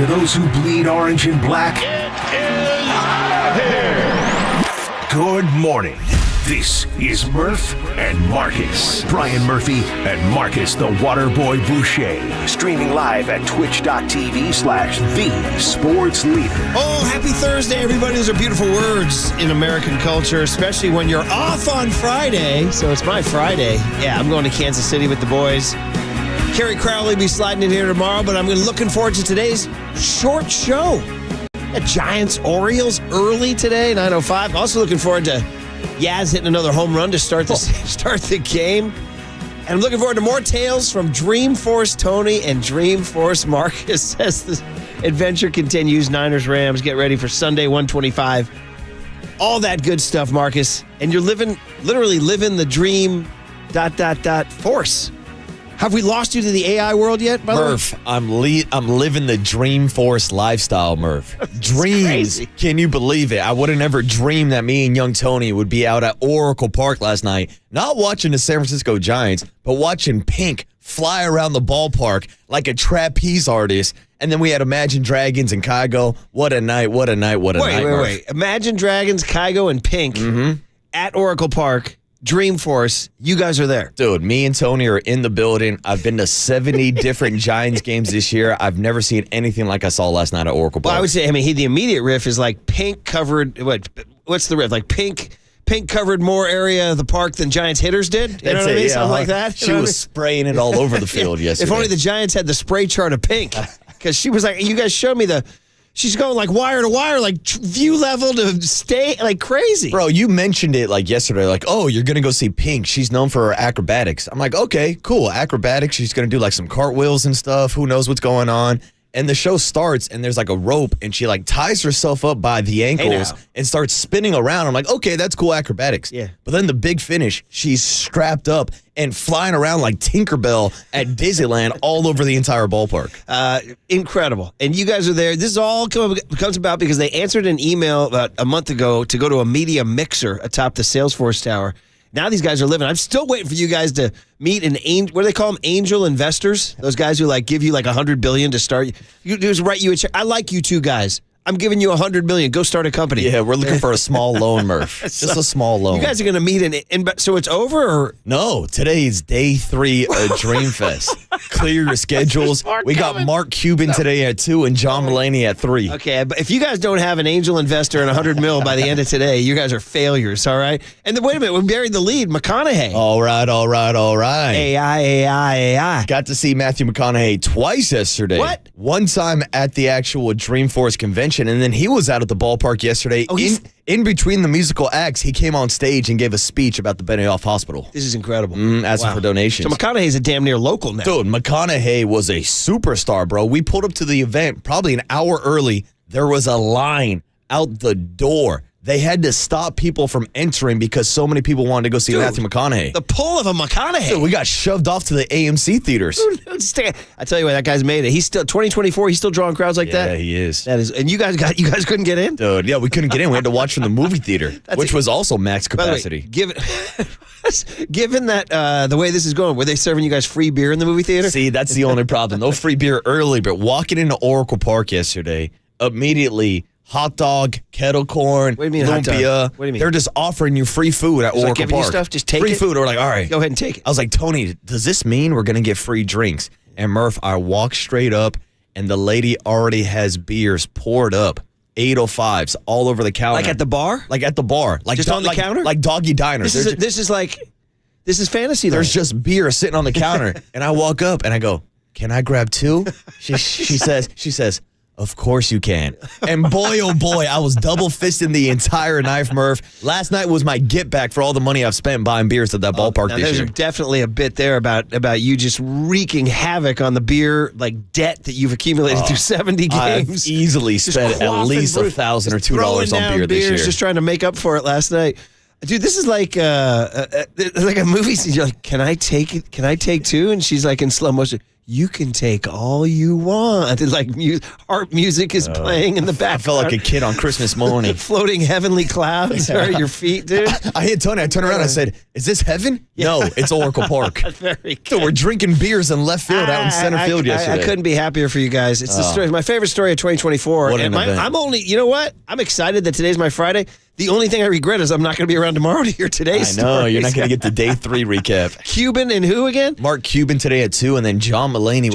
to those who bleed orange and black. It is out of here. Good morning. This is Murph and Marcus. Brian Murphy and Marcus the Waterboy Boucher. Streaming live at twitch.tv/the sports leader. Oh, happy Thursday, everybody. Those are beautiful words in American culture, especially when you're off on Friday. So it's my Friday. Yeah, I'm going to Kansas City with the boys. Kerry Crowley will be sliding in here tomorrow, but I'm looking forward to today's short show. Giants, Orioles early today, 9:05. Also looking forward to Yaz hitting another home run to start the game. And I'm looking forward to more tales from Dreamforce Tony and Dreamforce Marcus as the adventure continues. Niners, Rams, get ready for Sunday, 125. All that good stuff, Marcus. And you're literally living the dream, ... force. Have we lost you to the AI world yet, by the way? Murph, I'm living the Dreamforce lifestyle, Murph. Dreams. Crazy. Can you believe it? I would have never dreamed that me and young Tony would be out at Oracle Park last night, not watching the San Francisco Giants, but watching Pink fly around the ballpark like a trapeze artist. And then we had Imagine Dragons and Kygo. What a night, what a night, what a night, Murph. Wait. Imagine Dragons, Kygo, and Pink at Oracle Park. Dreamforce, you guys are there. Dude, me and Tony are in the building. I've been to 70 different Giants games this year. I've never seen anything like I saw last night at Oracle Park. Well, I would say, the immediate riff is like Pink covered, what's the riff? Like Pink covered more area of the park than Giants hitters did? You know what I mean? Something like that? She was spraying it all over the field yesterday. If only the Giants had the spray chart of Pink. Because she was like, you guys showed me she's going like wire to wire, like view level to stay, like crazy. Bro, you mentioned it like yesterday, like, oh, you're going to go see Pink. She's known for her acrobatics. I'm like, okay, cool. Acrobatics. She's going to do like some cartwheels and stuff. Who knows what's going on? And the show starts and there's like a rope and she like ties herself up by the ankles and starts spinning around. I'm like, okay, that's cool acrobatics. Yeah. But then the big finish, she's strapped up and flying around like Tinkerbell at Disneyland all over the entire ballpark. Incredible. And you guys are there. This all comes about because they answered an email about a month ago to go to a media mixer atop the Salesforce Tower. Now these guys are living. I'm still waiting for you guys to meet what do they call them? Angel investors? Those guys who like give you like $100 billion to start. You just write you a check. I like you two guys. I'm giving you $100 million. Go start a company. Yeah, we're looking for a small loan, Murph. Just a small loan. You guys are going to meet so it's over or? No, today is day 3 of Dreamfest. Clear your schedules. We got Mark Cuban today at 2 and John Mulaney at 3. Okay, but if you guys don't have an angel investor and $100 million by the end of today, you guys are failures, all right? And then wait a minute, we buried the lead, McConaughey. All right. AI. Got to see Matthew McConaughey twice yesterday. What? One time at the actual Dreamforce convention, and then he was out at the ballpark yesterday. In between the musical acts, he came on stage and gave a speech about the Benioff Hospital. This is incredible. Asking for donations. So McConaughey's a damn near local now. Dude, McConaughey was a superstar, bro. We pulled up to the event probably an hour early. There was a line out the door. They had to stop people from entering because so many people wanted to go see Matthew McConaughey. The pull of a McConaughey. Dude, we got shoved off to the AMC theaters. I tell you what, that guy's made it. He's still 2024. He's still drawing crowds like that. Yeah, he is. That is, and you guys couldn't get in. Dude, yeah, we couldn't get in. We had to watch from the movie theater, which was also max capacity. By the way, given that the way this is going, were they serving you guys free beer in the movie theater? See, that's the only problem. No free beer early, but walking into Oracle Park yesterday, immediately. Hot dog, kettle corn, what do you mean lumpia. What do you mean? They're just offering you free food at Oracle giving Park. You stuff, just take free it. food. We're like, all right, go ahead and take it. I was like, Tony, does this mean we're gonna get free drinks? And Murph, I walked straight up, and the lady already has beers poured up, 805s all over the counter. Like at the bar? Like at the bar, like just on the counter, like doggy diners. This is fantasy. There's just beer sitting on the counter, and I walk up and I go, "Can I grab 2?" She says. Of course you can. And boy, oh boy, I was double fisting the entire knife, Murph. Last night was my get back for all the money I've spent buying beers at that ballpark this year. There's definitely a bit there about you just wreaking havoc on the beer debt that you've accumulated through 70 games. I've easily spent at least $1,000 or $2 on beer this year. Just trying to make up for it last night. Dude, this is like a movie scene. You're like, can I take it? Can I take 2? And she's like in slow motion. you can take all you want. And like harp music is playing in the background. I felt like a kid on Christmas morning. Floating heavenly clouds are at your feet, dude. I hit Tony. I turned around. I said, "Is this heaven?" Yeah. No, it's Oracle Park. Very good. So we're drinking beers in left field out in center field yesterday. I couldn't be happier for you guys. It's the story. My favorite story of 2024. What an event. I'm only, you know what? I'm excited that today's my Friday. The only thing I regret is I'm not going to be around tomorrow to hear today's story. I know. You're not going to get the day 3 recap. Cuban and who again? Mark Cuban today at 2, and then John Mulaney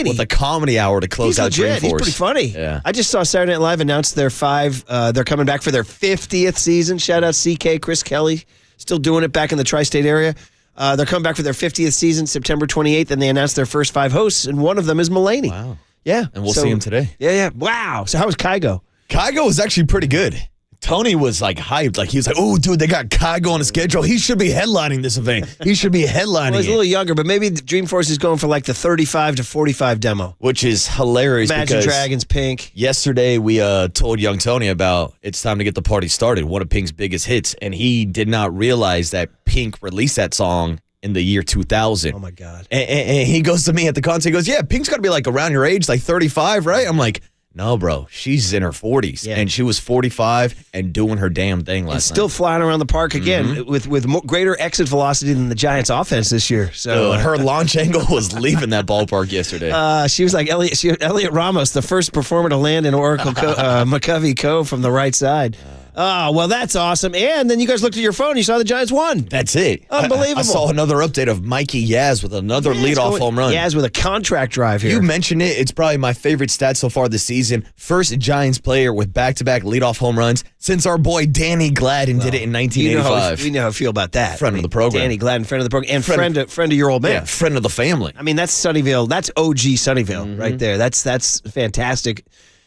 with a comedy hour to close out Dreamforce. He's pretty funny. Yeah. I just saw Saturday Night Live announce they're coming back for their 50th season. Shout out CK, Chris Kelly, still doing it back in the tri-state area. They're coming back for their 50th season, September 28th, and they announced their first 5 hosts, and one of them is Mulaney. Wow. Yeah. And we'll see him today. Yeah. Wow. So how was Kygo? Kygo was actually pretty good. Tony was like hyped. Like he was like, "Oh, dude, they got Kygo on the schedule. He should be headlining this event. He should be headlining Well, he's a little younger, but maybe Dreamforce is going for like the 35 to 45 demo. Which is hilarious. Imagine because Dragons, Pink. Yesterday, we told young Tony about it's time to get the party started, one of Pink's biggest hits, and he did not realize that Pink released that song in the year 2000. Oh, my God. And he goes to me at the concert, he goes, "Yeah, Pink's got to be like around your age, like 35, right?" I'm like, "No, bro, she's in her 40s, and she was 45 and doing her damn thing last night." Still flying around the park again with greater exit velocity than the Giants' offense this year. So her launch angle was leaving that ballpark yesterday. She was like Elliot Ramos, the first performer to land in Oracle McCovey Cove from the right side. Oh, well, that's awesome. And then you guys looked at your phone and you saw the Giants won. That's it. Unbelievable. I saw another update of Mikey Yaz with another leadoff home run. Yaz with a contract drive here. You mentioned it. It's probably my favorite stat so far this season. First Giants player with back-to-back leadoff home runs since our boy Danny Gladden did it in 1985. We know how I feel about that. Friend of the program. Danny Gladden, friend of the program. And friend of your old man. Yeah, friend of the family. I mean, that's Sunnyvale. That's OG Sunnyvale right there. That's fantastic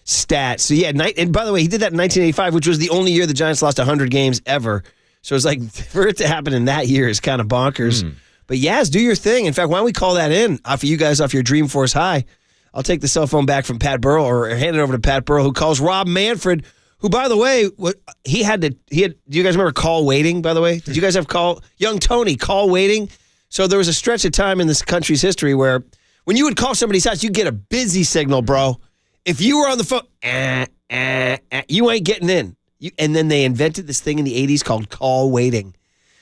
stat. So, yeah, and by the way, he did that in 1985, which was the only year the Giants lost 100 games ever. So it's like, for it to happen in that year is kind of bonkers. But Yaz, do your thing. In fact, why don't we call that in off of you guys off your Dreamforce high? I'll take the cell phone back from Pat Burrell or hand it over to Pat Burrell, who calls Rob Manfred, who, by the way, do you guys remember call waiting, by the way? Did you guys have young Tony, call waiting? So there was a stretch of time in this country's history where when you would call somebody's house, you get a busy signal, bro. If you were on the phone, you ain't getting in. And then they invented this thing in the 80s called call waiting,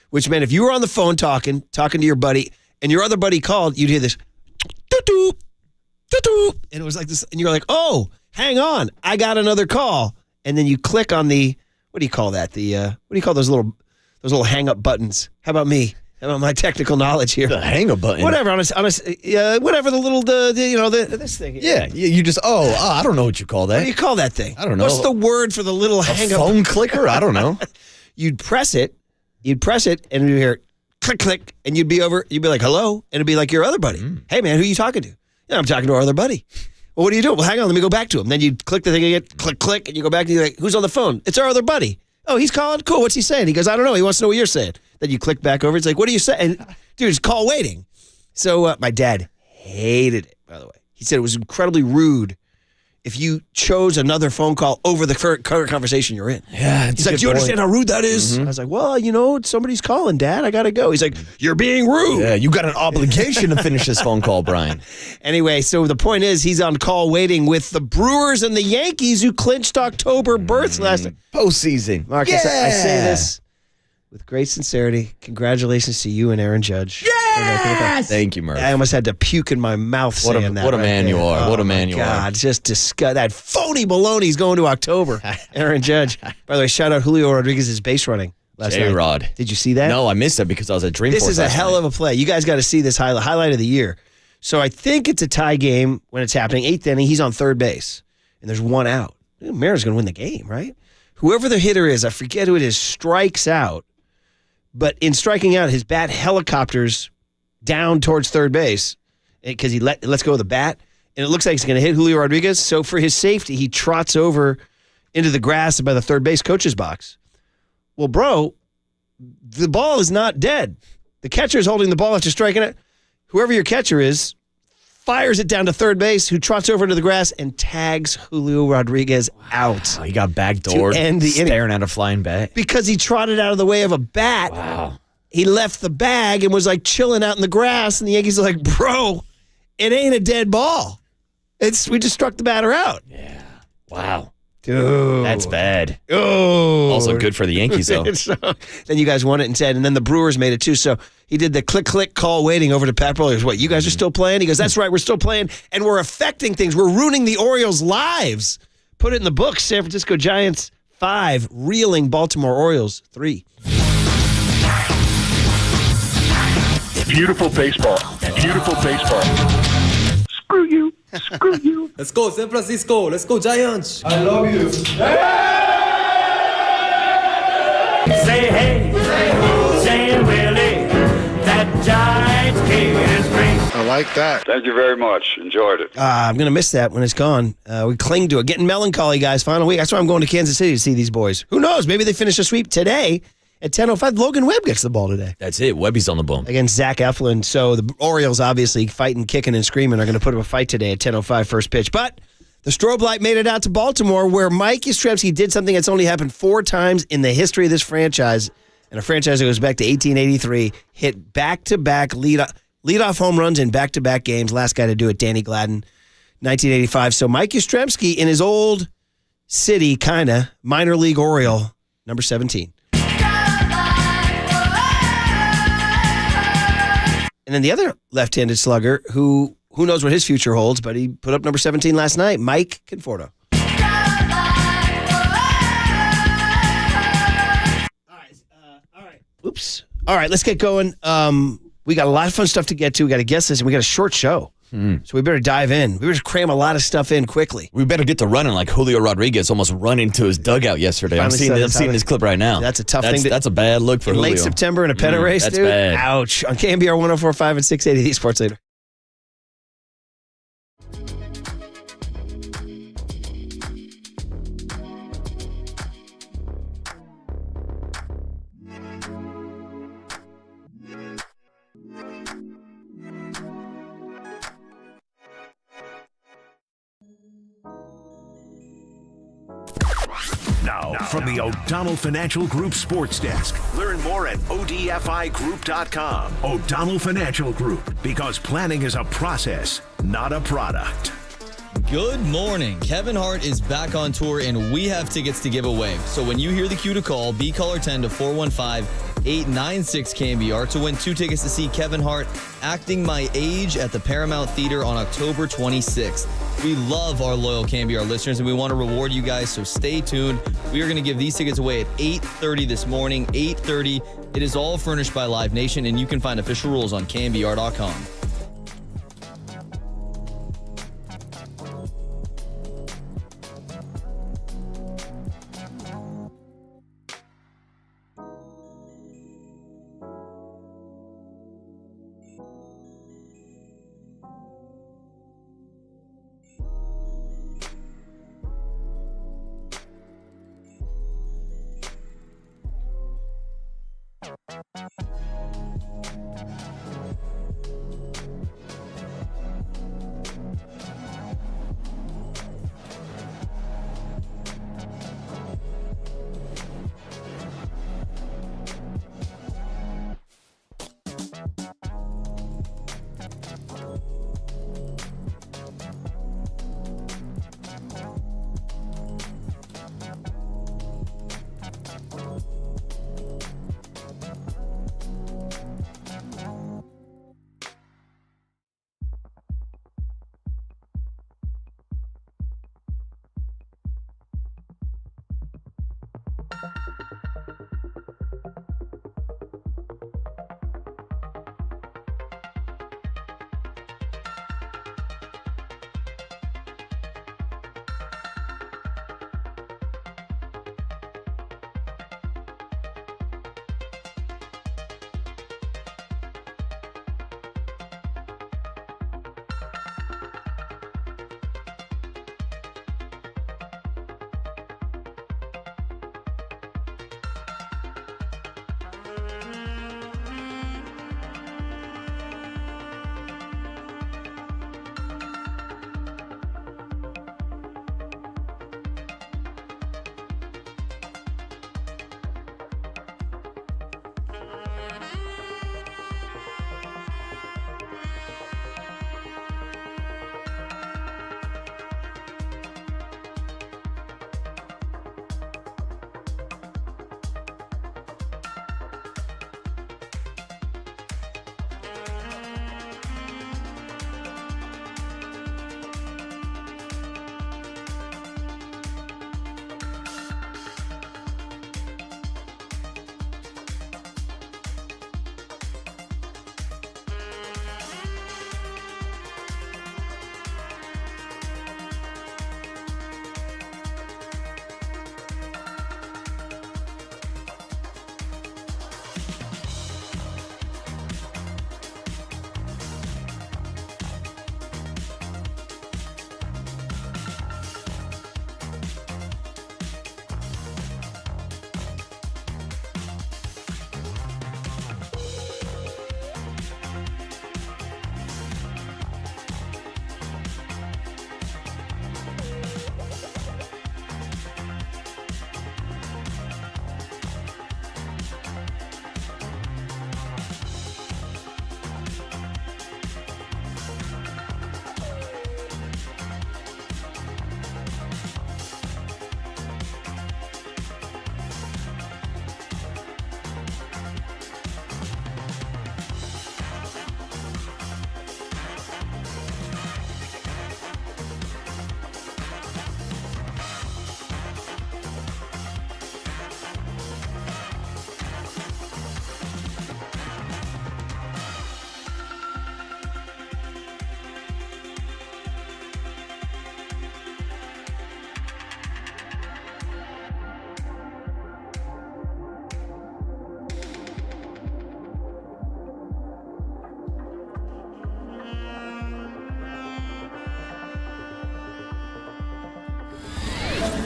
which meant if you were on the phone talking to your buddy, and your other buddy called, you'd hear this, doo-doo, doo-doo, and it was like this, and you're like, oh, hang on, I got another call. And then you click on the, what do you call that? What do you call those little hang-up buttons? How about me? How about my technical knowledge here? The hang-up button. Whatever, whatever the little, this thing. Yeah, you just, I don't know what you call that. What do you call that thing? I don't know. What's the word for the little hang-up? Phone clicker? I don't know. You'd press it, and you'd hear click, click, and you'd be like, hello, and it'd be like your other buddy. Hey, man, who are you talking to? Yeah, I'm talking to our other buddy. Well, what are you doing? Well, hang on, let me go back to him. Then you click the thing again, click, click, and you go back and you're like, who's on the phone? It's our other buddy. Oh, he's calling? Cool, what's he saying? He goes, I don't know. He wants to know what you're saying. Then you click back over. It's like, what are you saying? Dude, it's call waiting. So my dad hated it, by the way. He said it was incredibly rude if you chose another phone call over the current conversation you're in. Yeah, he's like, do you understand how rude that is? I was like, well, somebody's calling, Dad. I got to go. He's like, you're being rude. Yeah, you got an obligation to finish this phone call, Brian. Anyway, so the point is he's on call waiting with the Brewers and the Yankees who clinched October berths last night. Postseason. Marcus, I say this with great sincerity. Congratulations to you and Aaron Judge. Yes! Thank you, Murph. I almost had to puke in my mouth saying that. What a man you are. What a man you are. God, just disgust. That phony baloney's going to October. Aaron Judge. By the way, shout out Julio Rodriguez's base running last night. J-Rod. Did you see that? No, I missed that because I was at Dreamforce. This is a hell of a play. You guys got to see this highlight of the year. So I think it's a tie game when it's happening. 8th inning, he's on third base, and there's one out. Mariners going to win the game, right? Whoever the hitter is, I forget who it is, strikes out. But in striking out, his bat helicopters down towards third base because he lets go of the bat, and it looks like he's going to hit Julio Rodriguez. So for his safety, he trots over into the grass by the third base coach's box. Well, bro, the ball is not dead. The catcher is holding the ball after striking it. Whoever your catcher is fires it down to third base, who trots over into the grass and tags Julio Rodriguez out. Oh, he got backdoored, to end the staring at a flying bat. Because he trotted out of the way of a bat. Wow. He left the bag and was like chilling out in the grass, and the Yankees are like, bro, it ain't a dead ball. We just struck the batter out. Yeah. Wow. Dude. That's bad. Oh. Also good for the Yankees, though. Then you guys won it instead, and then the Brewers made it too. So he did the click call waiting over to Pat Burley. He goes, what, you guys are still playing? He goes, that's right, we're still playing, and we're affecting things. We're ruining the Orioles' lives. Put it in the books. San Francisco Giants 5, reeling Baltimore Orioles 3. Beautiful baseball. Beautiful baseball. Screw you. Screw you. Let's go, San Francisco. Let's go, Giants. I love you. Say hey, say Willie, that Giants kid is great. I like that. Thank you very much. Enjoyed it. I'm going to miss that when it's gone. We cling to it. Getting melancholy, guys. Final week. That's why I'm going to Kansas City to see these boys. Who knows? Maybe they finish a sweep today at 10:05. Logan Webb gets the ball today. That's it. Webby's on the bump. Against Zach Eflin. So the Orioles, obviously, fighting, kicking, and screaming, are going to put up a fight today at 10:05 first pitch. But the strobe light made it out to Baltimore, where Mike Yastrzemski did something that's only happened 4 times in the history of this franchise, and a franchise that goes back to 1883, hit back-to-back leadoff home runs in back-to-back games. Last guy to do it, Danny Gladden, 1985. So Mike Yastrzemski in his old city, kind of, minor league Oriole, number 17. And then the other left-handed slugger, who knows what his future holds, but he put up number 17 last night, Mike Conforto. All right. Oops. All right, let's get going. We got a lot of fun stuff to get to. We got a guest list, and we got a short show. So we better dive in. We better cram a lot of stuff in quickly. We better get to running like Julio Rodriguez almost run into his dugout yesterday. I'm seeing this clip right now. That's a tough thing. That's a bad look for in Julio. Late September in a pennant race, that's dude. Bad. Ouch. On KNBR 104.5 and 680, the Sports Leader. Now, from the O'Donnell Financial Group Sports Desk. Learn more at odfigroup.com. O'Donnell Financial Group, because planning is a process, not a product. Good morning. Kevin Hart is back on tour, and we have tickets to give away. So when you hear the cue to call, be caller 10 to 415-896-KNBR to win 2 tickets to see Kevin Hart acting My Age at the Paramount Theater on October 26th. We love our loyal KNBR listeners, and we want to reward you guys, so stay tuned. We are going to give these tickets away at 8:30 this morning, 8:30. It is all furnished by Live Nation, and you can find official rules on KNBR.com.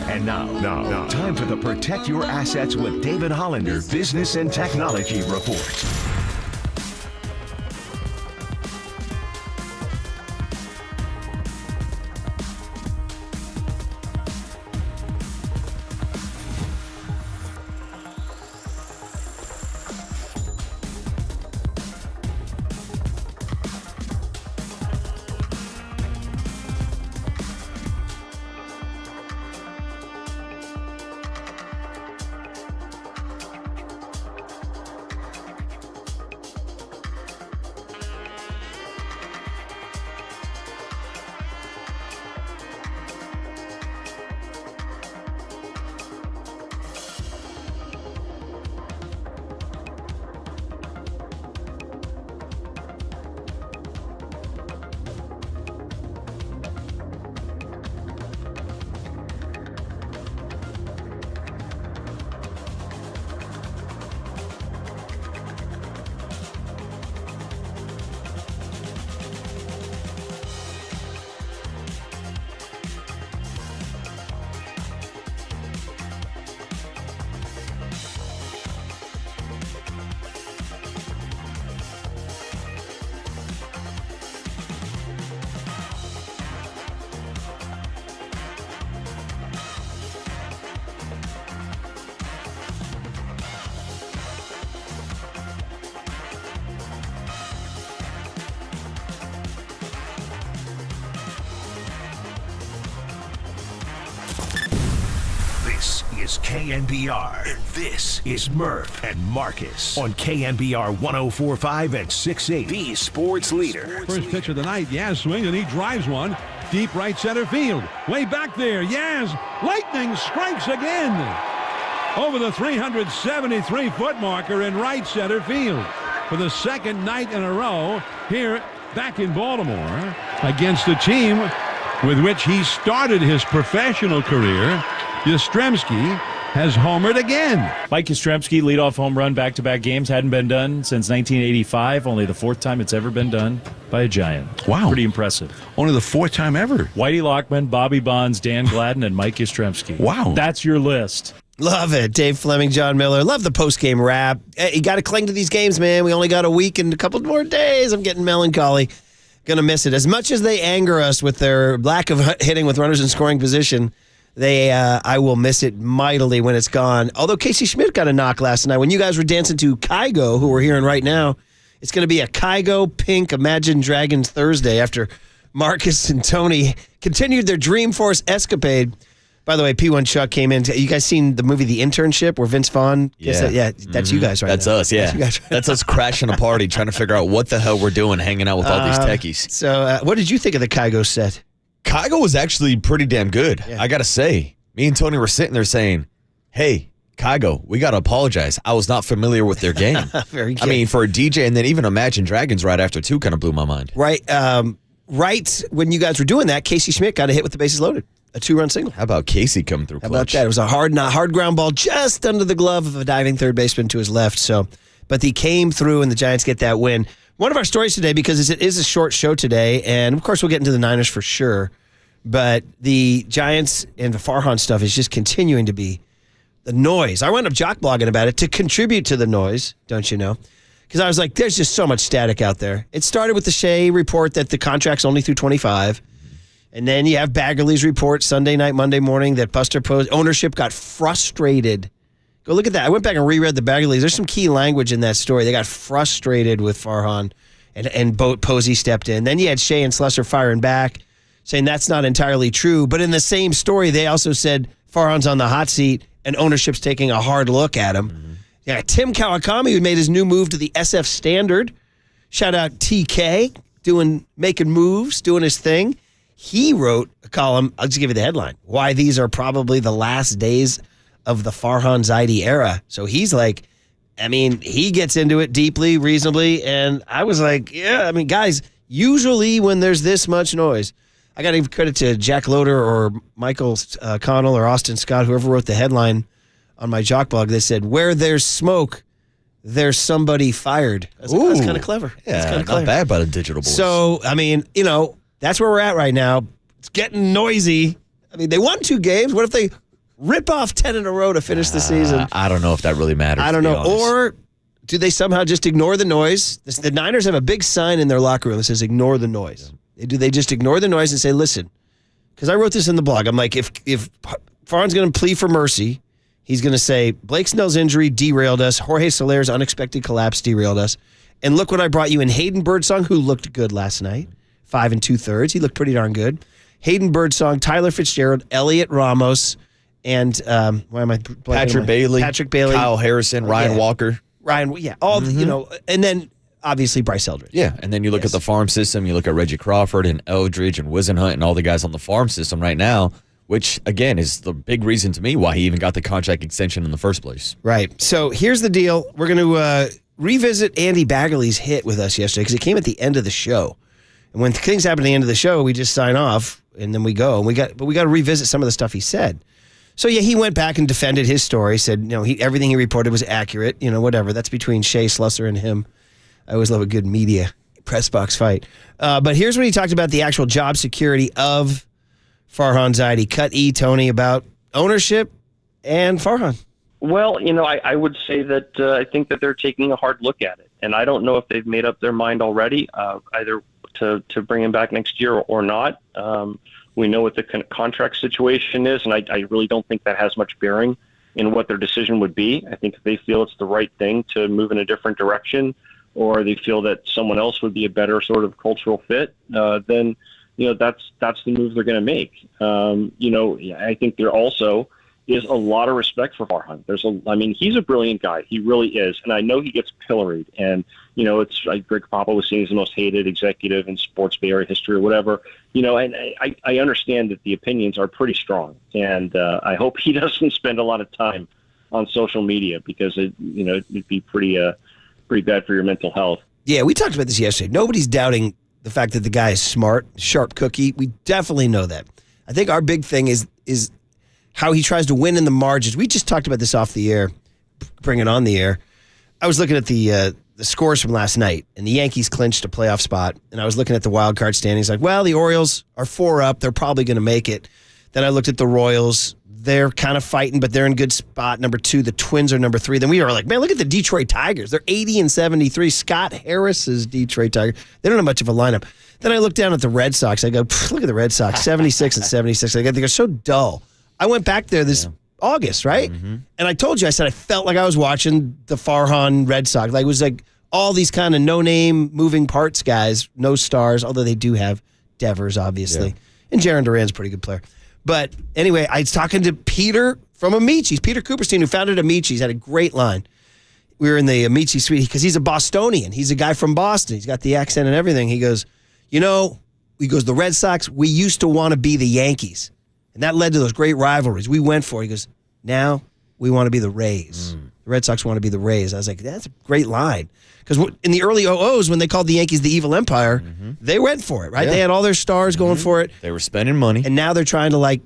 And now, time for the Protect Your Assets with David Hollander Business and Technology Report. This is KNBR, and this is Murph and Marcus on KNBR 104.5 and 680, the sports leader. First pitch of the night, Yaz swings and he drives one deep right center field. Way back there, Yaz, lightning strikes again over the 373-foot marker in right center field for the second night in a row here back in Baltimore against the team with which he started his professional career. Yastrzemski has homered again. Mike Yastrzemski, leadoff home run, back-to-back games. Hadn't been done since 1985. Only the fourth time it's ever been done by a Giant. Wow. Pretty impressive. Only the fourth time ever. Whitey Lockman, Bobby Bonds, Dan Gladden, and Mike Yastrzemski. Wow. That's your list. Love it. Dave Fleming, John Miller. Love the post-game wrap. Hey, you got to cling to these games, man. We only got a week and a couple more days. I'm getting melancholy. Gonna miss it. As much as they anger us with their lack of hitting with runners in scoring position, I will miss it mightily when it's gone. Although Casey Schmidt got a knock last night. When you guys were dancing to Kygo, who we're hearing right now, it's going to be a Kygo Pink Imagine Dragons Thursday after Marcus and Tony continued their Dreamforce escapade. By the way, P1 Chuck came in. You guys seen the movie The Internship where Vince Vaughn? That's you guys right That's now. us, yeah. That's you guys. That's us crashing a party trying to figure out what the hell we're doing hanging out with all these techies. So what did you think of the Kygo set? Kygo was actually pretty damn good. Yeah. I got to say, me and Tony were sitting there saying, hey, Kygo, we got to apologize. I was not familiar with their game. Very good. I mean, for a DJ and then even Imagine Dragons right after too kind of blew my mind. Right. Right when you guys were doing that, Casey Schmidt got a hit with the bases loaded. A 2-run single. How about Casey coming through How clutch? about that? It was a hard ground ball just under the glove of a diving third baseman to his left. So, but he came through and the Giants get that win. One of our stories today, because it is a short show today, and of course we'll get into the Niners for sure, but the Giants and the Farhan stuff is just continuing to be the noise. I wound up jock blogging about it to contribute to the noise, don't you know? Because I was like, there's just so much static out there. It started with the Shea report that the contract's only through 25. And then you have Baggerly's report Sunday night, Monday morning that Buster Posey ownership got frustrated. Go look at that. I went back and reread the Baggerly's. There's some key language in that story. They got frustrated with Farhan, and Posey stepped in. Then you had Shea and Slusser firing back, saying that's not entirely true. But in the same story, they also said Farhan's on the hot seat and ownership's taking a hard look at him. Mm-hmm. Yeah, Tim Kawakami, who made his new move to the SF Standard. Shout out TK, making moves, doing his thing. He wrote a column, I'll just give you the headline, why these are probably the last days of the Farhan Zaidi era. So he's like, I mean, he gets into it deeply, reasonably, and I was like, yeah, I mean, guys, usually when there's this much noise, I got to give credit to Jack Loader or Michael Connell or Austin Scott, whoever wrote the headline on my jock blog. They said, where there's smoke, there's somebody fired. I was like, that's kind of clever. Yeah, not bad by the digital boys. So, I mean, you know, that's where we're at right now. It's getting noisy. I mean, they won 2 games. What if they rip off 10 in a row to finish the season? I don't know if that really matters. I don't know. Or do they somehow just ignore the noise? The Niners have a big sign in their locker room that says ignore the noise. Do they just ignore the noise and say, listen, because I wrote this in the blog. I'm like, if Farhan's going to plead for mercy, he's going to say, Blake Snell's injury derailed us. Jorge Soler's unexpected collapse derailed us. And look what I brought you in Hayden Birdsong, who looked good last night. 5 2/3. He looked pretty darn good. Hayden Birdsong, Tyler Fitzgerald, Elliot Ramos, and why am I blanking? Patrick Bailey, Kyle Harrison, Ryan Walker. All and then obviously Bryce Eldridge. Yeah, and then you look at the farm system, you look at Reggie Crawford and Eldridge and Wisenhunt and all the guys on the farm system right now, which, again, is the big reason to me why he even got the contract extension in the first place. Right. So here's the deal. We're going to revisit Andy Baggerly's hit with us yesterday because it came at the end of the show. And when things happen at the end of the show, we just sign off and then we go. And we got to revisit some of the stuff he said. So, yeah, he went back and defended his story, said, everything he reported was accurate, whatever. That's between Shea, Slusser, and him. I always love a good media press box fight. But here's when he talked about the actual job security of Farhan Zaidi. Cut E, Tony, about ownership and Farhan. Well, I would say that I think that they're taking a hard look at it. And I don't know if they've made up their mind already, either to bring him back next year or not. We know what the contract situation is, and I really don't think that has much bearing in what their decision would be. I think if they feel it's the right thing to move in a different direction, or they feel that someone else would be a better sort of cultural fit, then that's the move they're going to make. I think there also is a lot of respect for Farhan. He's a brilliant guy. He really is, and I know he gets pilloried. And it's like Greg Papa was saying, he's the most hated executive in sports Bay Area history or whatever. And I understand that the opinions are pretty strong, and I hope he doesn't spend a lot of time on social media because it'd be pretty bad for your mental health. Yeah, we talked about this yesterday. Nobody's doubting the fact that the guy is smart, sharp cookie. We definitely know that. I think our big thing is how he tries to win in the margins. We just talked about this off the air, bring it on the air. I was looking at the scores from last night, and the Yankees clinched a playoff spot, and I was looking at the wild card standings like, well, the Orioles are 4 up. They're probably going to make it. Then I looked at the Royals. They're kind of fighting, but they're in good spot. Number 2, the Twins are number 3. Then we were like, man, look at the Detroit Tigers. They're 80 and 73. Scott Harris's Detroit Tigers. They don't have much of a lineup. Then I look down at the Red Sox. I go, look at the Red Sox, 76 and 76. They're so dull. I went back there this August, right? Mm-hmm. And I told you, I said I felt like I was watching the Farhan Red Sox. Like it was like all these kind of no-name moving parts guys, no stars, although they do have Devers, obviously. Yeah. And Jaron Duran's a pretty good player. But anyway, I was talking to Peter from Amici's, Peter Cooperstein, who founded Amici's, had a great line. We were in the Amici suite because he's a Bostonian. He's a guy from Boston. He's got the accent and everything. He goes, the Red Sox, we used to want to be the Yankees. And that led to those great rivalries. We went for it. He goes, now we want to be the Rays. The Red Sox want to be the Rays. I was like, that's a great line. Because in the early 00s, when they called the Yankees the evil empire, they went for it, right? Yeah. They had all their stars going for it. They were spending money. And now they're trying to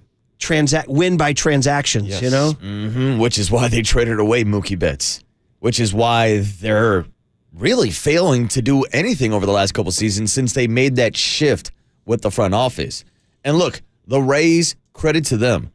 win by transactions, yes. Mm-hmm. Which is why they traded away Mookie Betts. Which is why they're really failing to do anything over the last couple seasons since they made that shift with the front office. And look, the Rays, credit to them.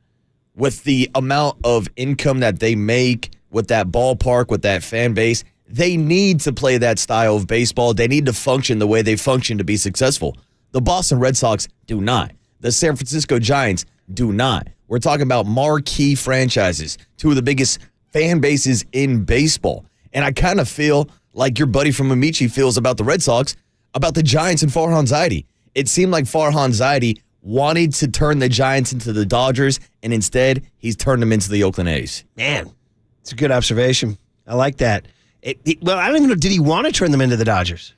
With the amount of income that they make, with that ballpark, with that fan base, they need to play that style of baseball. They need to function the way they function to be successful. The Boston Red Sox do not. The San Francisco Giants do not. We're talking about marquee franchises, 2 of the biggest fan bases in baseball. And I kind of feel like your buddy from Amici feels about the Red Sox, about the Giants and Farhan Zaidi. It seemed like Farhan Zaidi wanted to turn the Giants into the Dodgers, and instead, he's turned them into the Oakland A's. Man, it's a good observation. I like that. I don't even know, did he want to turn them into the Dodgers?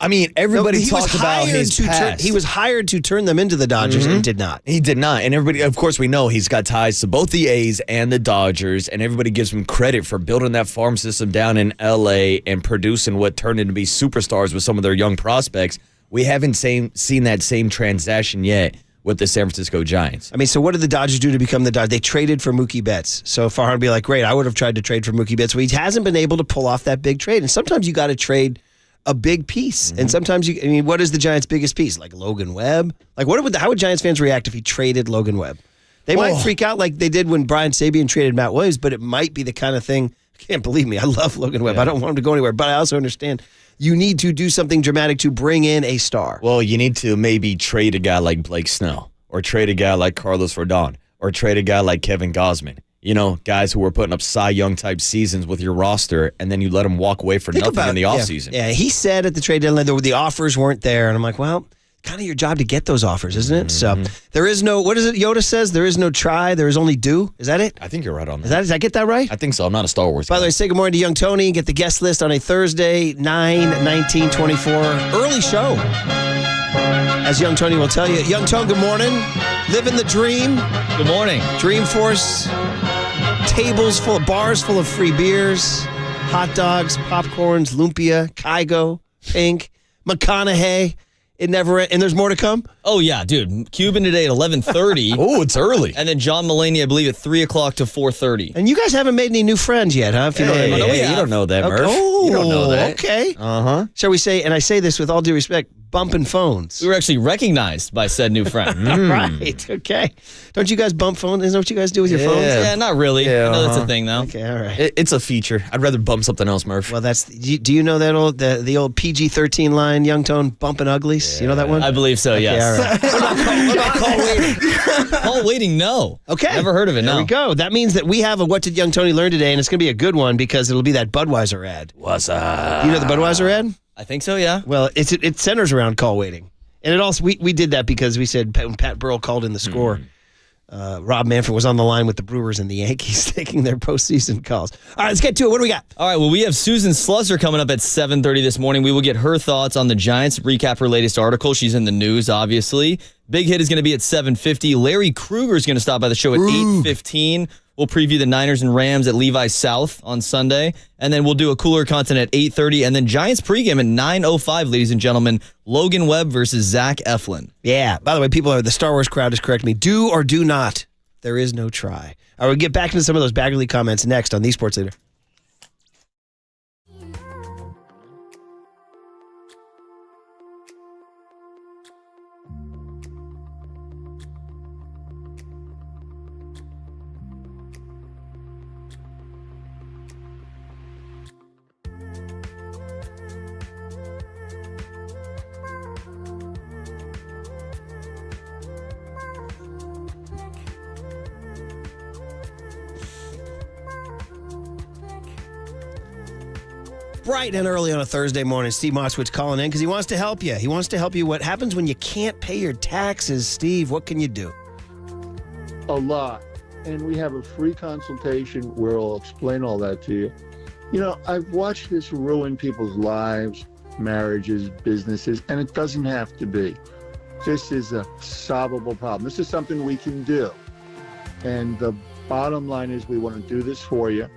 I mean, everybody talked about his past. He was hired to turn them into the Dodgers and did not. He did not. And everybody, of course, we know he's got ties to both the A's and the Dodgers, and everybody gives him credit for building that farm system down in L.A. and producing what turned into be superstars with some of their young prospects. We haven't seen that same transaction yet with the San Francisco Giants. I mean, so what did the Dodgers do to become the Dodgers? They traded for Mookie Betts. So Farhan would be like, great, I would have tried to trade for Mookie Betts. But he hasn't been able to pull off that big trade. And sometimes you got to trade a big piece. And sometimes what is the Giants' biggest piece? Like Logan Webb? Like how would Giants fans react if he traded Logan Webb? They might freak out like they did when Brian Sabian traded Matt Williams, but it might be the kind of thing. I can't believe me. I love Logan Webb. I don't want him to go anywhere, but I also understand you need to do something dramatic to bring in a star. Well, you need to maybe trade a guy like Blake Snell or trade a guy like Carlos Rodon or trade a guy like Kevin Gausman. Guys who were putting up Cy Young type seasons with your roster, and then you let them walk away for nothing in the offseason. Yeah, he said at the trade deadline the offers weren't there, and I'm like, well, kind of your job to get those offers, isn't it? So there is no, what is it Yoda says? There is no try, there is only do. Is that it? I think you're right on that. Did I get that right? I think so. I'm not a Star Wars By guy. the way, say good morning to Young Tony. Get the guest list on a Thursday, 9/19/24. Early show. As Young Tony will tell you. Young Tony, good morning. Living the dream. Good morning. Dreamforce. Bars full of free beers, hot dogs, popcorns, lumpia, Kygo, Pink, McConaughey. And there's more to come? Oh, yeah, dude. Cuban today at 11:30. Oh, it's early. And then John Mulaney, I believe, at 3 o'clock to 4:30. And you guys haven't made any new friends yet, huh? If you know what I mean. You don't know that, Murph. Oh, you don't know that. Okay. Uh-huh. Shall we say, and I say this with all due respect, bumping phones. We were actually recognized by said new friend. Right, okay. Don't you guys bump phones? Isn't that what you guys do with your phones? Yeah, not really. Yeah, I know that's a thing, though. Okay, all right. It's a feature. I'd rather bump something else, Murph. Well, do you know that the old PG-13 line, Young Tone, bumping uglies? You know that one? I believe so, yes. All right. What about call waiting? Call waiting, no. Okay. Never heard of it, no. There we go. That means that we have a What Did Young Tony Learn Today, and it's going to be a good one because it'll be that Budweiser ad. What's up? You know the Budweiser ad? I think so, yeah. Well, it centers around call waiting. And it also we did that because we said when Pat Burrell called in the score, Rob Manfred was on the line with the Brewers and the Yankees taking their postseason calls. All right, let's get to it. What do we got? All right, well, we have Susan Slusser coming up at 7:30 this morning. We will get her thoughts on the Giants, recap her latest article. She's in the news, obviously. Big Hit is going to be at 7:50. Larry Krueger is going to stop by the show at 8:15. We'll preview the Niners and Rams at Levi South on Sunday. And then we'll do a cooler content at 8:30. And then Giants pregame at 9:05, ladies and gentlemen. Logan Webb versus Zach Eflin. Yeah. By the way, the Star Wars crowd is correcting me. Do or do not. There is no try. All right, we'll get back into some of those Baggerly comments next on The Sports Leader. Bright and early on a Thursday morning, Steve Moskowitz calling in because he wants to help you. He wants to help you. What happens when you can't pay your taxes, Steve? What can you do? A lot. And we have a free consultation where I'll explain all that to you. You know, I've watched this ruin people's lives, marriages, businesses, and it doesn't have to be. This is a solvable problem. This is something we can do. And the bottom line is we want to do this for you.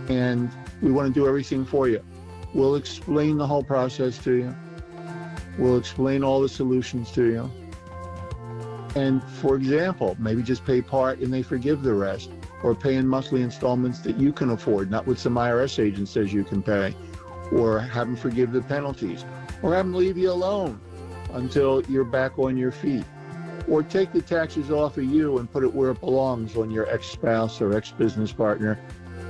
And we want to do everything for you. We'll explain the whole process to you. We'll explain all the solutions to you. And for example, maybe just pay part and they forgive the rest, or pay in monthly installments that you can afford, not what some IRS agent says you can pay, or have them forgive the penalties, or have them leave you alone until you're back on your feet, or take the taxes off of you and put it where it belongs, on your ex-spouse or ex-business partner.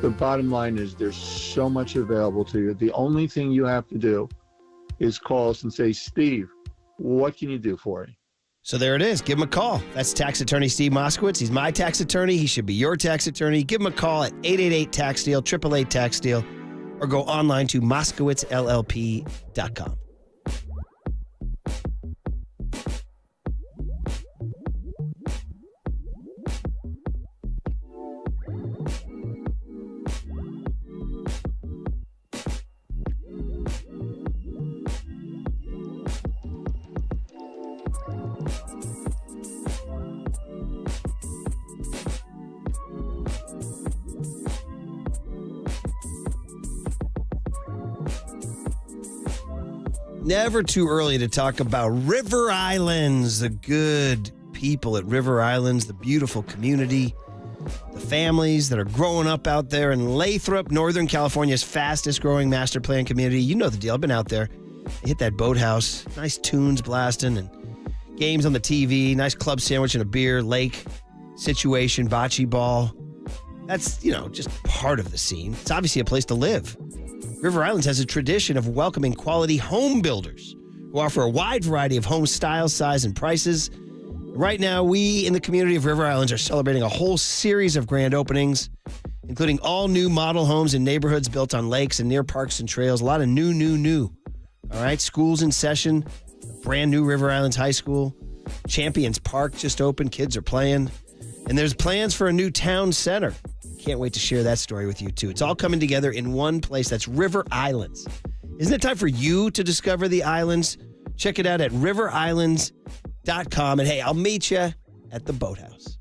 The bottom line is there's so much available to you. The only thing you have to do is call us and say, Steve, what can you do for me? So there it is. Give him a call. That's tax attorney Steve Moskowitz. He's my tax attorney. He should be your tax attorney. Give him a call at 888-TAX-DEAL, 888-TAX-DEAL, or go online to moskowitzllp.com. Never too early to talk about River Islands, the good people at River Islands, the beautiful community, the families that are growing up out there in Lathrop, Northern California's fastest growing master plan community. You know the deal. I've been out there. I hit that boathouse, nice tunes blasting and games on the TV, nice club sandwich and a beer, lake. situation, bocce ball. That's, just part of the scene. It's obviously a place to live. River Islands has a tradition of welcoming quality home builders who offer a wide variety of home styles, size, and prices. Right now, we in the community of River Islands are celebrating a whole series of grand openings, including all new model homes in neighborhoods built on lakes and near parks and trails. A lot of new. All right, schools in session, brand new River Islands High School. Champions Park just opened, kids are playing. And there's plans for a new town center. Can't wait to share that story with you, too. It's all coming together in one place. That's River Islands. Isn't it time for you to discover the islands? Check it out at riverislands.com. And hey, I'll meet you at the boathouse.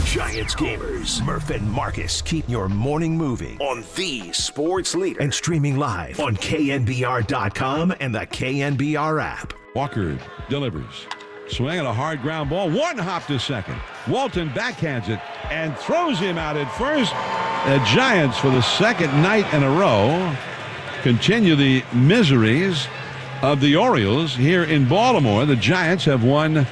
Giants gamers, Murph and Marcus keep your morning moving on the sports leader and streaming live on KNBR.com and the KNBR app. Walker delivers. Swing on a hard ground ball. One hop to second. Walton backhands it and throws him out at first. The Giants, for the second night in a row, continue the miseries of the Orioles here in Baltimore. The Giants have won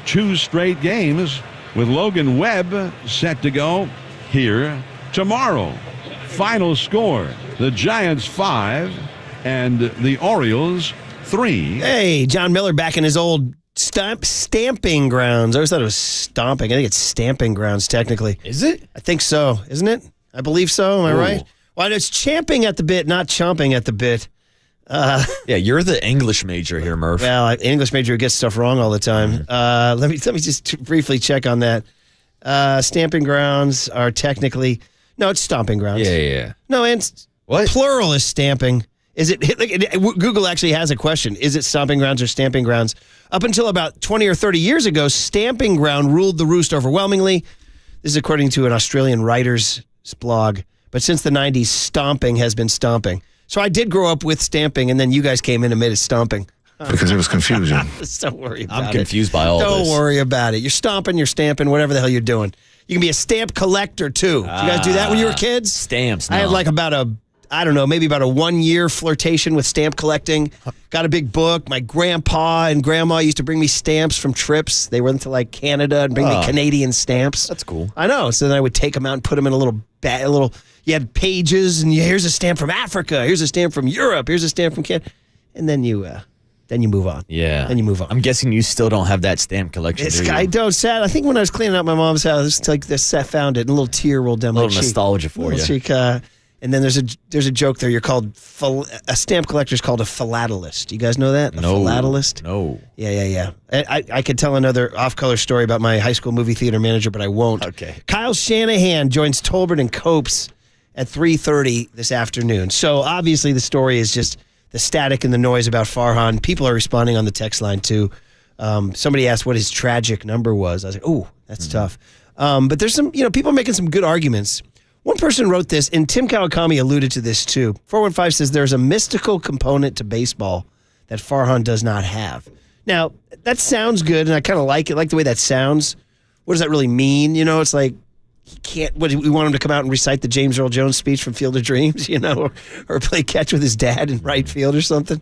2 straight games, with Logan Webb set to go here tomorrow. Final score, the Giants 5 and the Orioles 3. Hey, John Miller back in his old stamping grounds. I always thought it was stomping. I think it's stamping grounds, technically. Is it? I think so, isn't it? I believe so. Am I right? Well, it's champing at the bit, not chomping at the bit. Yeah, you're the English major here, Murph. Well, English major gets stuff wrong all the time. Let me just briefly check on that. Stamping grounds are technically it's stomping grounds. Yeah. No, and what? Plural is stamping. Is it? Google actually has a question. Is it stomping grounds or stamping grounds? Up until about 20 or 30 years ago, stamping ground ruled the roost overwhelmingly. This is according to an Australian writer's blog. But since the 90s, stomping has been stomping. So I did grow up with stamping, and then you guys came in and made it stomping. Because it was confusion. Don't worry about it. I'm confused by all this. Don't worry about it. You're stomping, you're stamping, whatever the hell you're doing. You can be a stamp collector, too. Did you guys do that when you were kids? Stamps, I had maybe about a 1-year flirtation with stamp collecting. Got a big book. My grandpa and grandma used to bring me stamps from trips. They went to Canada and bring me Canadian stamps. That's cool. I know. So then I would take them out and put them in a little you had pages, and here's a stamp from Africa. Here's a stamp from Europe. Here's a stamp from Canada. And then you move on. Yeah. Then you move on. I'm guessing you still don't have that stamp collection, do you? I don't. Sad. I think when I was cleaning out my mom's house, I found it, and a little tear rolled down my cheek. A little nostalgia for you. Cheek, and then there's a joke there. You're called a stamp collector is called a philatelist. You guys know that? A philatelist? No. Yeah. I could tell another off-color story about my high school movie theater manager, but I won't. Okay. Kyle Shanahan joins Tolbert and Copes at 3:30 this afternoon. So obviously the story is just the static and the noise about Farhan. People are responding on the text line too. Somebody asked what his tragic number was. I was like, oh, that's tough. But there's some, people are making some good arguments. One person wrote this, and Tim Kawakami alluded to this too. 415 says there's a mystical component to baseball that Farhan does not have. Now, that sounds good, and I kind of like it, like the way that sounds. What does that really mean? It's like he can't, we want him to come out and recite the James Earl Jones speech from Field of Dreams, or play catch with his dad in right field or something.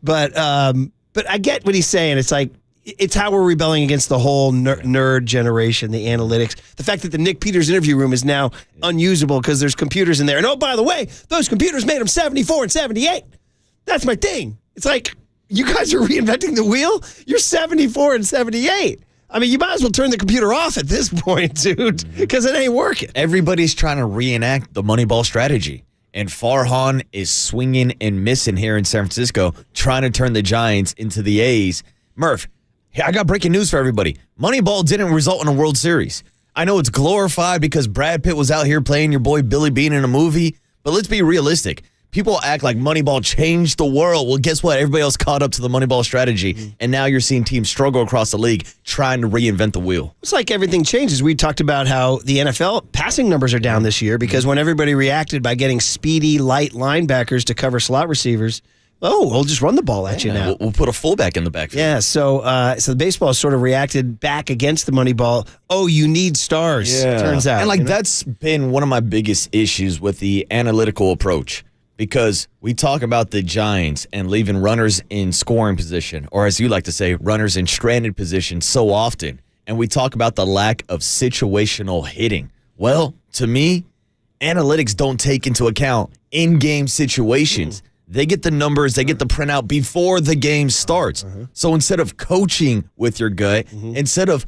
But I get what he's saying. It's like, it's how we're rebelling against the whole nerd generation, the analytics. The fact that the Nick Peters interview room is now unusable because there's computers in there. And oh, by the way, those computers made them 74 and 78. That's my thing. It's like, you guys are reinventing the wheel? You're 74 and 78. I mean, you might as well turn the computer off at this point, dude, because it ain't working. Everybody's trying to reenact the Moneyball strategy. And Farhan is swinging and missing here in San Francisco, trying to turn the Giants into the A's. Murph, I got breaking news for everybody. Moneyball didn't result in a World Series. I know it's glorified because Brad Pitt was out here playing your boy Billy Bean in a movie, but let's be realistic. People act like Moneyball changed the world. Well, guess what? Everybody else caught up to the Moneyball strategy, and now you're seeing teams struggle across the league trying to reinvent the wheel. It's like everything changes. We talked about how the NFL passing numbers are down this year because when everybody reacted by getting speedy, light linebackers to cover slot receivers, we'll just run the ball at you now. We'll put a fullback in the backfield. Yeah, so the baseball has sort of reacted back against the Moneyball. Oh, you need stars, turns out. And that's been one of my biggest issues with the analytical approach. Because we talk about the Giants and leaving runners in scoring position, or as you like to say, runners in stranded position so often. And we talk about the lack of situational hitting. Well, to me, analytics don't take into account in-game situations. They get the numbers, they get the printout before the game starts. So instead of coaching with your gut, instead of,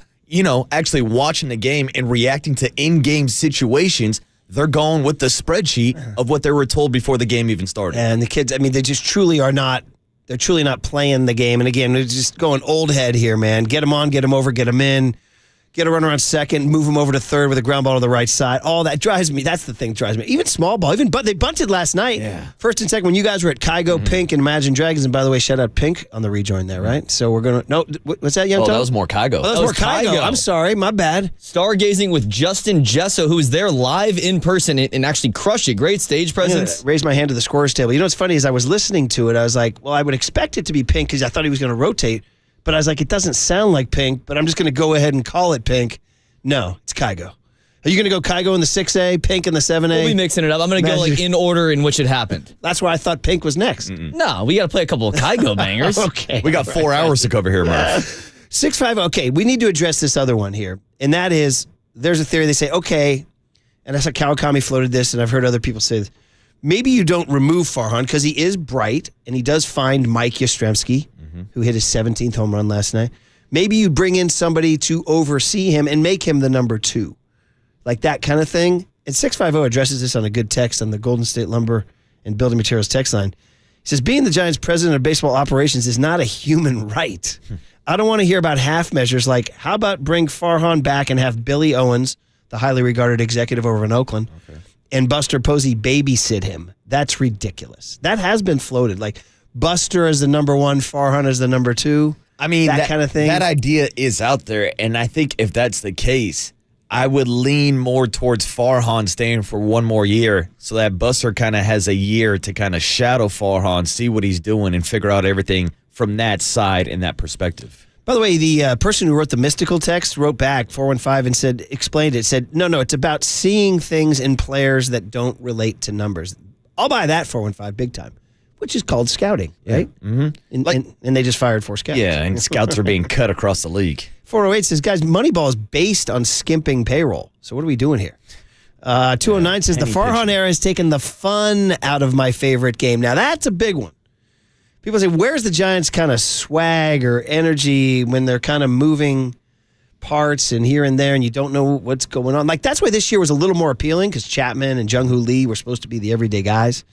actually watching the game and reacting to in-game situations, they're going with the spreadsheet of what they were told before the game even started. And the kids, they just truly are not, they're truly not playing the game. And again, they're just going old head here, man. Get them on, get them over, get them in. Get a runner on second, move them over to third with a ground ball to the right side. All that drives me. That's the thing that drives me. Even small ball. They bunted last night. Yeah. First and second when you guys were at Kygo, Pink, and Imagine Dragons. And by the way, shout out Pink on the rejoin there, right? So we're going to... No, what's that, Young Tom? That was more Kygo. Oh, that was more Kygo. I'm sorry. My bad. Stargazing with Justin Gesso, who was there live in person and actually crushed it. Great stage presence. Raised my hand to the scorer's table. You know what's funny is I was listening to it. I was like, well, I would expect it to be Pink because I thought he was going to rotate. But I was like, it doesn't sound like Pink, but I'm just going to go ahead and call it Pink. No, it's Kygo. Are you going to go Kygo in the 6A, Pink in the 7A? We'll be mixing it up. I'm going to go in order in which it happened. That's why I thought Pink was next. No, we got to play a couple of Kygo bangers. Okay. We got 4 hours to cover here, Murph. 6-5, okay, we need to address this other one here. And that is, there's a theory, they say, okay, and I saw Kawakami floated this, and I've heard other people say this. Maybe you don't remove Farhan because he is bright, and he does find Mike Yastrzemski, who hit his 17th home run last night. Maybe you bring in somebody to oversee him and make him the number 2. Like that kind of thing. And 650 addresses this on a good text on the Golden State Lumber and Building Materials text line. He says, being the Giants' president of baseball operations is not a human right. I don't want to hear about half measures like, how about bring Farhan back and have Billy Owens, the highly regarded executive over in Oakland, and Buster Posey babysit him. That's ridiculous. That has been floated. Like Buster as the number 1, Farhan as the number 2. I mean, that kind of thing. That idea is out there, and I think if that's the case, I would lean more towards Farhan staying for one more year so that Buster kind of has a year to kind of shadow Farhan, see what he's doing, and figure out everything from that side and that perspective. By the way, the person who wrote the mystical text wrote back, 415, and explained it, said, no, it's about seeing things in players that don't relate to numbers. I'll buy that, 415, big time. Which is called scouting, right? And they just fired 4 scouts. Yeah, and scouts are being cut across the league. 408 says, guys, Moneyball is based on skimping payroll. So what are we doing here? 209 says, the Farhan era has taken the fun out of my favorite game. Now, that's a big one. People say, where's the Giants' kind of swag or energy when they're kind of moving parts and here and there and you don't know what's going on? Like, that's why this year was a little more appealing because Chapman and Jung-Hoo Lee were supposed to be the everyday guys.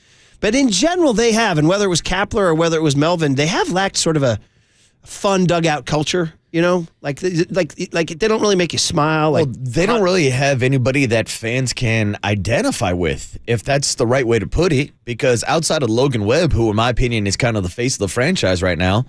But in general, they have, and whether it was Kapler or whether it was Melvin, they have lacked sort of a fun dugout culture, Like they don't really make you smile. Like they don't really have anybody that fans can identify with, if that's the right way to put it, because outside of Logan Webb, who in my opinion is kind of the face of the franchise right now,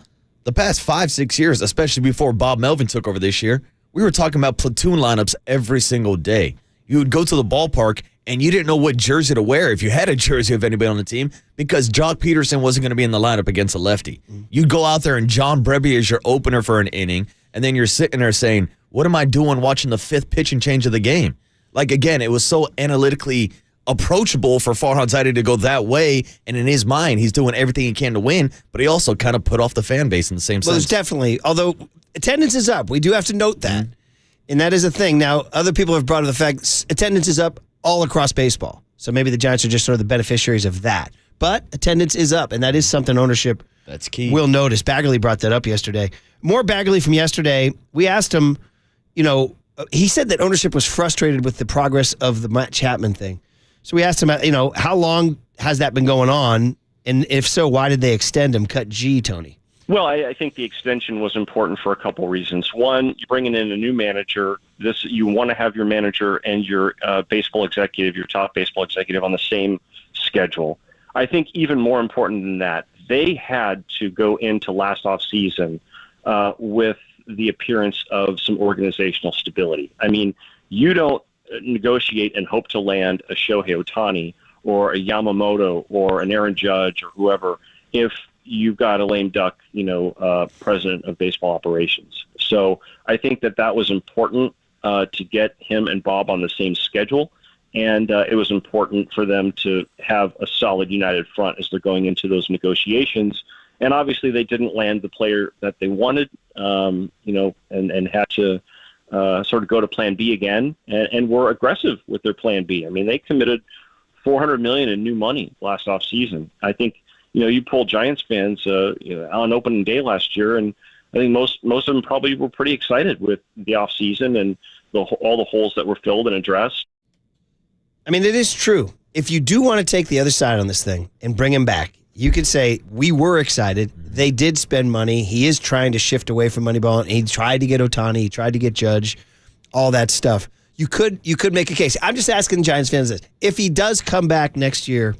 the past 5-6 years, especially before Bob Melvin took over this year, we were talking about platoon lineups every single day. You would go to the ballpark and you didn't know what jersey to wear if you had a jersey of anybody on the team because Jock Peterson wasn't going to be in the lineup against a lefty. You'd go out there and John Brebby is your opener for an inning, and then you're sitting there saying, what am I doing watching the fifth pitch and change of the game? Like, again, it was so analytically approachable for Farhan Zaidi to go that way, and in his mind, he's doing everything he can to win, but he also kind of put off the fan base in the same sense. Well, there's definitely, although attendance is up, we do have to note that, and that is a thing. Now, other people have brought up the fact attendance is up all across baseball, so maybe the Giants are just sort of the beneficiaries of that, but attendance is up, and that is something ownership That's key. will notice. Bagley brought that up yesterday. More Bagley from yesterday. We asked him, he said that ownership was frustrated with the progress of the Matt Chapman thing. So we asked him, how long has that been going on? And if so, why did they extend him? Cut G, Tony. Well, I think the extension was important for a couple reasons. One, you're bringing in a new manager. You want to have your manager and your baseball executive, your top baseball executive, on the same schedule. I think even more important than that, they had to go into last offseason with the appearance of some organizational stability. I mean, you don't negotiate and hope to land a Shohei Ohtani or a Yamamoto or an Aaron Judge or whoever if you've got a lame duck, president of baseball operations. So I think that was important to get him and Bob on the same schedule. And it was important for them to have a solid united front as they're going into those negotiations. And obviously they didn't land the player that they wanted, and had to sort of go to plan B again and were aggressive with their plan B. I mean, they committed $400 million in new money last offseason. I think, you polled Giants fans, on opening day last year, and I think most of them probably were pretty excited with the offseason and all the holes that were filled and addressed. I mean, it is true. If you do want to take the other side on this thing and bring him back, you could say, we were excited. They did spend money. He is trying to shift away from Moneyball. And he tried to get Ohtani. He tried to get Judge, all that stuff. You could make a case. I'm just asking Giants fans this. If he does come back next year,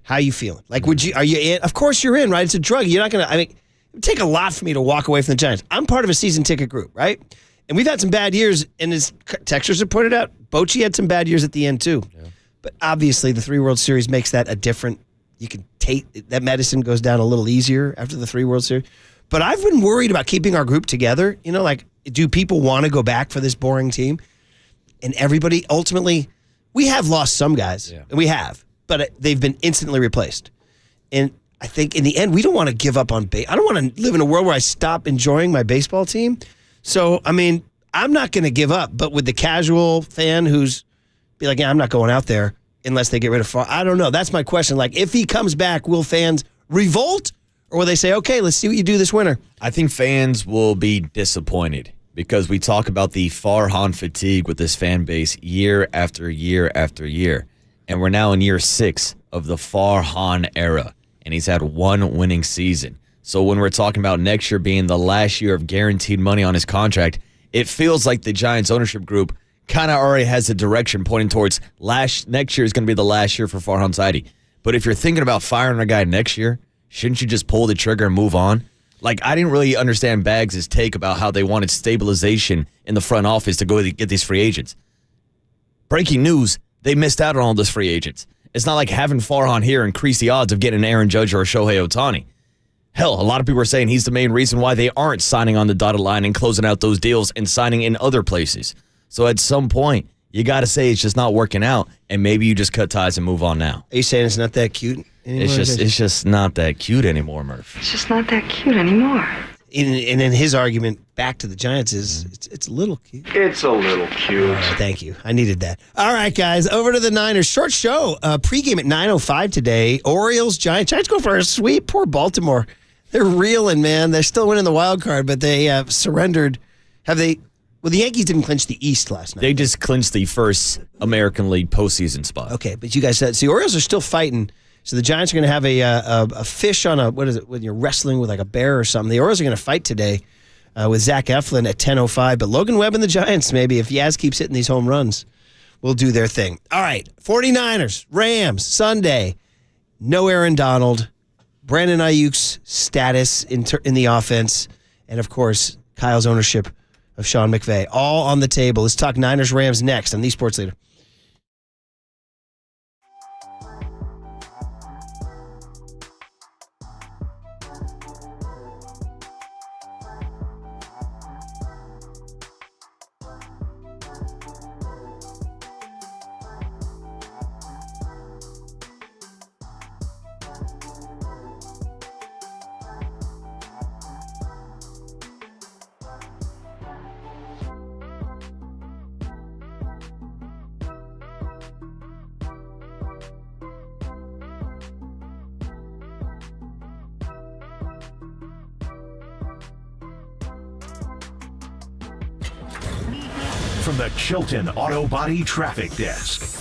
how you feeling? Like, are you in? Of course you're in, right? It's a drug. You're not going to, it would take a lot for me to walk away from the Giants. I'm part of a season ticket group, right? And we've had some bad years, and as texters have pointed out, Bochy had some bad years at the end too. Yeah. But obviously the 3 World Series makes that a different, you can take, that medicine goes down a little easier after the 3 World Series. But I've been worried about keeping our group together. Do people want to go back for this boring team? And everybody, ultimately, we have lost some guys, and we have, but they've been instantly replaced. And I think in the end, we don't want to give up on I don't want to live in a world where I stop enjoying my baseball team. So, I'm not going to give up, but with the casual fan who's be like, I'm not going out there unless they get rid of I don't know. That's my question. Like, if he comes back, will fans revolt, or will they say, okay, let's see what you do this winter? I think fans will be disappointed because we talk about the Farhan fatigue with this fan base year after year after year. And we're now in year 6 of the Farhan era, and he's had 1 winning season. So when we're talking about next year being the last year of guaranteed money on his contract, it feels like the Giants ownership group kind of already has a direction pointing towards next year is going to be the last year for Farhan Zaidi. But if you're thinking about firing a guy next year, shouldn't you just pull the trigger and move on? Like, I didn't really understand Baggs' take about how they wanted stabilization in the front office to go get these free agents. Breaking news, they missed out on all those free agents. It's not like having Farhan here increase the odds of getting an Aaron Judge or a Shohei Ohtani. Hell, a lot of people are saying he's the main reason why they aren't signing on the dotted line and closing out those deals and signing in other places. So at some point, you got to say it's just not working out, and maybe you just cut ties and move on now. Are you saying it's not that cute anymore? It's just not that cute anymore, Murph. It's just not that cute anymore. And then his argument back to the Giants is it's a little cute. It's a little cute. Thank you. I needed that. All right, guys, over to the Niners. Short show. Pregame at 9:05 today. Orioles, Giants. Giants go for a sweep. Poor Baltimore. They're reeling, man. They're still winning the wild card, but they have surrendered. Have they? Well, the Yankees didn't clinch the East last night. They just clinched the first American League postseason spot. Okay, but you guys said, the Orioles are still fighting. So the Giants are going to have a fish on what is it, when you're wrestling with like a bear or something. The Orioles are going to fight today with Zach Eflin at 10:05. But Logan Webb and the Giants, maybe, if Yaz keeps hitting these home runs, will do their thing. All right, 49ers, Rams, Sunday. No Aaron Donald. Brandon Ayuk's status in the offense, and of course, Kyle's ownership of Sean McVay. All on the table. Let's talk Niners-Rams next on The Sports Leader. From the Chilton Auto Body Traffic Desk.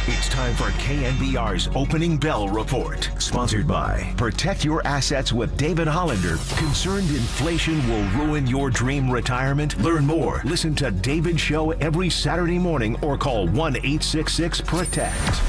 It's time for KNBR's Opening Bell Report. Sponsored by Protect Your Assets with David Hollander. Concerned inflation will ruin your dream retirement? Learn more. Listen to David's show every Saturday morning or call 1-866-PROTECT.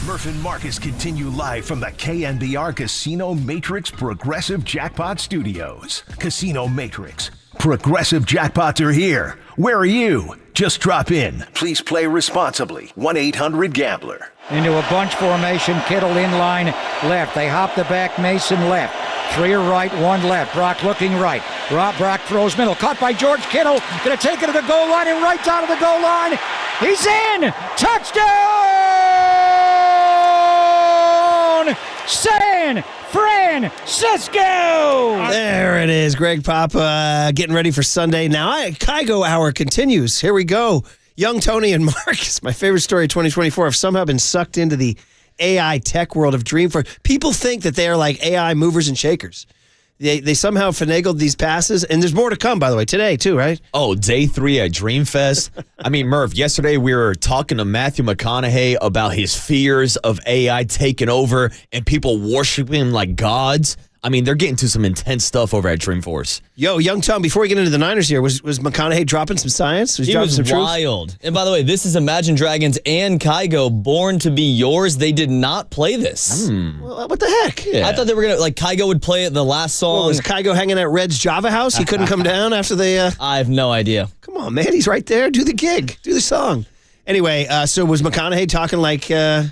Murph and Marcus continue live from the KNBR Casino Matrix Progressive Jackpot Studios. Casino Matrix. Progressive jackpots are here. Where are you? Just drop in. Please play responsibly. 1-800-GAMBLER. Into a bunch formation. Kittle in line left. They hop the back. Mason left. 3 are right, 1 left. Brock looking right. Brock throws middle. Caught by George Kittle. Going to take it to the goal line and right down to the goal line. He's in. Touchdown! San Francisco! There it is. Greg Papa getting ready for Sunday. Now, Kygo Hour continues. Here we go. Young Tony and Marcus, my favorite story of 2024, have somehow been sucked into the AI tech world of Dreamforce. People think that they are like AI movers and shakers. They somehow finagled these passes, and there's more to come, by the way, today, too, right? Oh, day 3 at Dreamfest. I mean, Murph, yesterday we were talking to Matthew McConaughey about his fears of AI taking over and people worshiping him like gods. I mean, they're getting to some intense stuff over at Dreamforce. Yo, Young Tom, before we get into the Niners here, was McConaughey dropping some science? He was wild. And by the way, this is Imagine Dragons and Kygo, Born to Be Yours. They did not play this. Well, what the heck? Yeah. I thought they were going to, like, Kygo would play it the last song. What, was Kygo hanging at Red's Java house? He couldn't come down after they... I have no idea. Come on, man. He's right there. Do the gig. Do the song. Anyway, so was McConaughey talking like...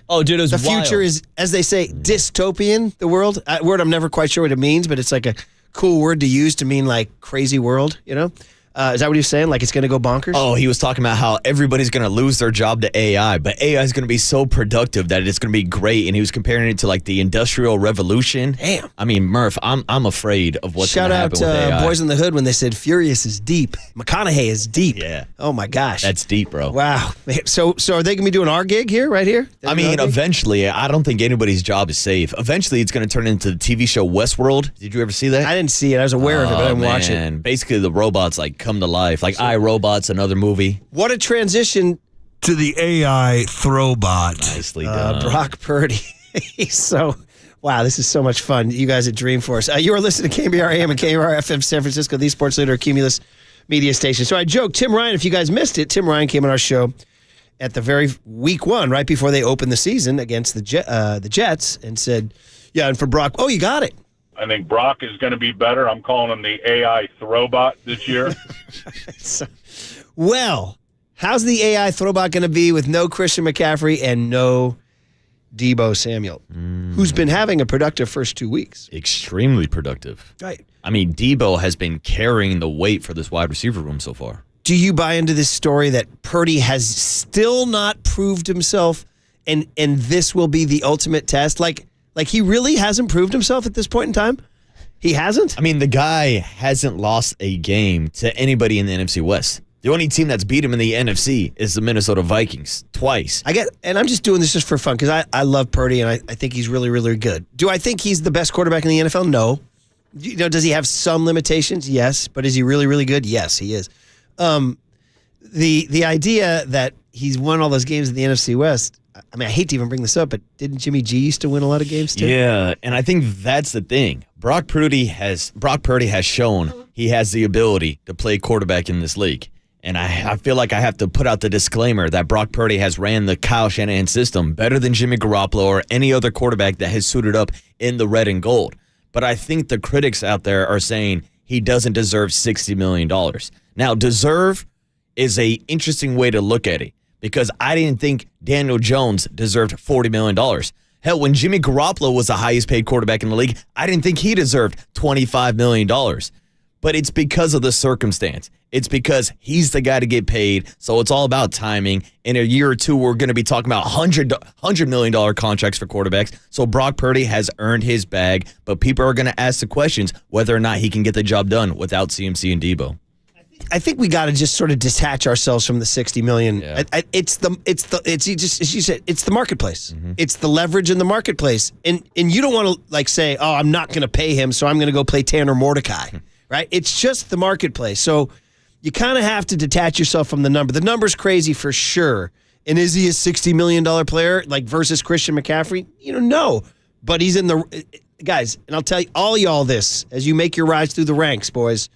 oh, dude, it was the future wild. is, as they say, dystopian, the world? A word I'm never quite sure what it means, but it's like a cool word to use to mean like crazy world, you know? Is that what he was saying? Like it's going to go bonkers? Oh, he was talking about how everybody's going to lose their job to AI, but AI is going to be so productive that it's going to be great. And he was comparing it to like the Industrial Revolution. Damn. I mean, Murph, I'm afraid of what's going to happen with AI. Shout out Boys in the Hood when they said Furious is deep. McConaughey is deep. Yeah. Oh my gosh. That's deep, bro. Wow. So are they going to be doing our gig here, right here? I mean, eventually, I don't think anybody's job is safe. Eventually, it's going to turn into the TV show Westworld. Did you ever see that? I didn't see it. I was aware of it, but I didn't watch it. And basically, the robots like come to life. Like iRobot's another movie. What a transition to the AI throwbot. Nicely done. Brock Purdy. He's so... Wow, this is so much fun. You guys at Dreamforce. You are listening to KNBR AM and KNBR FM San Francisco, the sports leader, Cumulus media station. So I joked, Tim Ryan, if you guys missed it, Tim Ryan came on our show at the very week 1, right before they opened the season against the Jets, and said, yeah, and for Brock, oh, you got it. I think Brock is going to be better. I'm calling him the AI throwbot this year. Well, how's the AI throwbot going to be with no Christian McCaffrey and no Deebo Samuel, who's been having a productive first 2 weeks? Extremely productive. Right. I mean, Deebo has been carrying the weight for this wide receiver room so far. Do you buy into this story that Purdy has still not proved himself, and this will be the ultimate test? Like he really hasn't proved himself at this point in time? He hasn't? I mean, the guy hasn't lost a game to anybody in the NFC West. The only team that's beat him in the NFC is the Minnesota Vikings twice. And I'm just doing this just for fun because I love Purdy and I think he's really, really good. Do I think he's the best quarterback in the NFL? No. You know, does he have some limitations? Yes. But is he really, really good? Yes, he is. The idea that he's won all those games in the NFC West, I mean, I hate to even bring this up, but didn't Jimmy G used to win a lot of games too? Yeah, and I think that's the thing. Brock Purdy has shown he has the ability to play quarterback in this league. And I feel like I have to put out the disclaimer that Brock Purdy has ran the Kyle Shanahan system better than Jimmy Garoppolo or any other quarterback that has suited up in the red and gold. But I think the critics out there are saying he doesn't deserve $60 million. Now, deserve is a interesting way to look at it because I didn't think Daniel Jones deserved $40 million. Hell, when Jimmy Garoppolo was the highest paid quarterback in the league, I didn't think he deserved $25 million. But it's because of the circumstance. It's because he's the guy to get paid, so it's all about timing. In a year or two, we're going to be talking about $100 million contracts for quarterbacks. So Brock Purdy has earned his bag, but people are going to ask the questions whether or not he can get the job done without CMC and Debo. I think we got to just sort of detach ourselves from the $60 million. Yeah. It's as you said, it's the marketplace. Mm-hmm. It's the leverage in the marketplace, and you don't want to like say, oh, I'm not going to pay him, so I'm going to go play Tanner Mordecai, right? It's just the marketplace. So you kind of have to detach yourself from the number. The number's crazy for sure. And is he a $60 million player like versus Christian McCaffrey? No, but he's in the guys. And I'll tell you all y'all this as you make your rise through the ranks, boys.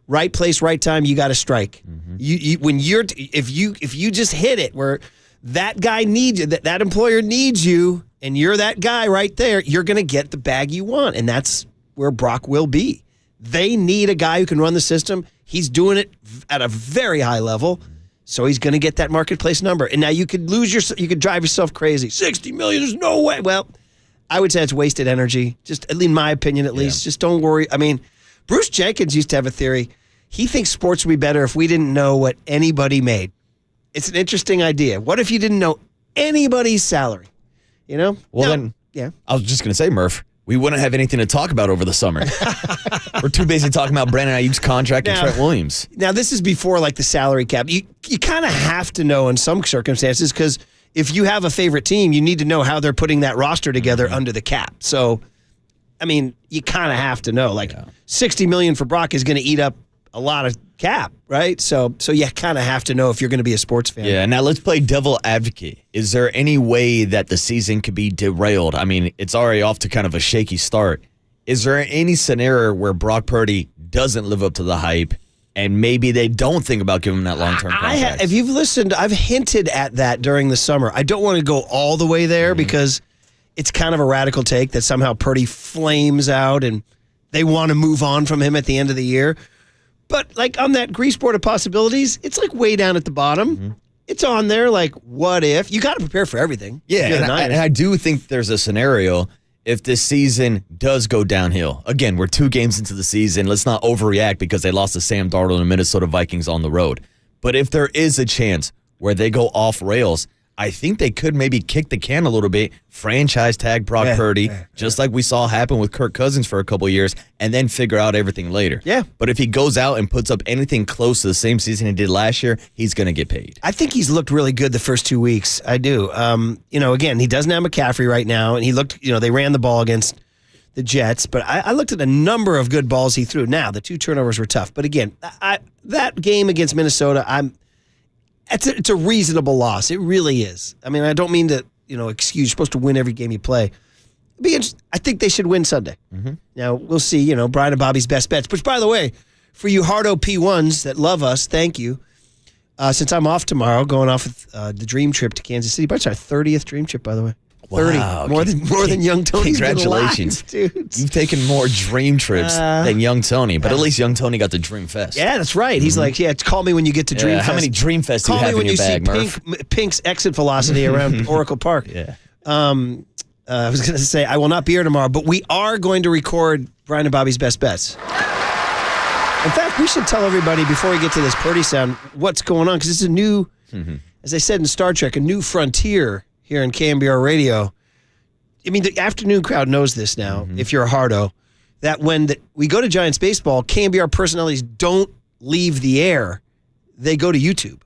Right place, right time. You got to strike. If you just hit it where that guy needs you, that employer needs you, and you're that guy right there, you're going to get the bag you want, and that's where Brock will be. They need a guy who can run the system. He's doing it at a very high level, so he's going to get that marketplace number. And now you could you could drive yourself crazy. $60 million, there's no way. Well, I would say it's wasted energy. Just in my opinion, at least. Just don't worry. I mean, Bruce Jenkins used to have a theory. He thinks sports would be better if we didn't know what anybody made. It's an interesting idea. What if you didn't know anybody's salary? Well, then, I was just going to say, Murph, we wouldn't have anything to talk about over the summer. We're too busy talking about Brandon Ayuk's contract and Trent Williams. Now, this is before like the salary cap. You kind of have to know in some circumstances because if you have a favorite team, you need to know how they're putting that roster together under the cap. So, I mean, you kind of have to know. Like $60 million for Brock is going to eat up a lot of cap, right? So you kind of have to know if you're going to be a sports fan. Yeah, now let's play devil advocate. Is there any way that the season could be derailed? I mean, it's already off to kind of a shaky start. Is there any scenario where Brock Purdy doesn't live up to the hype and maybe they don't think about giving him that long-term contract? If you've listened, I've hinted at that during the summer. I don't want to go all the way there because it's kind of a radical take that somehow Purdy flames out and they want to move on from him at the end of the year. But like on that grease board of possibilities, it's like way down at the bottom. It's on there like, what if? You got to prepare for everything. Yeah, and I do think there's a scenario if this season does go downhill. Again, we're 2 games into the season. Let's not overreact because they lost to Sam Darnold and the Minnesota Vikings on the road. But if there is a chance where they go off rails, I think they could maybe kick the can a little bit, franchise tag Brock Purdy, just like we saw happen with Kirk Cousins for a couple of years, and then figure out everything later. Yeah. But if he goes out and puts up anything close to the same season he did last year, he's going to get paid. I think he's looked really good the first 2 weeks. I do. Again, he doesn't have McCaffrey right now, and he looked, they ran the ball against the Jets, but I looked at a number of good balls he threw. Now, the 2 turnovers were tough. But again, that game against Minnesota, it's a reasonable loss. It really is. I mean, I don't mean to, excuse. You're supposed to win every game you play. I think they should win Sunday. Now, we'll see, Brian and Bobby's best bets. Which, by the way, for you Hardo P1s that love us, thank you. Since I'm off tomorrow, going off with the dream trip to Kansas City. But it's our 30th dream trip, by the way. 30. Wow. More than Young Tony's Congratulations. been alive, dude. You've taken more dream trips than Young Tony, but at least Young Tony got the Dream Fest. Yeah, that's right. He's like, call me when you get to Dream Fest. How many Dream Fests do you have in your bag, Murph? Call me when you see Pink's exit velocity around Oracle Park. Yeah. I was going to say, I will not be here tomorrow, but we are going to record Brian and Bobby's Best Bets. In fact, we should tell everybody before we get to this Purdy sound what's going on, because it's a new, as I said in Star Trek, a new frontier here in KNBR Radio. I mean, the afternoon crowd knows this now, if you're a hardo, that when we go to Giants baseball, KNBR personalities don't leave the air. They go to YouTube.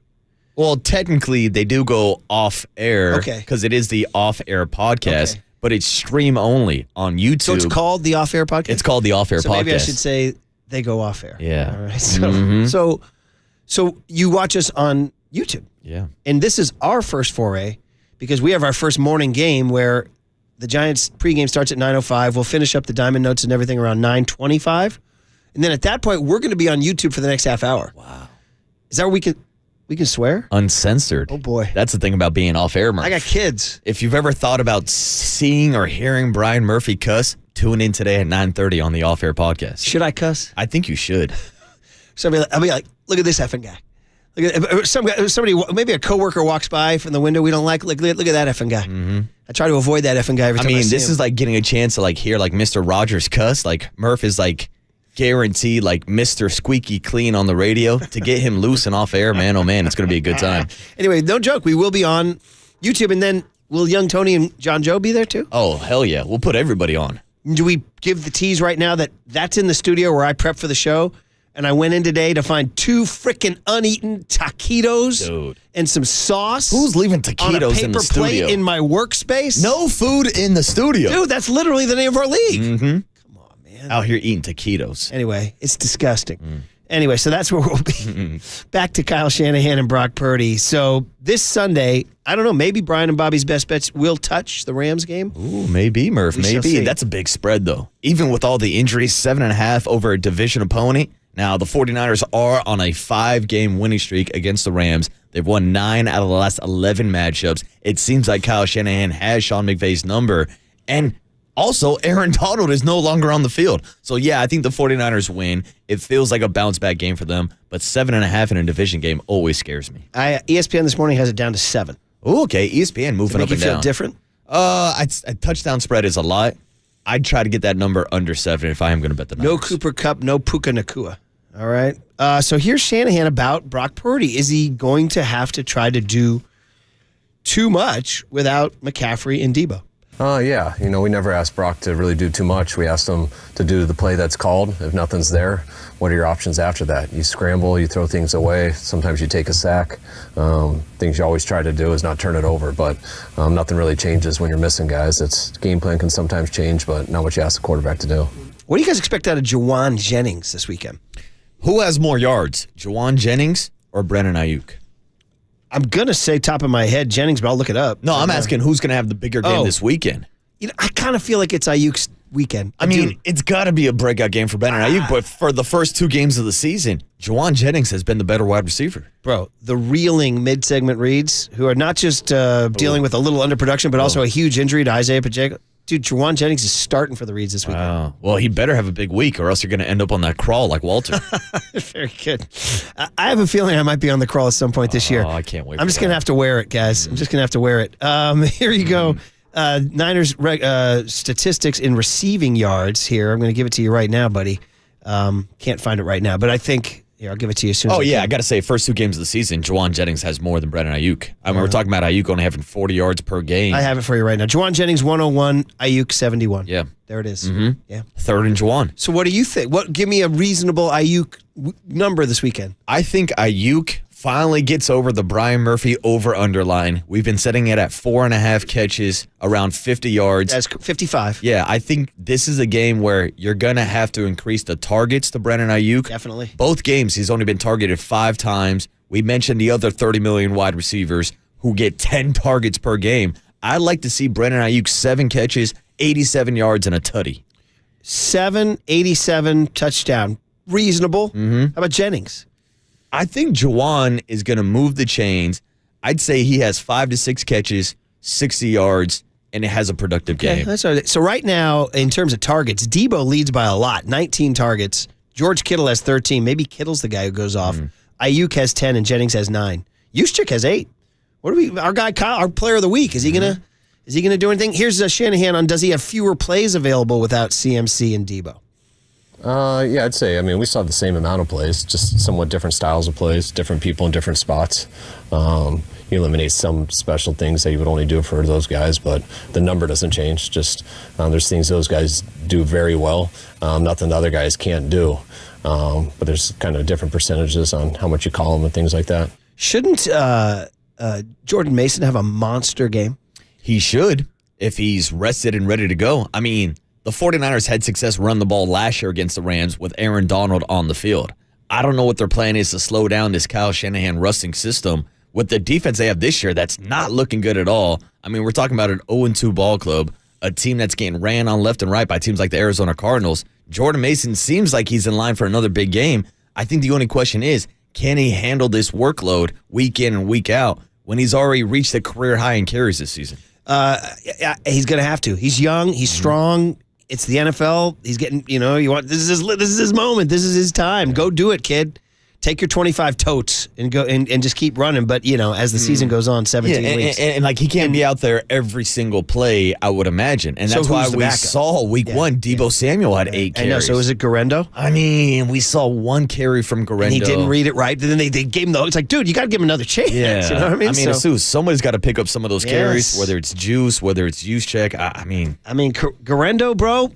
Well, technically, they do go off air because it is the off-air podcast, but it's stream only on YouTube. So it's called the off-air podcast? It's called the off-air podcast. So maybe I should say they go off air. Yeah. All right. So you watch us on YouTube. Yeah. And this is our first foray because we have our first morning game where the Giants pregame starts at 9:05. We'll finish up the Diamond Notes and everything around 9:25. And then at that point, we're going to be on YouTube for the next half hour. Wow. Is that where we can swear? Uncensored. Oh, boy. That's the thing about being off air, Murph. I got kids. If you've ever thought about seeing or hearing Brian Murphy cuss, tune in today at 9:30 on the off air podcast. Should I cuss? I think you should. So I'll be like, look at this effing guy. Somebody, maybe a coworker walks by from the window we don't like. Look at that effing guy. Mm-hmm. I try to avoid that effing guy every time I see this him. is like getting a chance to like hear like Mr. Rogers cuss. Like Murph is like guaranteed like Mr. Squeaky Clean on the radio to get him loose and off air. Man, oh man, it's going to be a good time. Anyway, no joke. We will be on YouTube, and then will young Tony and John Joe be there too? Oh, hell yeah. We'll put everybody on. Do we give the tease right now that that's in the studio where I prep for the show? And I went in today to find 2 freaking uneaten taquitos and some sauce. Who's leaving taquitos in the studio? On a paper plate in my workspace. No food in the studio. Dude, that's literally the name of our league. Mm-hmm. Come on, man. Out here eating taquitos. Anyway, it's disgusting. Anyway, so that's where we'll be. Back to Kyle Shanahan and Brock Purdy. So this Sunday, I don't know, maybe Brian and Bobby's best bets will touch the Rams game. Ooh, maybe, Murph. Maybe. That's a big spread, though. Even with all the injuries, 7.5 over a division opponent. Now, the 49ers are on a 5-game winning streak against the Rams. They've won 9 out of the last 11 matchups. It seems like Kyle Shanahan has Sean McVay's number. And also, Aaron Donald is no longer on the field. So, yeah, I think the 49ers win. It feels like a bounce-back game for them. But 7.5 in a division game always scares me. ESPN this morning has it down to 7. Ooh, okay, ESPN moving up and down. Does it make you feel different? A touchdown spread is a lot. I'd try to get that number under 7 if I am going to bet the Niners. No Cooper Kupp, no Puka Nacua. All right. So here's Shanahan about Brock Purdy. Is he going to have to try to do too much without McCaffrey and Debo? Yeah. We never asked Brock to really do too much. We asked him to do the play that's called. If nothing's there, what are your options after that? You scramble, you throw things away. Sometimes you take a sack. Things you always try to do is not turn it over, but nothing really changes when you're missing guys. Game plan can sometimes change, but not what you ask the quarterback to do. What do you guys expect out of Juwan Jennings this weekend? Who has more yards, Juwan Jennings or Brandon Ayuk? I'm going to say top of my head Jennings, but I'll look it up. No, I'm asking who's going to have the bigger game this weekend. I kind of feel like it's Ayuk's weekend. I mean, it's got to be a breakout game for Brandon Ayuk, but for the first 2 games of the season, Juwan Jennings has been the better wide receiver. Bro, the reeling mid-segment reads, who are not just dealing with a little underproduction, but also a huge injury to Isaiah Pacheco. Dude, Juwan Jennings is starting for the Reeds this weekend. Wow. Well, he better have a big week or else you're going to end up on that crawl like Walter. Very good. I have a feeling I might be on the crawl at some point this year. Oh, I can't wait. I'm just going to have to wear it, guys. I'm just going to have to wear it. Here you go. Niners statistics in receiving yards here. I'm going to give it to you right now, buddy. Can't find it right now, but I think... Here, I'll give it to you as soon as I got to say, first 2 games of the season, Juwan Jennings has more than Brandon Ayuk. I mean, we're talking about Ayuk only having 40 yards per game. I have it for you right now. Juwan Jennings, 101. Ayuk, 71. Yeah. There it is. Mm-hmm. Yeah. 3rd and Juwan. So what do you think? Give me a reasonable Ayuk number this weekend. I think Ayuk finally gets over the Brian Murphy over-under line. We've been setting it at 4.5 catches, around 50 yards. That's 55. Yeah, I think this is a game where you're going to have to increase the targets to Brandon Ayuk. Definitely. Both games, he's only been targeted 5 times. We mentioned the other 30 million wide receivers who get 10 targets per game. I'd like to see Brandon Ayuk 7 catches, 87 yards, and a tutty. 87, touchdown. Reasonable. Mm-hmm. How about Jennings? I think Juwan is going to move the chains. I'd say he has 5 to 6 catches, 60 yards, and it has a productive game. That's all right. So right now, in terms of targets, Debo leads by a lot, 19 targets. George Kittle has 13. Maybe Kittle's the guy who goes off. Ayuk has 10 and Jennings has 9. Juszczyk has 8. What do we? Our guy Kyle, our player of the week, is he gonna do anything? Here's Shanahan on: does he have fewer plays available without CMC and Debo? Yeah, I'd say. I mean, we saw the same amount of plays, just somewhat different styles of plays, different people in different spots. You eliminate some special things that you would only do for those guys, but the number doesn't change. Just there's things those guys do very well, nothing the other guys can't do. But there's kind of different percentages on how much you call them and things like that. Shouldn't Jordan Mason have a monster game? He should, if he's rested and ready to go. I mean, the 49ers had success run the ball last year against the Rams with Aaron Donald on the field. I don't know what their plan is to slow down this Kyle Shanahan rusting system. With the defense they have this year, that's not looking good at all. I mean, we're talking about an 0-2 ball club, a team that's getting ran on left and right by teams like the Arizona Cardinals. Jordan Mason seems like he's in line for another big game. I think the only question is, can he handle this workload week in and week out when he's already reached a career high in carries this season? He's going to have to. He's young. He's strong. It's the NFL. He's getting, this is his moment. This is his time. Go do it, kid. take your 25 totes and go and just keep running. But, as the season goes on, 17 weeks. And like he can't be out there every single play, I would imagine. And that's why we saw week one, Deebo Samuel had 8 carries. I know. So is it Garendo? I mean, we saw 1 carry from Garendo. And he didn't read it right. Then they gave him it's like, dude, you got to give him another chance. Yeah. You know what I mean? Sue, somebody's got to pick up some of those carries, whether it's Juice, whether it's Use Check. Garendo, bro,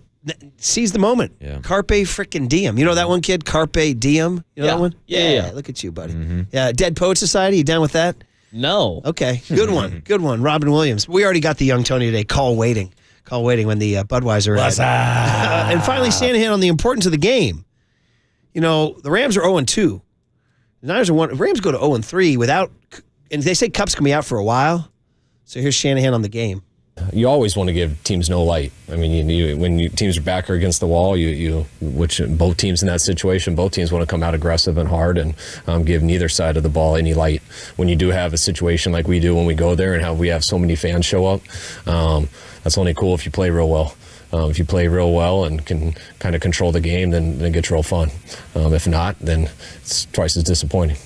seize the moment. Yeah. Carpe freaking diem. You know that one kid, Carpe diem? You know that one? Yeah. Look at you, buddy. Yeah. Dead Poet Society, you down with that? No. Okay. Good one. Good one. Robin Williams. We already got the young Tony today. Call waiting when the Budweiser ad. And finally, Shanahan on the importance of the game. The Rams are 0-2. The Niners are 1. Rams go to 0-3 without, and they say Cup's going to be out for a while. So here's Shanahan on the game. You always want to give teams no light. I mean, when teams are back or against the wall, which both teams in that situation, both teams want to come out aggressive and hard and give neither side of the ball any light. When you do have a situation like we do when we go there and how we have so many fans show up, that's only cool if you play real well. If you play real well and can kind of control the game, then it gets real fun. If not, then it's twice as disappointing.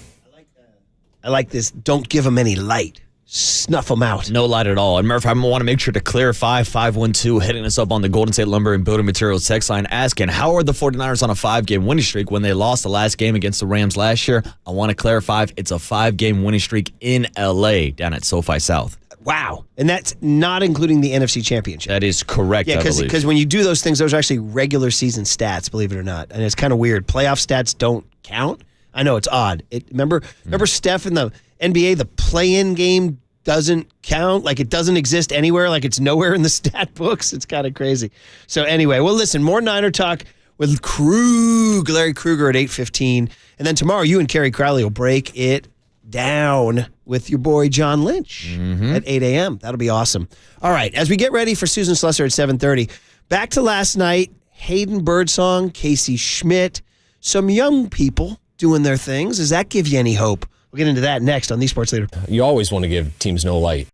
I like this. Don't give them any light. Snuff them out. No light at all. And Murph, I want to make sure to clarify 512 hitting us up on the Golden State Lumber and Building Materials text line asking, how are the 49ers on a 5-game winning streak when they lost the last game against the Rams last year? I want to clarify, it's a 5-game winning streak in L.A. down at SoFi South. Wow. And that's not including the NFC Championship. That is correct, yeah, because when you do those things, those are actually regular season stats, believe it or not. And it's kind of weird. Playoff stats don't count. I know, it's odd. Remember Steph in the NBA, the play-in game doesn't count? Like it doesn't exist anywhere? Like it's nowhere in the stat books? It's kind of crazy. So anyway, well, listen, more Niner talk with Larry Krueger at 8:15. And then tomorrow, you and Kerry Crowley will break it down with your boy John Lynch at 8 a.m. That'll be awesome. All right, as we get ready for Susan Slusser at 7:30, back to last night, Hayden Birdsong, Casey Schmidt, some young people doing their things. Does that give you any hope? We'll get into that next on The Sports Leader. You always want to give teams no light.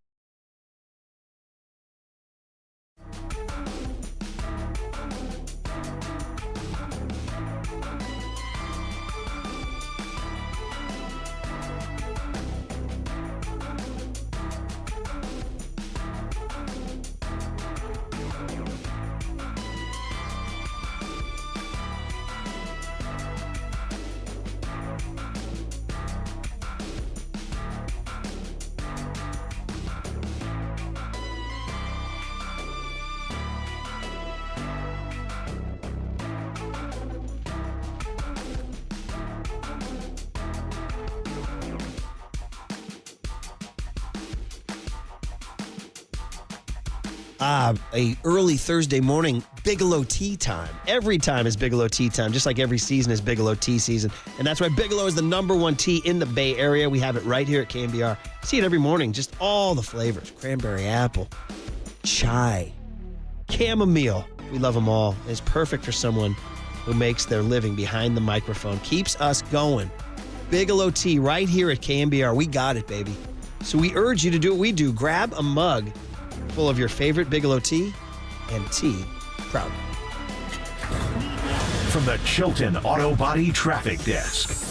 A early Thursday morning Bigelow tea time. Every time is Bigelow tea time, just like every season is Bigelow tea season. And that's why Bigelow is the #1 tea in the Bay Area. We have it right here at KNBR. See it every morning, just all the flavors. Cranberry apple, chai, chamomile. We love them all. It's perfect for someone who makes their living behind the microphone. Keeps us going. Bigelow tea right here at KNBR. We got it, baby. So we urge you to do what we do. Grab a mug full of your favorite Bigelow tea and tea proudly. From the Chilton Auto Body Traffic Desk.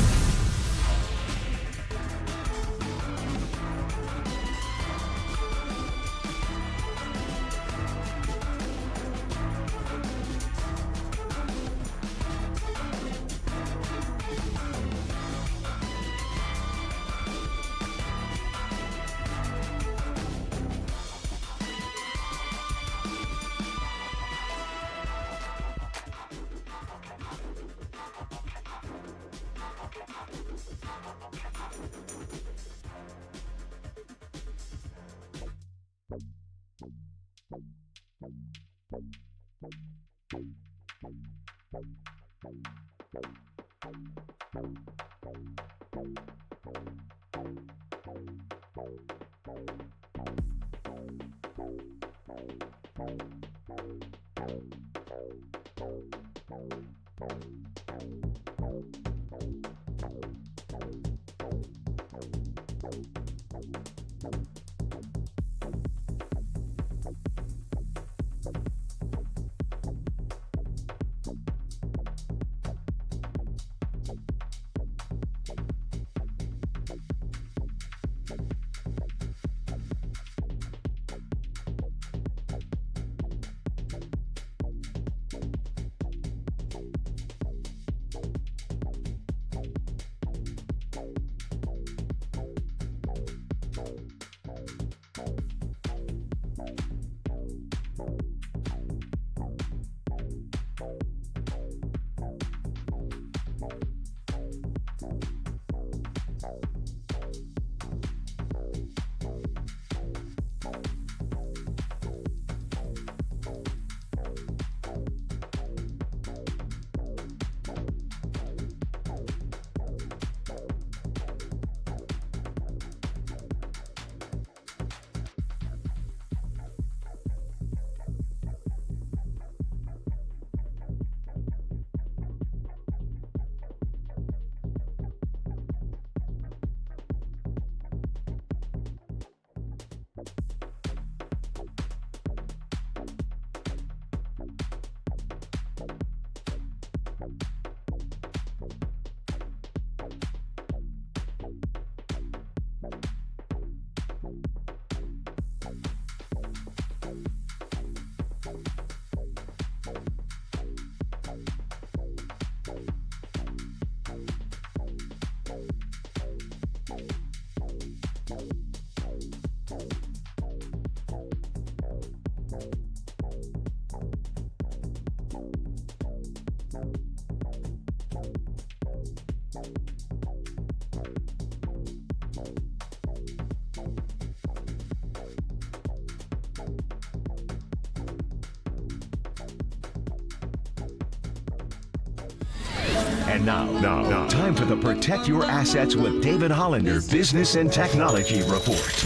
And now, time for the Protect Your Assets with David Hollander Business and Technology Report.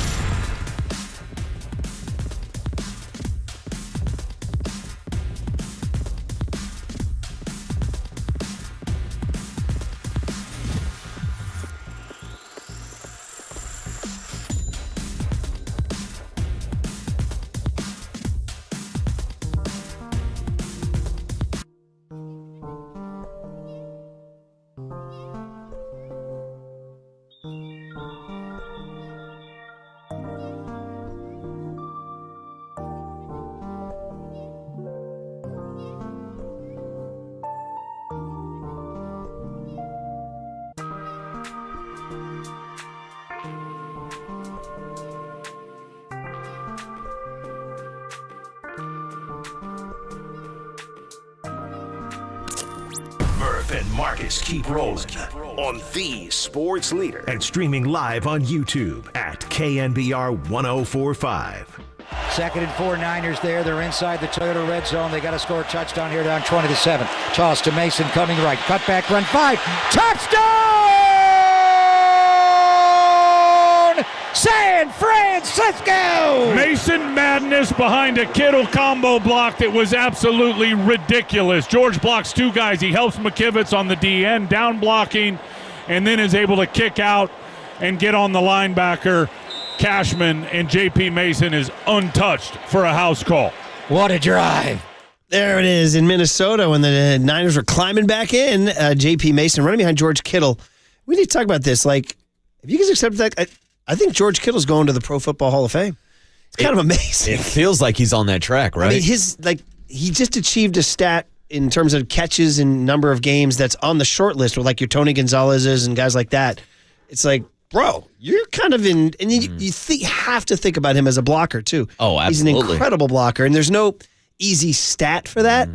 And Marcus keep rolling on the sports leader and streaming live on YouTube at KNBR 1045. 2nd and 4 Niners there. They're inside the Toyota red zone. They got to score a touchdown here, down 20-7. Toss to Mason coming right. Cut back, run 5. Touchdown! San Francisco! Mason Madness behind a Kittle combo block that was absolutely ridiculous. George blocks 2 guys. He helps McKivitz on the DN, down blocking, and then is able to kick out and get on the linebacker, Cashman, and J.P. Mason is untouched for a house call. What a drive. There it is in Minnesota when the Niners were climbing back in. J.P. Mason running behind George Kittle. We need to talk about this. Like, if you guys accept that, I think George Kittle's going to the Pro Football Hall of Fame. It's kind of amazing. It feels like he's on that track, right? I mean, he just achieved a stat in terms of catches and number of games that's on the short list with like your Tony Gonzalez's and guys like that. It's like, bro, you're kind of in, and you have to think about him as a blocker too. Oh, absolutely. He's an incredible blocker, and there's no easy stat for that.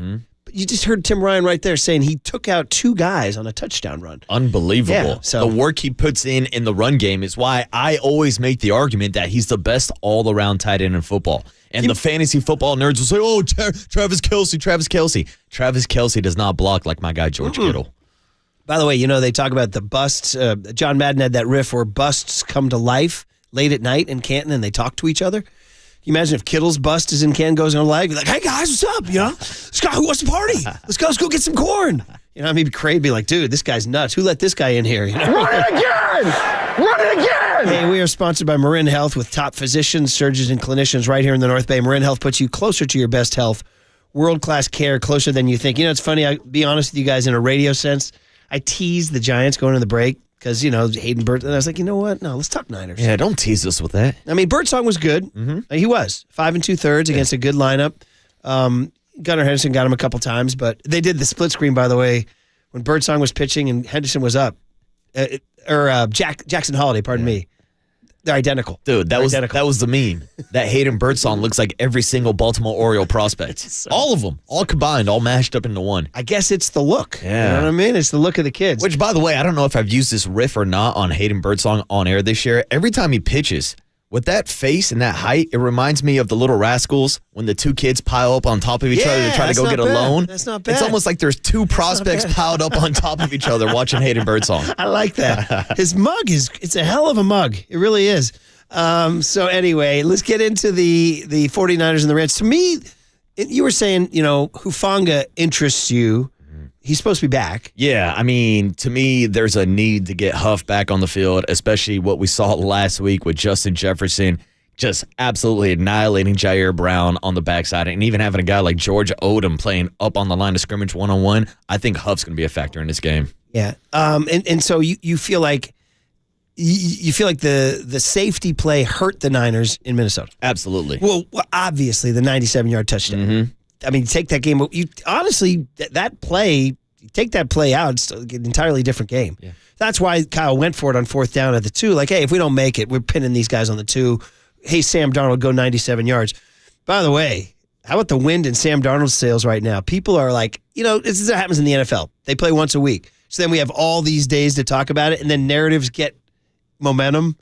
But you just heard Tim Ryan right there saying he took out 2 guys on a touchdown run. Unbelievable. Yeah, so the work he puts in the run game is why I always make the argument that he's the best all-around tight end in football. And the fantasy football nerds will say, oh, Travis Kelce. Travis Kelce does not block like my guy George Kittle. By the way, they talk about the busts. John Madden had that riff where busts come to life late at night in Canton and they talk to each other. Can you imagine if Kittle's bust is in Canton, goes on live, be like, hey guys, what's up? Scott, who wants to party? Let's go get some corn. Maybe Craig be like, dude, this guy's nuts. Who let this guy in here? Run it again! Run it again! Hey, we are sponsored by Marin Health with top physicians, surgeons, and clinicians right here in the North Bay. Marin Health puts you closer to your best health. World-class care, closer than you think. It's funny, I'll be honest with you guys in a radio sense. I teased the Giants going to the break because, Hayden Birdsong. And I was like, you know what? No, let's talk Niners. Yeah, don't tease us with that. I mean, Birdsong was good. Mm-hmm. He was. 5 2/3 against a good lineup. Gunnar Henderson got him a couple times, but they did the split screen, by the way, when Birdsong was pitching and Henderson was up. Jackson Holiday, pardon me. They're identical. Dude, that was the meme. That Hayden Birdsong looks like every single Baltimore Oriole prospect. All of them, all combined, all mashed up into one. I guess it's the look. Yeah. You know what I mean? It's the look of the kids. Which, by the way, I don't know if I've used this riff or not on Hayden Birdsong on air this year. Every time he pitches, with that face and that height, it reminds me of the Little Rascals when the 2 kids pile up on top of each other to try to go get a loan. That's not bad. It's almost like there's 2 prospects piled up on top of each other watching Hayden Birdsong. I like that. His mug it's a hell of a mug. It really is. So anyway, let's get into the 49ers and the Reds. To me, you were saying, Hufanga interests you. He's supposed to be back. Yeah, I mean, to me, there's a need to get Huff back on the field, especially what we saw last week with Justin Jefferson just absolutely annihilating Jair Brown on the backside, and even having a guy like George Odom playing up on the line of scrimmage one-on-one. I think Huff's going to be a factor in this game. Yeah, and so you feel like the safety play hurt the Niners in Minnesota. Absolutely. Well, obviously the 97-yard touchdown. Mm-hmm. I mean, take that game. You honestly, that play, take that play out, it's an entirely different game. Yeah. That's why Kyle went for it on 4th down at the 2. Like, hey, if we don't make it, we're pinning these guys on the 2. Hey, Sam Darnold, go 97 yards. By the way, How about the wind in Sam Darnold's sails right now? People are like, this is what happens in the NFL. They play once a week. So then we have all these days to talk about it, and then narratives get momentum.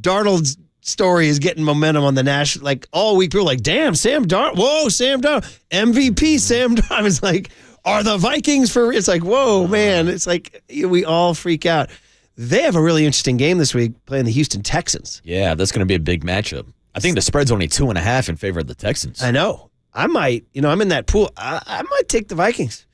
Darnold's story is getting momentum on the national, like all week. People are like, damn, Sam Darnold. Whoa, Sam Darnold. MVP Sam Darnold. It's like, are the Vikings for, it's like, whoa, man. It's like, we all freak out. They have a really interesting game this week playing the Houston Texans. Yeah, that's going to be a big matchup. I think the spread's only 2.5 in favor of the Texans. I know. I might, I'm in that pool. I might take the Vikings.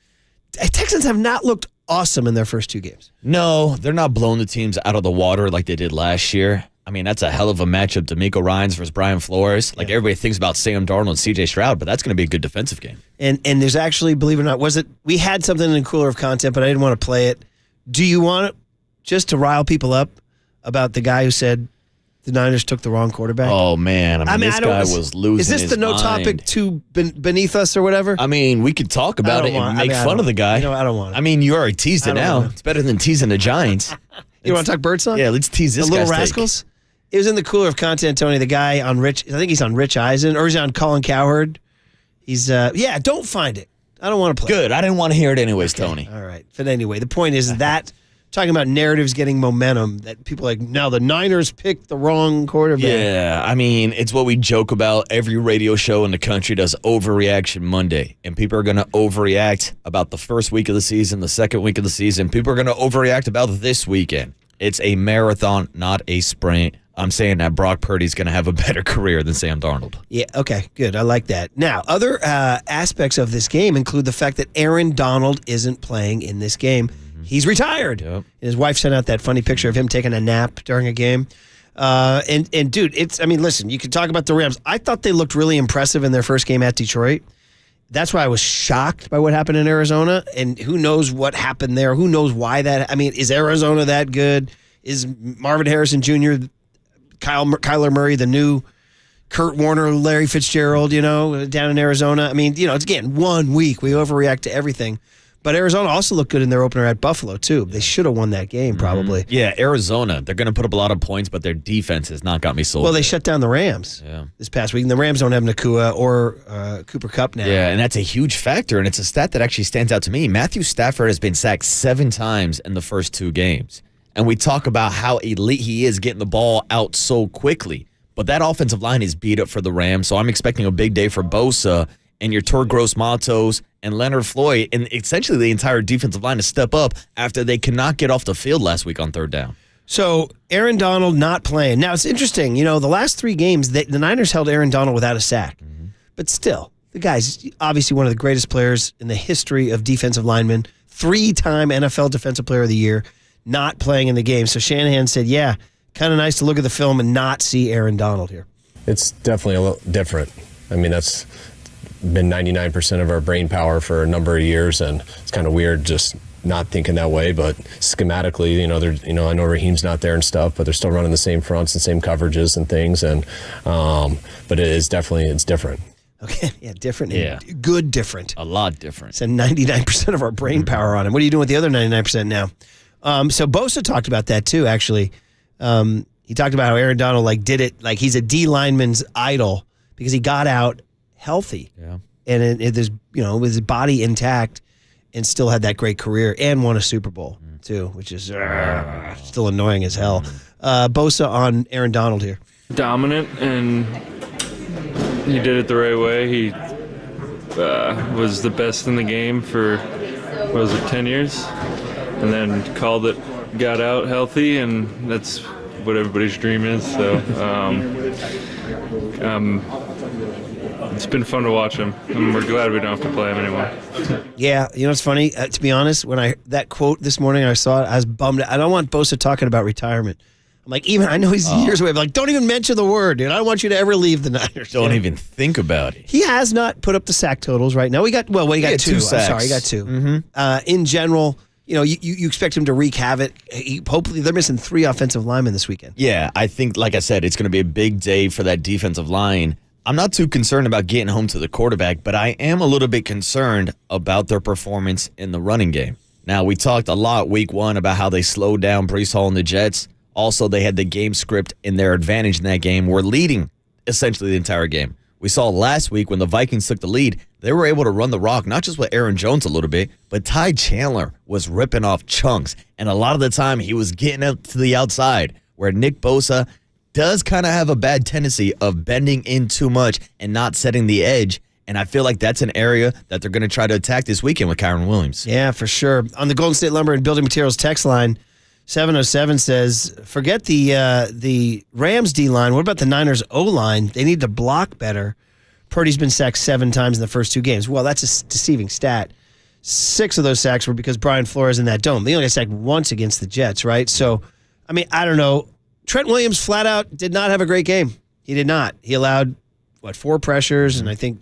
Texans have not looked awesome in their first 2 games. No, they're not blowing the teams out of the water like they did last year. I mean, that's a hell of a matchup. D'Amico Ryans versus Brian Flores. Like, everybody thinks about Sam Darnold and C.J. Stroud, but that's going to be a good defensive game. And there's actually, believe it or not, we had something in Cooler of Content, but I didn't want to play it. Do you want it just to rile people up about the guy who said the Niners took the wrong quarterback? Oh, man. I mean, this guy was losing his mind. Is this the no topic too beneath us or whatever? I mean, we could talk about it and make fun of the guy. I don't want it. I mean, you already teased it now. It's better than teasing the Giants. You want to talk Birdsong? Yeah, let's tease this the guy's Little Rascals? It was in the Cooler of Content, Tony. The guy on I think he's on Rich Eisen, or he's on Colin Cowherd. He's, don't find it. I don't want to play Good. I didn't want to hear it anyways, Tony. All right. But anyway, the point is that talking about narratives getting momentum, that people are like, now the Niners picked the wrong quarterback. Yeah, I mean, it's what we joke about. Every radio show in the country does Overreaction Monday, and people are going to overreact about the first week of the season, the second week of the season. People are going to overreact about this weekend. It's a marathon, not a sprint. I'm saying that Brock Purdy's going to have a better career than Sam Darnold. Yeah, okay, good. I like that. Now, other aspects of this game include the fact that Aaron Donald isn't playing in this game. He's retired. Yep. His wife sent out that funny picture of him taking a nap during a game. And dude, listen, you can talk about the Rams. I thought they looked really impressive in their first game at Detroit. That's why I was shocked by what happened in Arizona. And who knows what happened there? Who knows why that? I mean, is Arizona that good? Is Marvin Harrison Jr., Kyler Murray, the new Kurt Warner, Larry Fitzgerald, down in Arizona? I mean, it's again, 1 week. We overreact to everything. But Arizona also looked good in their opener at Buffalo, too. They should have won that game, probably. Yeah, Arizona, they're going to put up a lot of points, but their defense has not got me sold. Well, they shut down the Rams this past week. And the Rams don't have Nakua or Cooper Kupp now. Yeah, and that's a huge factor, and it's a stat that actually stands out to me. Matthew Stafford has been sacked 7 times in the first 2 games. And we talk about how elite he is getting the ball out so quickly. But that offensive line is beat up for the Rams, so I'm expecting a big day for Bosa and your Tor Gross-Matos and Leonard Floyd, and essentially the entire defensive line to step up after they could not get off the field last week on 3rd down. So Aaron Donald not playing. Now, it's interesting. The last 3 games, the Niners held Aaron Donald without a sack. But still, the guy's obviously one of the greatest players in the history of defensive linemen, 3-time NFL Defensive Player of the Year, not playing in the game. So Shanahan said, yeah, kind of nice to look at the film and not see Aaron Donald here. It's definitely a little different. I mean, that's been 99% of our brain power for a number of years, and it's kind of weird just not thinking that way. But schematically, I know Raheem's not there and stuff, but they're still running the same fronts and same coverages and things. And but it's different. Okay, yeah, different. Yeah, good different. A lot different. It's 99% of our brain power on him. What are you doing with the other 99% now? So Bosa talked about that too. Actually, he talked about how Aaron Donald did it like he's a D lineman's idol because he got out healthy, and with his body intact, and still had that great career and won a Super Bowl too, which is still annoying as hell. Bosa on Aaron Donald here. Dominant, and he did it the right way. He was the best in the game for 10 years, and then called it, got out healthy, and that's what everybody's dream is. So it's been fun to watch him, and we're glad we don't have to play him anymore. Yeah, it's funny. To be honest, when that quote this morning, I saw it, I was bummed. I don't want Bosa talking about retirement. I'm like, I know he's years away, but don't even mention the word, dude. I don't want you to ever leave the Niners. Don't even think about it. He has not put up the sack totals right now. He got 2. Two sacks. I'm sorry, he got 2. In general, you expect him to wreak havoc. Hopefully, they're missing 3 offensive linemen this weekend. Yeah, I think, like I said, it's going to be a big day for that defensive line. I'm not too concerned about getting home to the quarterback, but I am a little bit concerned about their performance in the running game. Now, we talked a lot week 1 about how they slowed down Breece Hall and the Jets. Also, they had the game script in their advantage in that game. We're leading essentially the entire game. We saw last week when the Vikings took the lead, they were able to run the rock, not just with Aaron Jones a little bit, but Ty Chandler was ripping off chunks. And a lot of the time, he was getting up to the outside, where Nick Bosa does kind of have a bad tendency of bending in too much and not setting the edge. And I feel like that's an area that they're going to try to attack this weekend with Kyron Williams. Yeah, for sure. On the Golden State Lumber and Building Materials text line, 707 says, forget the Rams D-line. What about the Niners O-line? They need to block better. Purdy's been sacked 7 times in the first 2 games. Well, that's a deceiving stat. 6 of those sacks were because Brian Flores in that dome. They only got sacked once against the Jets, right? So, I mean, I don't know. Trent Williams flat out did not have a great game. He did not. He allowed, 4 pressures, and I think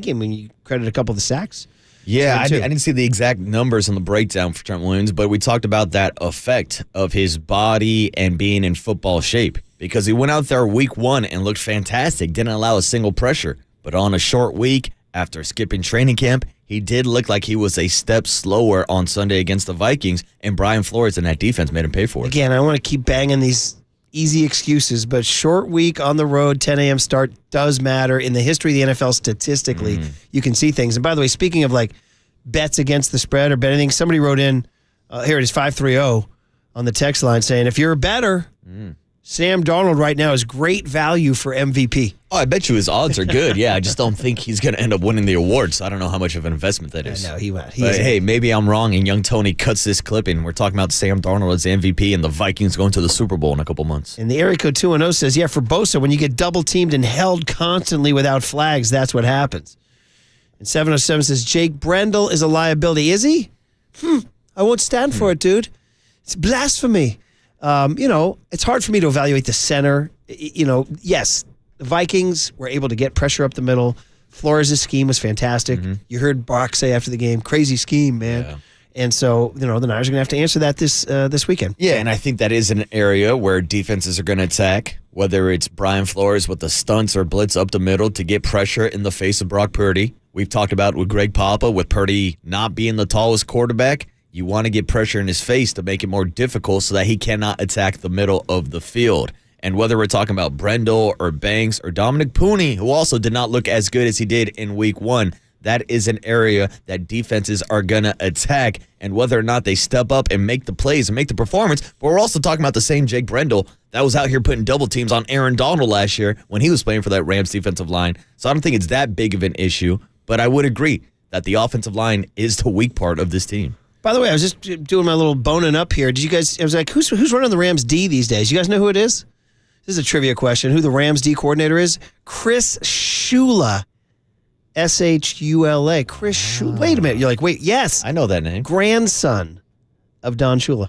you credit a couple of the sacks. Yeah, I didn't see the exact numbers on the breakdown for Trent Williams, but we talked about that effect of his body and being in football shape because he went out there week 1 and looked fantastic, didn't allow a single pressure. But on a short week, after skipping training camp, he did look like he was a step slower on Sunday against the Vikings, and Brian Flores and that defense made him pay for it. Again, I want to keep banging these easy excuses, but short week on the road, 10 a.m. start does matter. In the history of the NFL, statistically, you can see things. And by the way, speaking of bets against the spread or betting, somebody wrote in, here it is, 530 on the text line saying, if you're a bettor, Sam Darnold right now is great value for MVP. Oh, I bet you his odds are good. Yeah, I just don't think he's going to end up winning the award, so I don't know how much of an investment that is. No, he won't. But hey, maybe I'm wrong, and young Tony cuts this clip, and we're talking about Sam Darnold as MVP and the Vikings going to the Super Bowl in a couple months. And the area code 210 says, yeah, for Bosa, when you get double-teamed and held constantly without flags, that's what happens. And 707 says, Jake Brendel is a liability. Is he? I won't stand for it, dude. It's blasphemy. It's hard for me to evaluate the center. Yes, the Vikings were able to get pressure up the middle. Flores' scheme was fantastic. You heard Brock say after the game, crazy scheme, man. Yeah. And so, the Niners are going to have to answer that this weekend. Yeah, and I think that is an area where defenses are going to attack, whether it's Brian Flores with the stunts or blitz up the middle to get pressure in the face of Brock Purdy. We've talked about with Greg Papa, with Purdy not being the tallest quarterback, you want to get pressure in his face to make it more difficult so that he cannot attack the middle of the field. And whether we're talking about Brendel or Banks or Dominic Pooney, who also did not look as good as he did in week 1, that is an area that defenses are going to attack. And whether or not they step up and make the plays and make the performance, but we're also talking about the same Jake Brendel that was out here putting double teams on Aaron Donald last year when he was playing for that Rams defensive line. So I don't think it's that big of an issue, but I would agree that the offensive line is the weak part of this team. By the way, I was just doing my little boning up here. Did you guys, I was like, who's running the Rams D these days? You guys know who it is? This is a trivia question. Who the Rams D coordinator is? Chris Shula. S-H-U-L-A. Chris Shula. Wait a minute. You're like, wait, yes. I know that name. Grandson of Don Shula.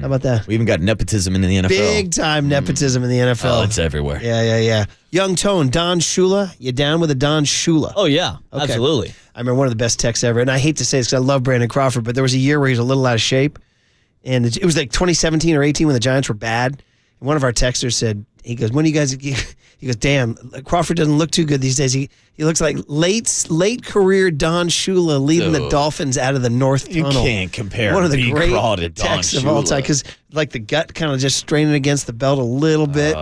How about that? We even got nepotism in the NFL. Big time nepotism in the NFL. Oh, it's everywhere. Yeah. Young Tone, Don Shula. You down with a Don Shula? Oh, yeah. Okay. Absolutely. I remember one of the best texts ever, and I hate to say this because I love Brandon Crawford, but there was a year where he was a little out of shape, and it was like 2017 or 18 when the Giants were bad. And one of our texters said, he goes, when you guys, he goes, damn, Crawford doesn't look too good these days. He looks like late career Don Shula leading the Dolphins out of the North Tunnel. You can't compare one of the great to texts Don of all Shula. time because like the gut kind of just straining against the belt a little bit.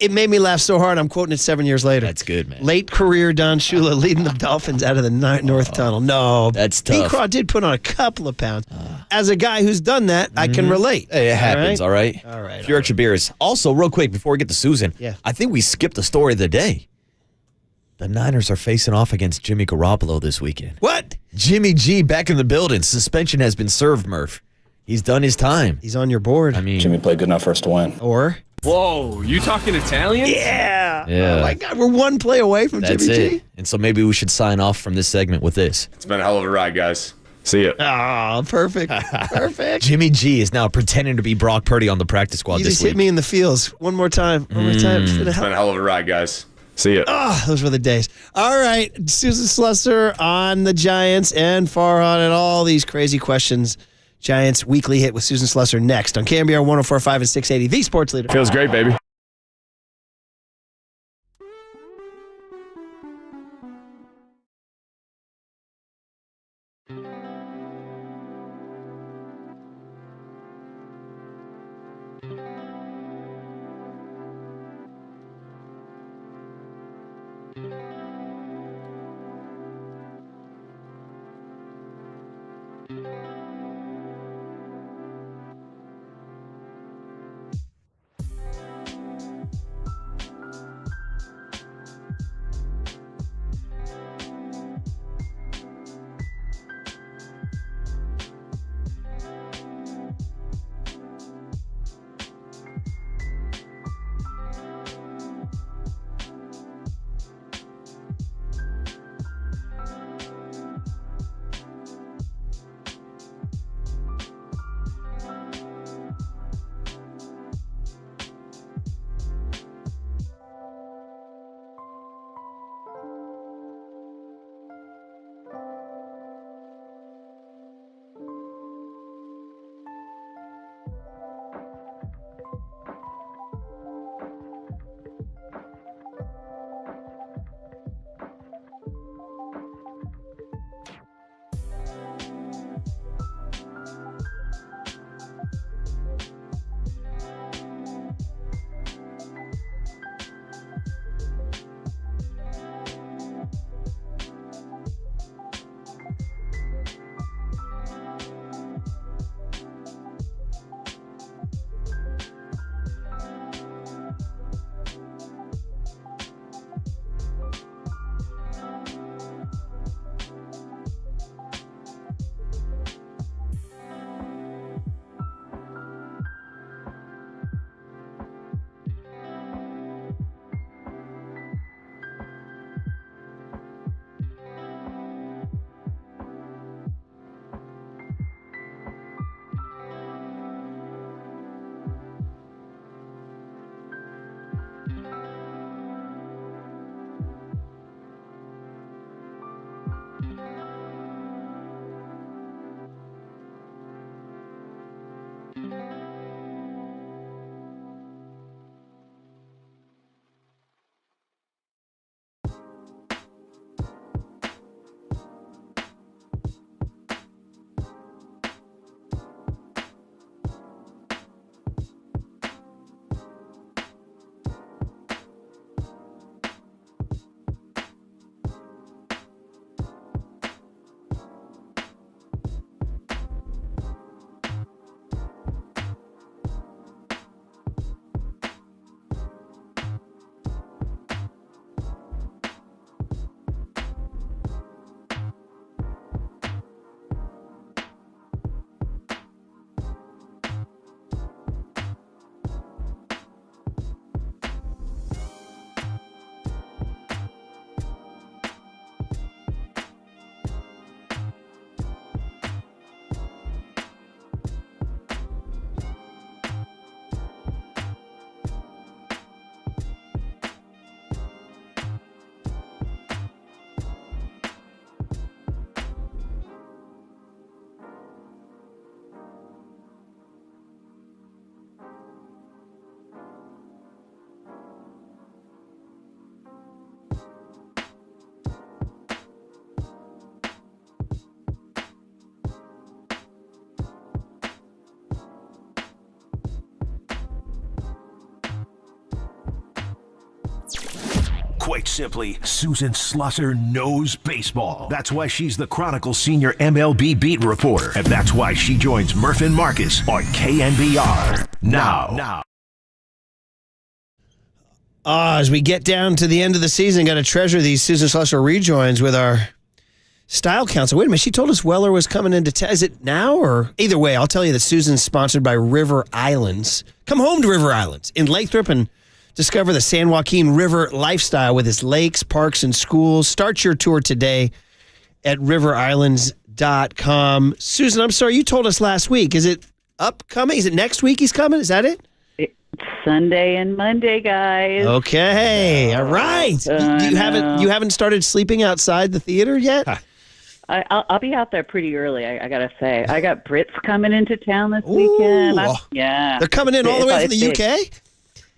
It made me laugh so hard, I'm quoting it 7 years later. That's good, man. Late career Don Shula leading the Dolphins out of the North Tunnel. No. That's tough. P. Craw did put on a couple of pounds. As a guy who's done that, I can relate. Hey, it happens, all right? All right. Pure extra beers. Also, real quick, before we get to Susan, I think we skipped the story of the day. The Niners are facing off against Jimmy Garoppolo this weekend. What? Jimmy G back in the building. Suspension has been served, Murph. He's done his time. He's on your board. I mean, Jimmy played good enough for us to win. Or? Whoa, you talking Italian? Yeah. Yeah. Oh, my God. We're one play away from That's Jimmy it. G. And so maybe we should sign off from this segment with this. It's been a hell of a ride, guys. See ya. Oh, perfect. Perfect. Jimmy G is now pretending to be Brock Purdy on the practice squad You this just week. hit me in the feels. One more time. One more time. It's been a hell of a ride, guys. See ya. Oh, those were the days. All right. Susan Slusser on the Giants and Farhan and all these crazy questions. Giants Weekly Hit with Susan Slusser next on KNBR 104.5 and 680, the sports leader. Feels great, baby. Quite simply, Susan Slusser knows baseball. That's why she's the Chronicle's senior MLB beat reporter. And that's why she joins Murph and Marcus on KNBR. Now. As we get down to the end of the season, got to treasure these Susan Slusser rejoins with our style council. Wait a minute, she told us Weller was coming into town. Is it now or? Either way, I'll tell you that Susan's sponsored by River Islands. Come home to River Islands in Lathrop and discover the San Joaquin River lifestyle with its lakes, parks, and schools. Start your tour today at riverislands.com. Susan, I'm sorry, you told us last week. Is it upcoming? Is it next week he's coming? Is that it? It's Sunday and Monday, guys. Okay, all right. You haven't started sleeping outside the theater yet? I'll be out there pretty early, I got to say. I got Brits coming into town this weekend. Yeah. They're coming in all the way from the UK?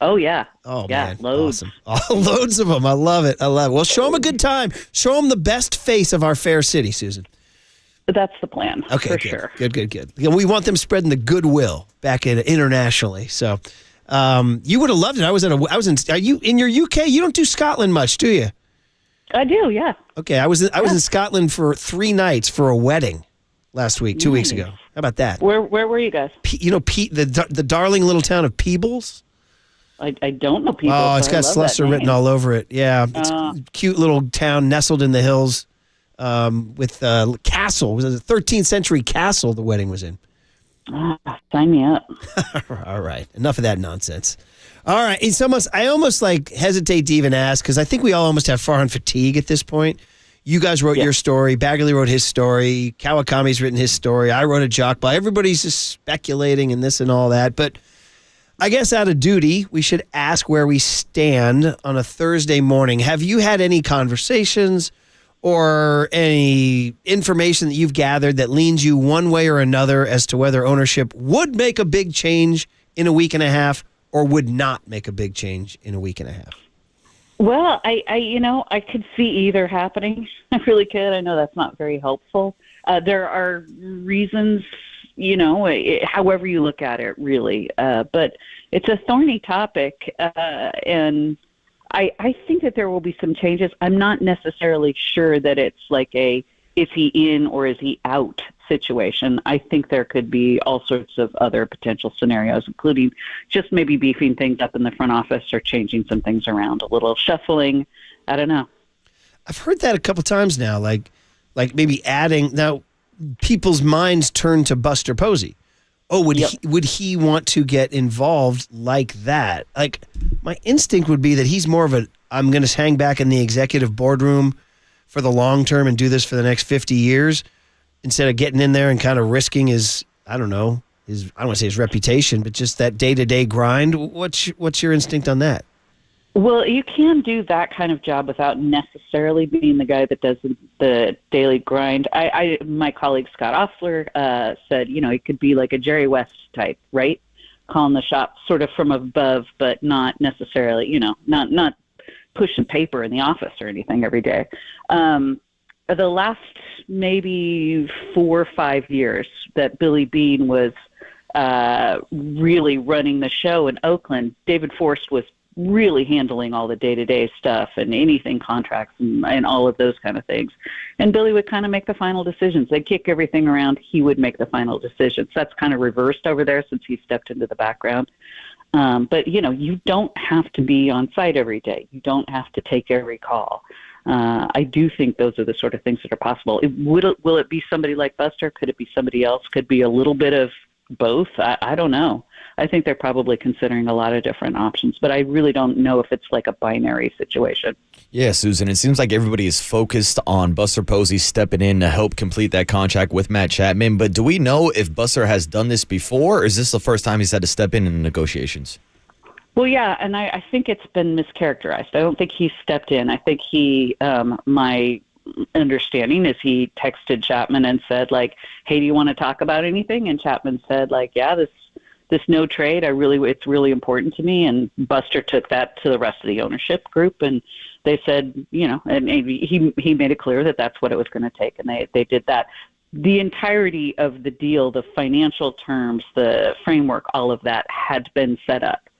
Oh, yeah. Oh, yeah, man. loads. Awesome. Loads of them. I love it. Well, show them a good time. Show them the best face of our fair city, Susan. That's the plan, okay, for good. sure. Good. We want them spreading the goodwill back internationally. So you would have loved it. Are you in your UK? You don't do Scotland much, do you? I do, yeah. Okay, I was in Scotland for 3 nights for a wedding. last week, 2 weeks ago. How about that? Where were you guys? The darling little town of Peebles? I don't know people. Oh, it's got Slusser written all over it. Yeah, it's a cute little town nestled in the hills with a castle. It was a 13th century castle the wedding was in. Sign me up. All right, enough of that nonsense. All right, I almost like hesitate to even ask because I think we all almost have Farhan fatigue at this point. You guys wrote your story. Baggerly wrote his story. Kawakami's written his story. I wrote a jock ball. Everybody's just speculating and this and all that. But I guess out of duty, we should ask where we stand on a Thursday morning. Have you had any conversations or any information that you've gathered that leans you one way or another as to whether ownership would make a big change in a week and a half or would not make a big change in a week and a half? Well, I could see either happening. I really could. I know that's not very helpful. There are reasons, however you look at it, really. But it's a thorny topic, and I think that there will be some changes. I'm not necessarily sure that it's like a is he in or is he out situation. I think there could be all sorts of other potential scenarios, including just maybe beefing things up in the front office or changing some things around, a little shuffling. I don't know. I've heard that a couple times now, like maybe adding. Now, people's minds turn to Buster Posey. Oh, would he want to get involved like that? Like, my instinct would be that he's more of I'm going to hang back in the executive boardroom for the long term and do this for the next 50 years instead of getting in there and kind of risking his, I don't want to say his reputation, but just that day-to-day grind. What's your instinct on that? Well, you can do that kind of job without necessarily being the guy that does the daily grind. My colleague Scott Offler said, it could be like a Jerry West type, right? Calling the shots sort of from above, but not necessarily, not pushing paper in the office or anything every day. The last maybe 4 or 5 years that Billy Beane was really running the show in Oakland, David Forst was really handling all the day-to-day stuff and anything contracts and all of those kind of things. And Billy would kind of make the final decisions. They'd kick everything around. He would make the final decisions. That's kind of reversed over there since he stepped into the background. But, you don't have to be on site every day. You don't have to take every call. I do think those are the sort of things that are possible. Will it be somebody like Buster? Could it be somebody else? Could be a little bit of both? I don't know. I think they're probably considering a lot of different options, but I really don't know if it's like a binary situation. Yeah, Susan, it seems like everybody is focused on Buster Posey stepping in to help complete that contract with Matt Chapman, but do we know if Buster has done this before, or is this the first time he's had to step in negotiations? Well, yeah, and I think it's been mischaracterized. I don't think he stepped in. I think he, my understanding is he texted Chapman and said, like, hey, do you want to talk about anything? And Chapman said, like, yeah, this no trade, it's really important to me. And Buster took that to the rest of the ownership group, and they said, and he made it clear that that's what it was going to take, and they did that. The entirety of the deal, the financial terms, the framework, all of that had been set up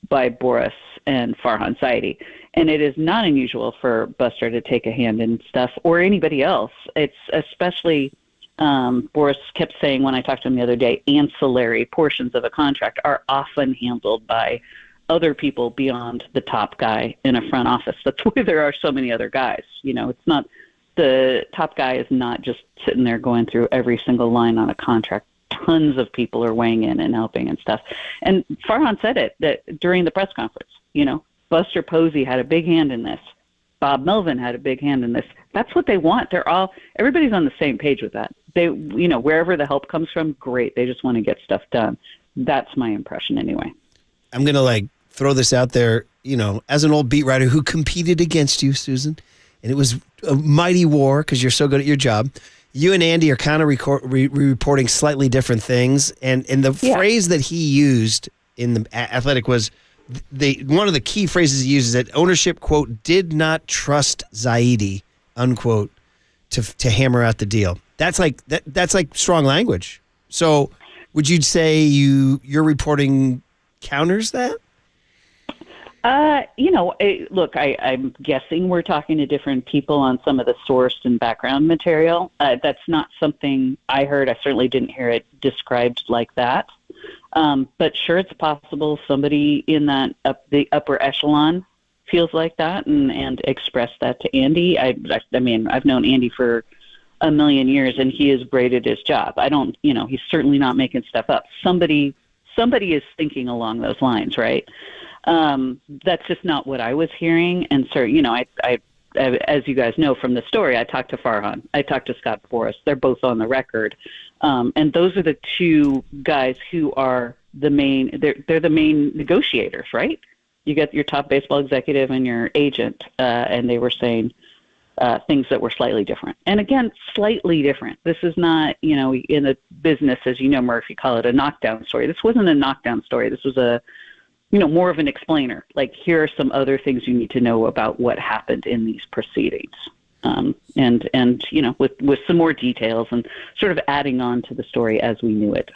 by Boris and Farhan Zaidi. And it is not unusual for Buster to take a hand in stuff, or anybody else. It's especially Boris kept saying when I talked to him the other day, ancillary portions of a contract are often handled by other people beyond the top guy in a front office. That's why there are so many other guys. It's not, the top guy is not just sitting there going through every single line on a contract. Tons of people are weighing in and helping and stuff. And Farhan said it that during the press conference, Buster Posey had a big hand in this. Bob Melvin had a big hand in this. That's what they want. Everybody's on the same page with that. They, wherever the help comes from, great. They just want to get stuff done. That's my impression anyway. I'm going to throw this out there, as an old beat writer who competed against you, Susan, and it was a mighty war because you're so good at your job. You and Andy are kind of reporting slightly different things. And the phrase that he used in the Athletic was, one of the key phrases he uses that ownership, quote, did not trust Zaidi, unquote, to hammer out the deal. That's like strong language. So would you say your reporting counters that? Look, I'm guessing we're talking to different people on some of the source and background material. That's not something I heard. I certainly didn't hear it described like that. But sure, it's possible somebody in the upper echelon feels like that and expressed that to Andy. I mean, I've known Andy for a million years, and he is great at his job. He's certainly not making stuff up. Somebody is thinking along those lines, right? That's just not what I was hearing. And so, I as you guys know from the story, I talked to Farhan. I talked to Scott Boras. They're both on the record. And those are the two guys who are they're the main negotiators, right? You got your top baseball executive and your agent, and they were saying things that were slightly different. And again, slightly different. This is not, in the business, as you know, Murph, you call it a knockdown story. This wasn't a knockdown story. This was more of an explainer. Like, here are some other things you need to know about what happened in these proceedings. With some more details and sort of adding on to the story as we knew it.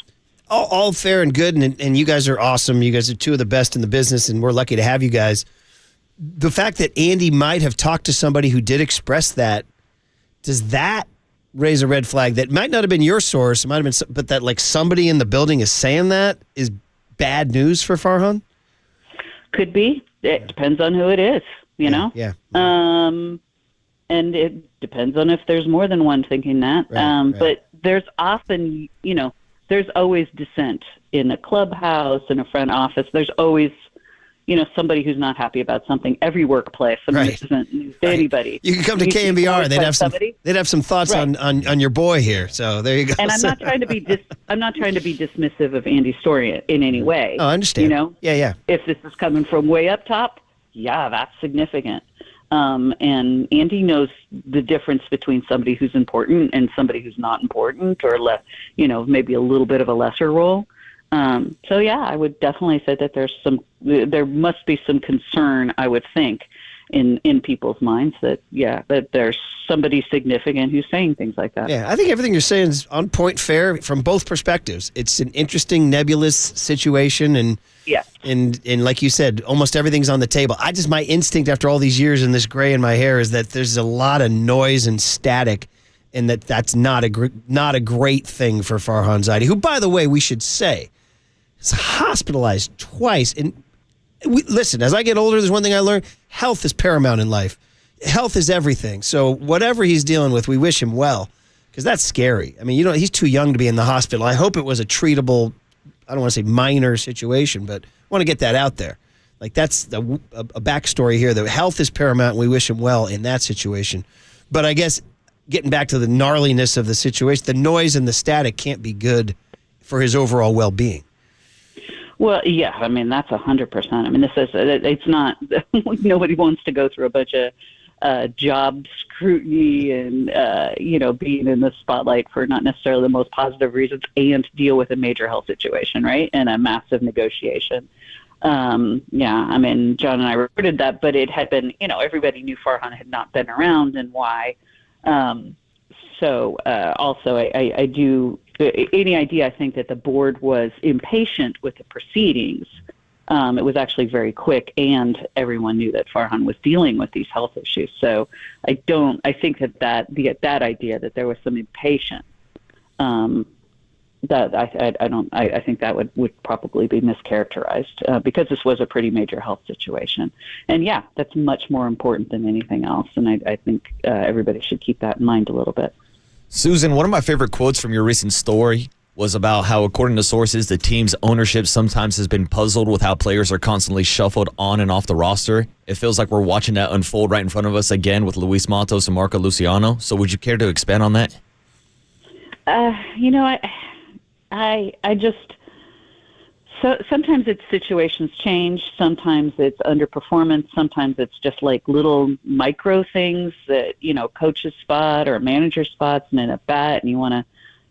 All fair and good, and you guys are awesome. You guys are two of the best in the business, and we're lucky to have you guys. The fact that Andy might have talked to somebody who did express that, does that raise a red flag? That might not have been your source, it might have been, but that like somebody in the building is saying that is bad news for Farhan? Could be. It depends on who it is, you know? Yeah. And it depends on if there's more than one thinking that. Right. But there's often, there's always dissent in a clubhouse, in a front office. There's always, somebody who's not happy about something. Every workplace. I mean, this isn't news to anybody. You can come to KNBR. They'd have some thoughts on your boy here. So there you go. And I'm not trying to be dismissive of Andy's story in any way. Oh, I understand. Yeah. If this is coming from way up top, yeah, that's significant. And Andy knows the difference between somebody who's important and somebody who's not important, or maybe a little bit of a lesser role. So yeah, I would definitely say that there must be some concern, I would think, in people's minds that there's somebody significant who's saying things like that. Yeah, I think everything you're saying is on point, fair from both perspectives. It's an interesting, nebulous situation, and like you said, almost everything's on the table. My instinct after all these years and this gray in my hair is that there's a lot of noise and static, and that's not a great thing for Farhan Zaidi, who, by the way, we should say, is hospitalized twice. And listen, as I get older, there's one thing I learned: health is paramount in life. Health is everything. So whatever he's dealing with, we wish him well, because that's scary. I mean, he's too young to be in the hospital. I hope it was a treatable, I don't want to say minor situation, but I want to get that out there. Like, that's a backstory here. That health is paramount, and we wish him well in that situation. But I guess getting back to the gnarliness of the situation, the noise and the static can't be good for his overall well-being. Well, yeah, I mean, that's 100%. I mean, it's not, nobody wants to go through a bunch of job scrutiny and, being in the spotlight for not necessarily the most positive reasons, and deal with a major health situation, right? And a massive negotiation. I mean, John and I reported that, but it had been, everybody knew Farhan had not been around and why. Also, I do, any idea, I think, that the board was impatient with the proceedings. It was actually very quick, and everyone knew that Farhan was dealing with these health issues. So I think that idea that there was some impatience, I think that would probably be mischaracterized, because this was a pretty major health situation. And yeah, that's much more important than anything else. And I think everybody should keep that in mind a little bit. Susan, one of my favorite quotes from your recent story was about how, according to sources, the team's ownership sometimes has been puzzled with how players are constantly shuffled on and off the roster. It feels like we're watching that unfold right in front of us again with Luis Matos and Marco Luciano. So would you care to expand on that? So sometimes it's situations change, sometimes it's underperformance, sometimes it's just like little micro things that, coach's spot or manager spots and in a bat, and you want to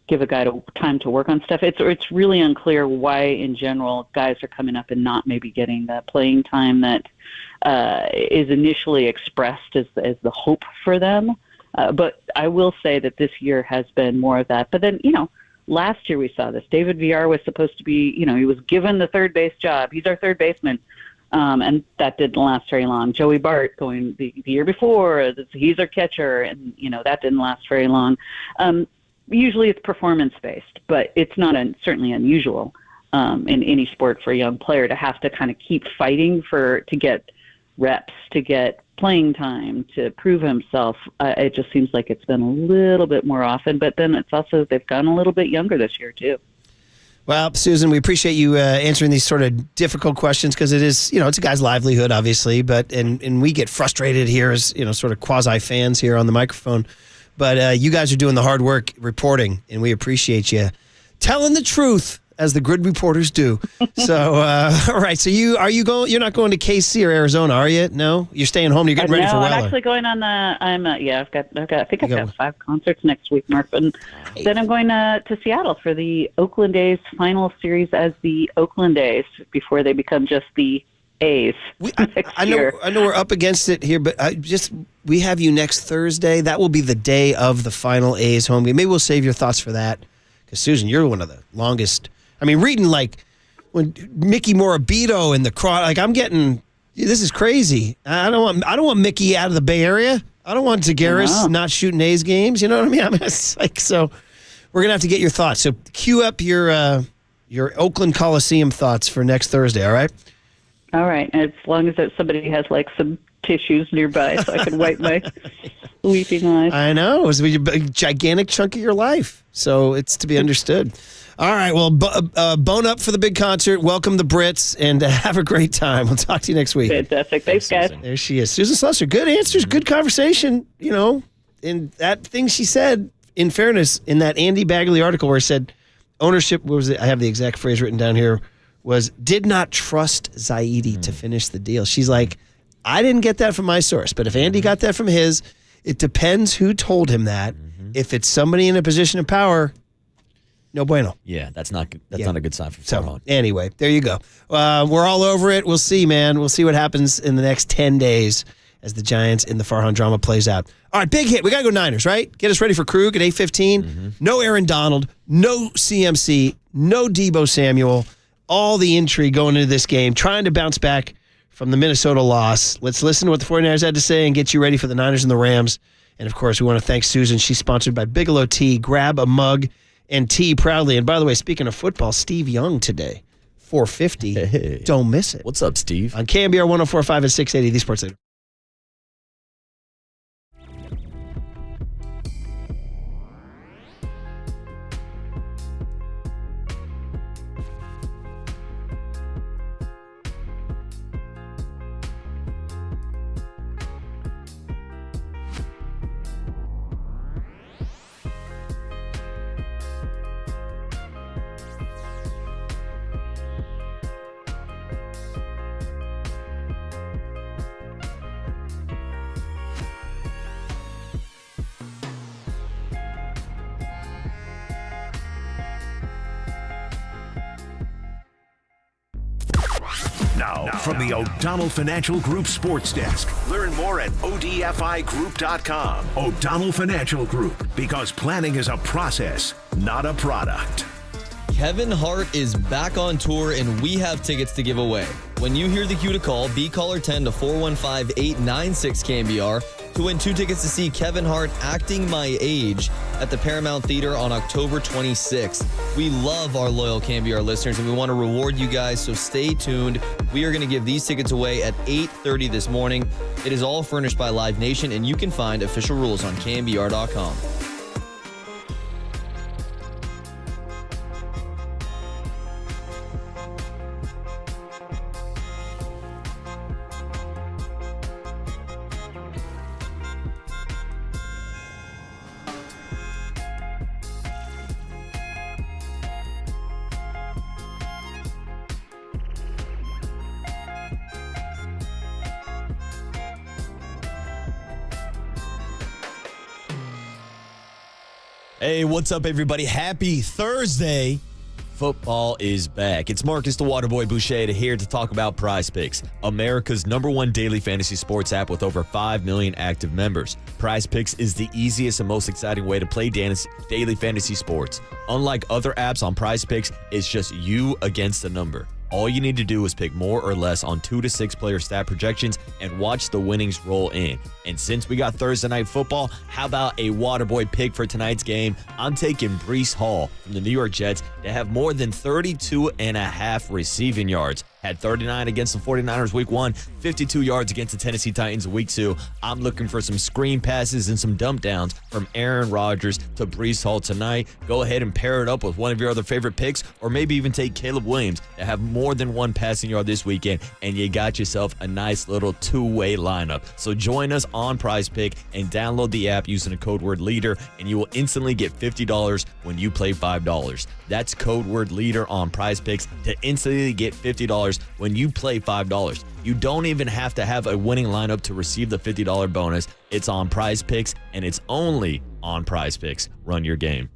give a guy time to work on stuff. It's really unclear why, in general, guys are coming up and not maybe getting the playing time that is initially expressed as the hope for them. But I will say that this year has been more of that. But then, last year we saw this. David Villar was supposed to be, he was given the third base job. He's our third baseman. And that didn't last very long. Joey Bart going the year before, he's our catcher, and, that didn't last very long. Usually it's performance-based, but it's not certainly unusual in any sport for a young player to have to kind of keep fighting to get reps, to get playing time, to prove himself. It just seems like it's been a little bit more often, but then it's also they've gone a little bit younger this year too. Well, Susan, we appreciate you answering these sort of difficult questions because it is, it's a guy's livelihood, obviously, but and we get frustrated here as, sort of quasi-fans here on the microphone. But you guys are doing the hard work reporting, and we appreciate you telling the truth as the good reporters do. So, all right. So you're not going to KC or Arizona, are you? No? You're staying home. You're getting ready for Weller. I'm actually going on I've got 5 concerts next week, Murph. And then I'm going to Seattle for the Oakland A's final series as the Oakland A's before they become just the A's I know we're up against it here, but we have you next Thursday. That will be the day of the final A's home game. Maybe we'll save your thoughts for that. Because, Susan, you're one of the longest. I mean, reading when Mickey Morabito and the crowd, I'm getting, this is crazy. I don't want Mickey out of the Bay Area. I don't want Zagaris not shooting A's games. You know what I mean? It's so we're going to have to get your thoughts. So cue up your Oakland Coliseum thoughts for next Thursday, all right? All right. As long as somebody has some tissues nearby so I can wipe my weeping eyes. I know. It was a gigantic chunk of your life. So it's to be understood. All right. Well, bone up for the big concert. Welcome the Brits and have a great time. We'll talk to you next week. Fantastic. Thanks, guys. There she is. Susan Slusser. Good answers. Good conversation. And that thing she said, in fairness, in that Andy Bagley article where it said ownership, I have the exact phrase written down here, was did not trust Zaidi to finish the deal. She's like, I didn't get that from my source, but if Andy got that from his, it depends who told him that. If it's somebody in a position of power, no bueno. Yeah, that's not a good sign for Farhan. Anyway, there you go. We're all over it. We'll see, man. We'll see what happens in the next 10 days as the Giants in the Farhan drama plays out. All right, big hit. We got to go Niners, right? Get us ready for Krueger at 8:15. No Aaron Donald, no CMC, no Deebo Samuel. All the intrigue going into this game, trying to bounce back from the Minnesota loss. Let's listen to what the 49ers had to say and get you ready for the Niners and the Rams. And, of course, we want to thank Susan. She's sponsored by Bigelow Tea. Grab a mug and tea proudly. And, by the way, speaking of football, Steve Young today, 4:50. Hey. Don't miss it. What's up, Steve? On KNBR 104.5 and 680, the Sports Leader. Now, from the O'Donnell Financial Group Sports Desk. Learn more at odfigroup.com. O'Donnell Financial Group, because planning is a process, not a product. Kevin Hart is back on tour, and we have tickets to give away. When you hear the cue to call, be caller 10 to 415-896-KNBR to win 2 tickets to see Kevin Hart acting My Age at the Paramount Theater on October 26th. We love our loyal KNBR listeners, and we want to reward you guys, so stay tuned. We are going to give these tickets away at 8:30 this morning. It is all furnished by Live Nation, and you can find official rules on KNBR.com. Hey, what's up, everybody? Happy Thursday. Football is back. It's Marcus the Waterboy Boucher here to talk about Prize Picks, America's #1 daily fantasy sports app with over 5 million active members. Prize Picks is the easiest and most exciting way to play daily fantasy sports. Unlike other apps on Prize Picks, it's just you against the number. All you need to do is pick more or less on 2 to 6 player stat projections and watch the winnings roll in. And since we got Thursday Night Football, how about a Waterboy pick for tonight's game? I'm taking Breece Hall from the New York Jets to have more than 32.5 receiving yards. Had 39 against the 49ers week 1, 52 yards against the Tennessee Titans week 2. I'm looking for some screen passes and some dump downs from Aaron Rodgers to Breece Hall tonight. Go ahead and pair it up with one of your other favorite picks, or maybe even take Caleb Williams to have more than one passing yard this weekend, and you got yourself a nice little two-way lineup. So join us on PrizePick and download the app using the code word LEADER, and you will instantly get $50 when you play $5. That's code word LEADER on PrizePicks to instantly get $50 when you play $5. You don't even have to have a winning lineup to receive the $50 bonus. It's on PrizePicks, and it's only on PrizePicks. Run your game.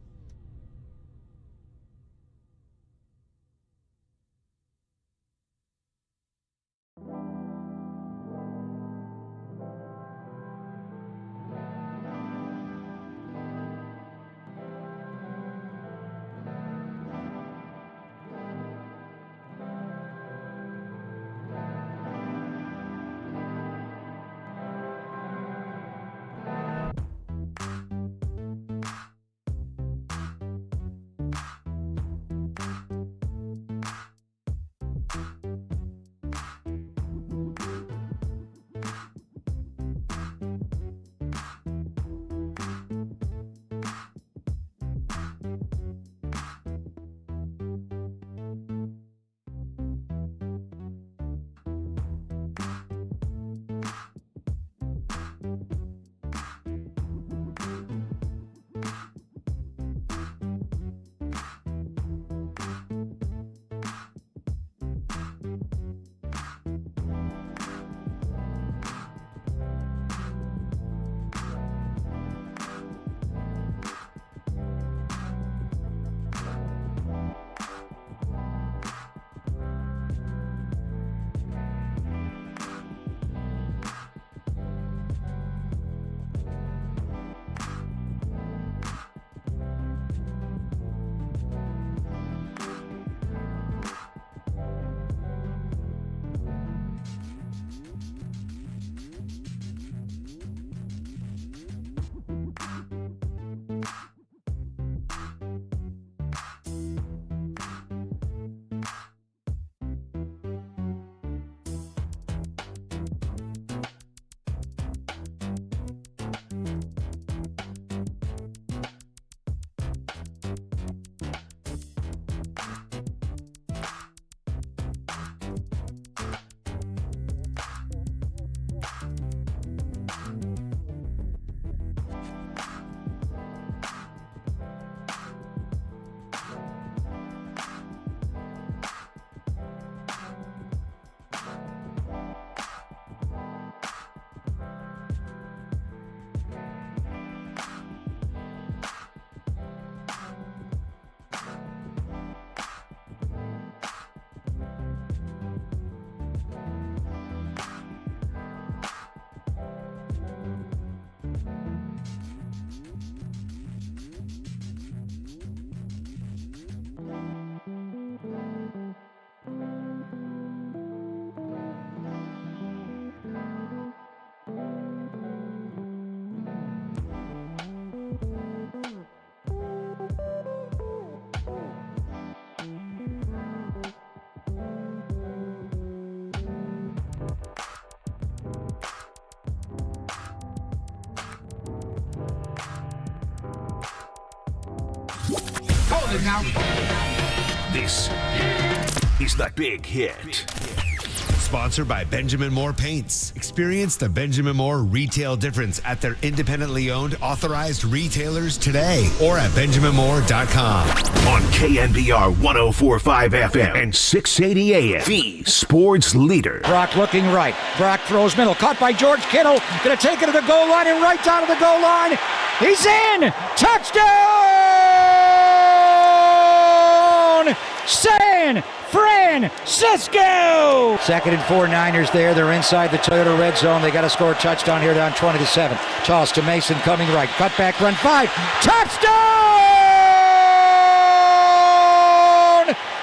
This is the Big Hit. Sponsored by Benjamin Moore Paints. Experience the Benjamin Moore retail difference at their independently owned authorized retailers today or at benjaminmoore.com. On KNBR 104.5 FM and 680 AM, the sports leader. Brock looking right. Brock throws middle. Caught by George Kittle. Going to take it to the goal line and right down to the goal line. He's in. Touchdown! San Francisco! Second and 4 Niners there. They're inside the Toyota red zone. They got to score a touchdown here down 20-7. Toss to Mason coming right. Cut back, run 5. Touchdown!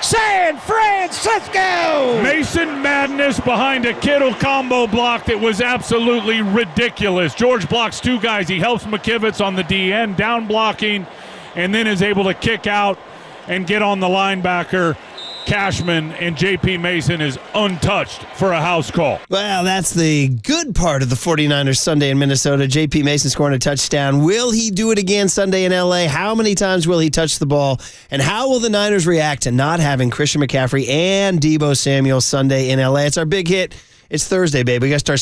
San San Francisco! Mason Madness behind a Kittle combo block that was absolutely ridiculous. George blocks two guys. He helps McKivitz on the DN, down blocking, and then is able to kick out and get on the linebacker, Cashman, and J.P. Mason is untouched for a house call. Well, that's the good part of the 49ers Sunday in Minnesota. J.P. Mason scoring a touchdown. Will he do it again Sunday in L.A.? How many times will he touch the ball? And how will the Niners react to not having Christian McCaffrey and Deebo Samuel Sunday in L.A.? It's our big hit. It's Thursday, baby. We got to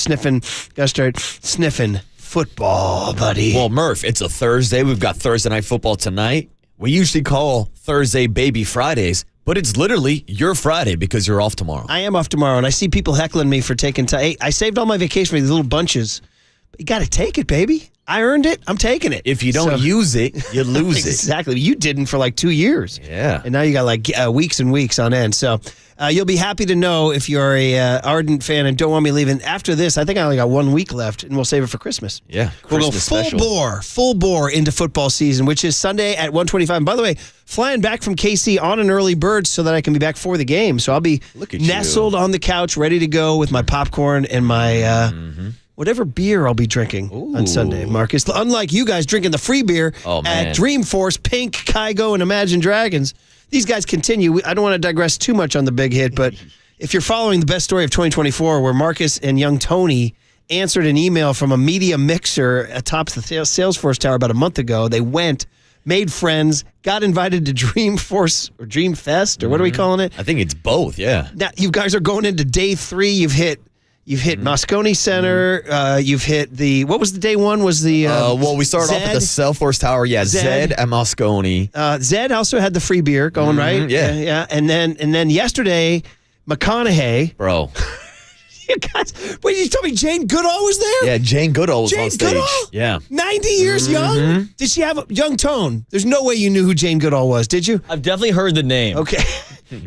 start sniffing football, buddy. Well, Murph, it's a Thursday. We've got Thursday Night Football tonight. We usually call Thursday Baby Fridays, but it's literally your Friday because you're off tomorrow. I am off tomorrow, and I see people heckling me for taking time. Hey, I saved all my vacation for these little bunches. But you got to take it, baby. I earned it. I'm taking it. If you don't use it, you lose it. Exactly. You didn't for like 2 years. Yeah. And now you got like weeks and weeks on end. So you'll be happy to know if you're a ardent fan and don't want me leaving. After this, I think I only got 1 week left, and we'll save it for Christmas. Yeah, we'll go Christmas full bore into football season, which is Sunday at 1:25. And by the way, flying back from KC on an early bird so that I can be back for the game. So I'll be nestled on the couch, ready to go with my popcorn and my whatever beer I'll be drinking on Sunday, Marcus. Unlike you guys drinking the free beer at Dreamforce, Pink, Kygo, and Imagine Dragons. These guys continue. I don't want to digress too much on the big hit, but if you're following the best story of 2024, where Marcus and young Tony answered an email from a media mixer atop the Salesforce Tower about a month ago, they went, made friends, got invited to Dreamforce or Dreamfest, or what are we calling it? I think it's both, yeah. Now, you guys are going into day 3. You've hit Moscone Center. You've hit what was the day one? Was the well, we started off at the Salesforce Tower. Yeah, Zed at Moscone. Zed also had the free beer going, right? Yeah. And then yesterday, McConaughey. Bro. You guys, wait, you told me Jane Goodall was there? Yeah, Jane Goodall was on stage. Goodall? Yeah. 90 years young? Did she have a young tone? There's no way you knew who Jane Goodall was, did you? I've definitely heard the name. Okay.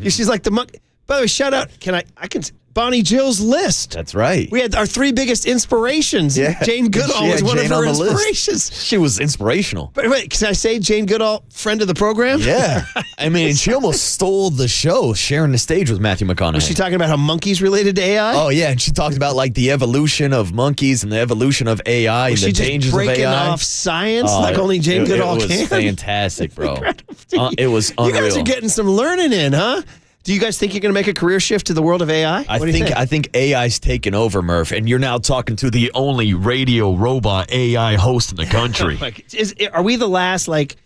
She's like the monkey. By the way, shout out. I can Bonnie Jill's list. That's right. We had our 3 biggest inspirations. Yeah. Jane Goodall was one Jane of her on the inspirations. List. She was inspirational. But wait, can I say Jane Goodall, friend of the program? Yeah. I mean, she almost stole the show, sharing the stage with Matthew McConaughey. Was she talking about how monkeys related to AI? Oh, yeah. And she talked about like the evolution of monkeys and the evolution of AI and the dangers of AI. Breaking off science like only Jane Goodall can? It was fantastic, bro. It was unreal. You guys are getting some learning in, huh? Do you guys think you're going to make a career shift to the world of AI? I think AI's taken over, Murph, and you're now talking to the only radio robot AI host in the country. Are we the last, like,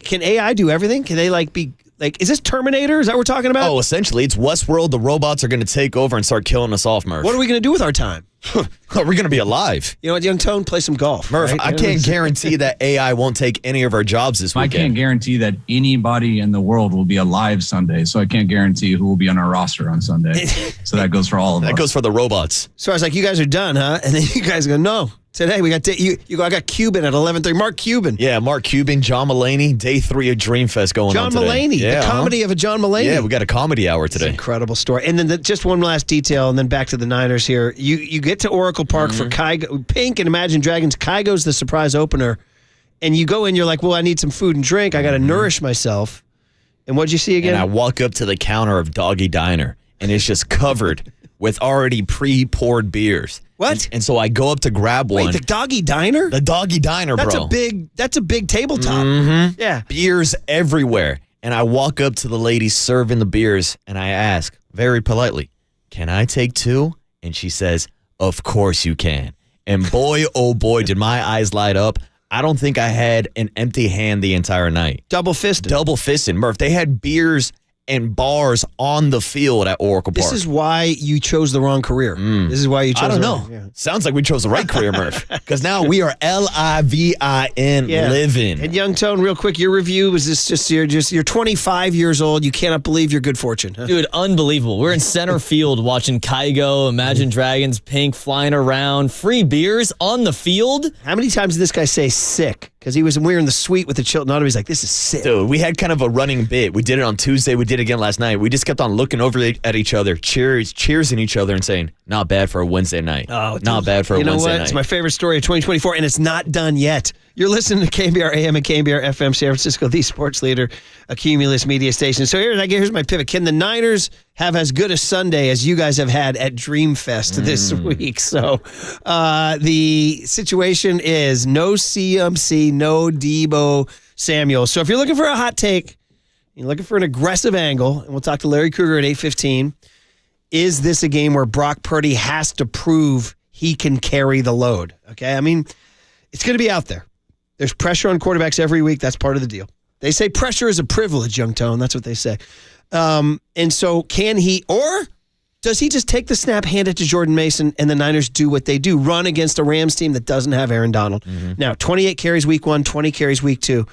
can AI do everything? Can they, be... is this Terminator? Is that what we're talking about? Oh, essentially, it's Westworld. The robots are going to take over and start killing us off, Murph. What are we going to do with our time? We're going to be alive. You know what, young Tone? Play some golf. Murph, right? I can't guarantee that AI won't take any of our jobs this weekend. I can't guarantee that anybody in the world will be alive Sunday, so I can't guarantee who will be on our roster on Sunday. So that goes for all of us. That goes for the robots. So I was like, you guys are done, huh? And then you guys go, no. Today we got you go. I got Cuban at 11:30. Mark Cuban. Yeah, Mark Cuban, John Mulaney. Day 3 of Dreamfest going on today. John Mulaney, the comedy of a John Mulaney. Yeah, we got a comedy hour today. Incredible story. And then just one last detail, and then back to the Niners here. You get to Oracle Park for Kygo, Pink and Imagine Dragons. Kygo's the surprise opener, and you go in. You're like, well, I need some food and drink. I got to nourish myself. And what'd you see again? And I walk up to the counter of Doggy Diner, and it's just covered with already pre-poured beers. What? And so I go up to grab one. Wait, the Doggy Diner? The Doggy Diner, that's bro. That's a big tabletop. Mm-hmm. Yeah. Beers everywhere. And I walk up to the lady serving the beers, and I ask very politely, can I take 2? And she says, of course you can. And boy, oh boy, did my eyes light up. I don't think I had an empty hand the entire night. Double fisted. Murph, they had beers and bars on the field at Oracle Park. This is why you chose the wrong career. This is why you chose I don't know. Yeah. Sounds like we chose the right career, Murph. Because now we are LIVIN living. And Young Tone, real quick, your review was this you're 25 years old. You cannot believe your good fortune. Huh? Dude, unbelievable. We're in center field watching Kygo, Imagine Dragons, Pink flying around, free beers on the field. How many times did this guy say sick? Because we were in the suite with the Chilton Auto. He's like, this is sick. Dude, we had kind of a running bit. We did it on Tuesday. We did it again last night. We just kept on looking over at each other, cheersing each other and saying, Not bad for a Wednesday night. Oh, not bad for a Wednesday night. You know what? It's my favorite story of 2024, and it's not done yet. You're listening to KNBR AM and KNBR FM San Francisco, the sports leader, a Cumulus media station. So here's my pivot. Can the Niners have as good a Sunday as you guys have had at Dreamfest this week? So the situation is no CMC, no Deebo Samuel. So if you're looking for a hot take, you're looking for an aggressive angle, and we'll talk to Larry Krueger at 8:15. Is this a game where Brock Purdy has to prove he can carry the load? Okay, I mean, it's going to be out there. There's pressure on quarterbacks every week. That's part of the deal. They say pressure is a privilege, Young Tone. That's what they say. And so can he, or does he just take the snap, hand it to Jordan Mason, and the Niners do what they do, run against a Rams team that doesn't have Aaron Donald? Now, 28 carries week 1, 20 carries week 2.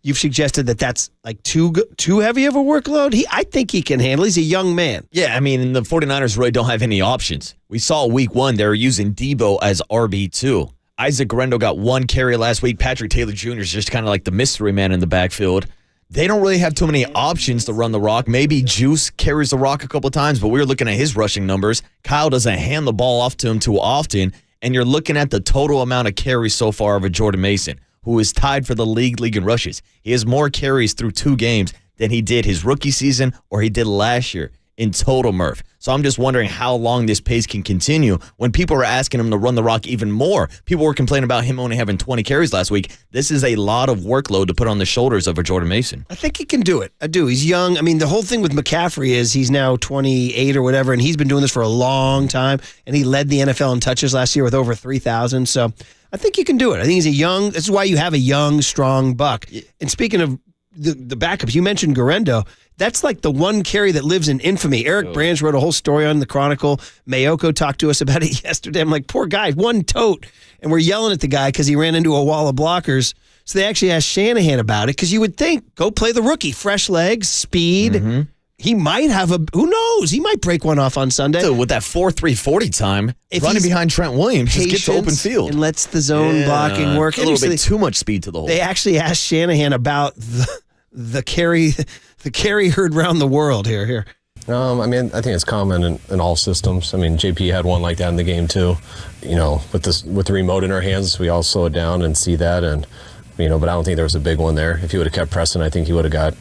You've suggested that that's like too heavy of a workload. I think he can handle. He's a young man. Yeah, I mean, the 49ers really don't have any options. We saw week 1, they were using Deebo as RB2. Isaac Guerrero got 1 carry last week. Patrick Taylor Jr. is just kind of like the mystery man in the backfield. They don't really have too many options to run the rock. Maybe Juice carries the rock a couple of times, but we were looking at his rushing numbers. Kyle doesn't hand the ball off to him too often, and you're looking at the total amount of carries so far of a Jordan Mason, who is tied for the league in rushes. He has more carries through 2 games than he did his rookie season or he did last year in total, Murph. So I'm just wondering how long this pace can continue when people are asking him to run the rock even more. People were complaining about him only having 20 carries last week. This is a lot of workload to put on the shoulders of a Jordan Mason. I think he can do it. I do. He's young. I mean, the whole thing with McCaffrey is he's now 28 or whatever, and he's been doing this for a long time, and he led the NFL in touches last year with over 3,000. So I think he can do it. I think he's this is why you have a young, strong buck. And speaking of the backups, you mentioned Guerrero. That's like the one carry that lives in infamy. Eric Brands wrote a whole story on the Chronicle. Mayoko talked to us about it yesterday. I'm like, poor guy, one tote. And we're yelling at the guy because he ran into a wall of blockers. So they actually asked Shanahan about it because you would think, go play the rookie. Fresh legs, speed. He might have who knows? He might break one off on Sunday. So with that 4.340 time, running behind Trent Williams, just gets to open field. And lets the zone blocking work. A little bit too much speed to the hole. They actually asked Shanahan about the carry heard around the world here. I mean, I think it's common in all systems. I mean, JP had one like that in the game too. You know, with the remote in our hands, we all slow it down and see that, and but I don't think there was a big one there. If he would have kept pressing, I think he would have got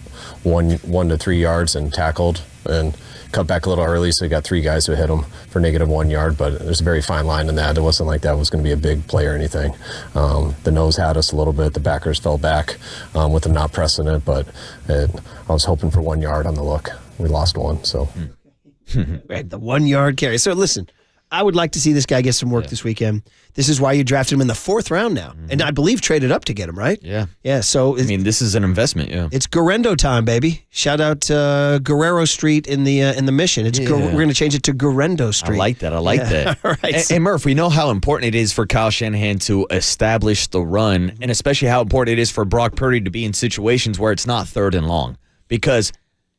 1 to 3 yards and tackled and cut back a little early, so he got 3 guys who hit him for -1 yard. But there's a very fine line in that. It wasn't like that was going to be a big play or anything. The nose had us a little bit. The backers fell back with them not pressing it, but I was hoping for 1 yard on the look. We lost one, so. Right, the 1 yard carry. So listen, I would like to see this guy get some work this weekend. This is why you drafted him in the 4th round now. And I believe traded up to get him, right? Yeah. Yeah, so. I mean, this is an investment, yeah. It's Guerrero time, baby. Shout out to Guerrero Street in the Mission. We're going to change it to Guerrero Street. I like that. that. All right. And Murph, we know how important it is for Kyle Shanahan to establish the run, and especially how important it is for Brock Purdy to be in situations where it's not 3rd and long. Because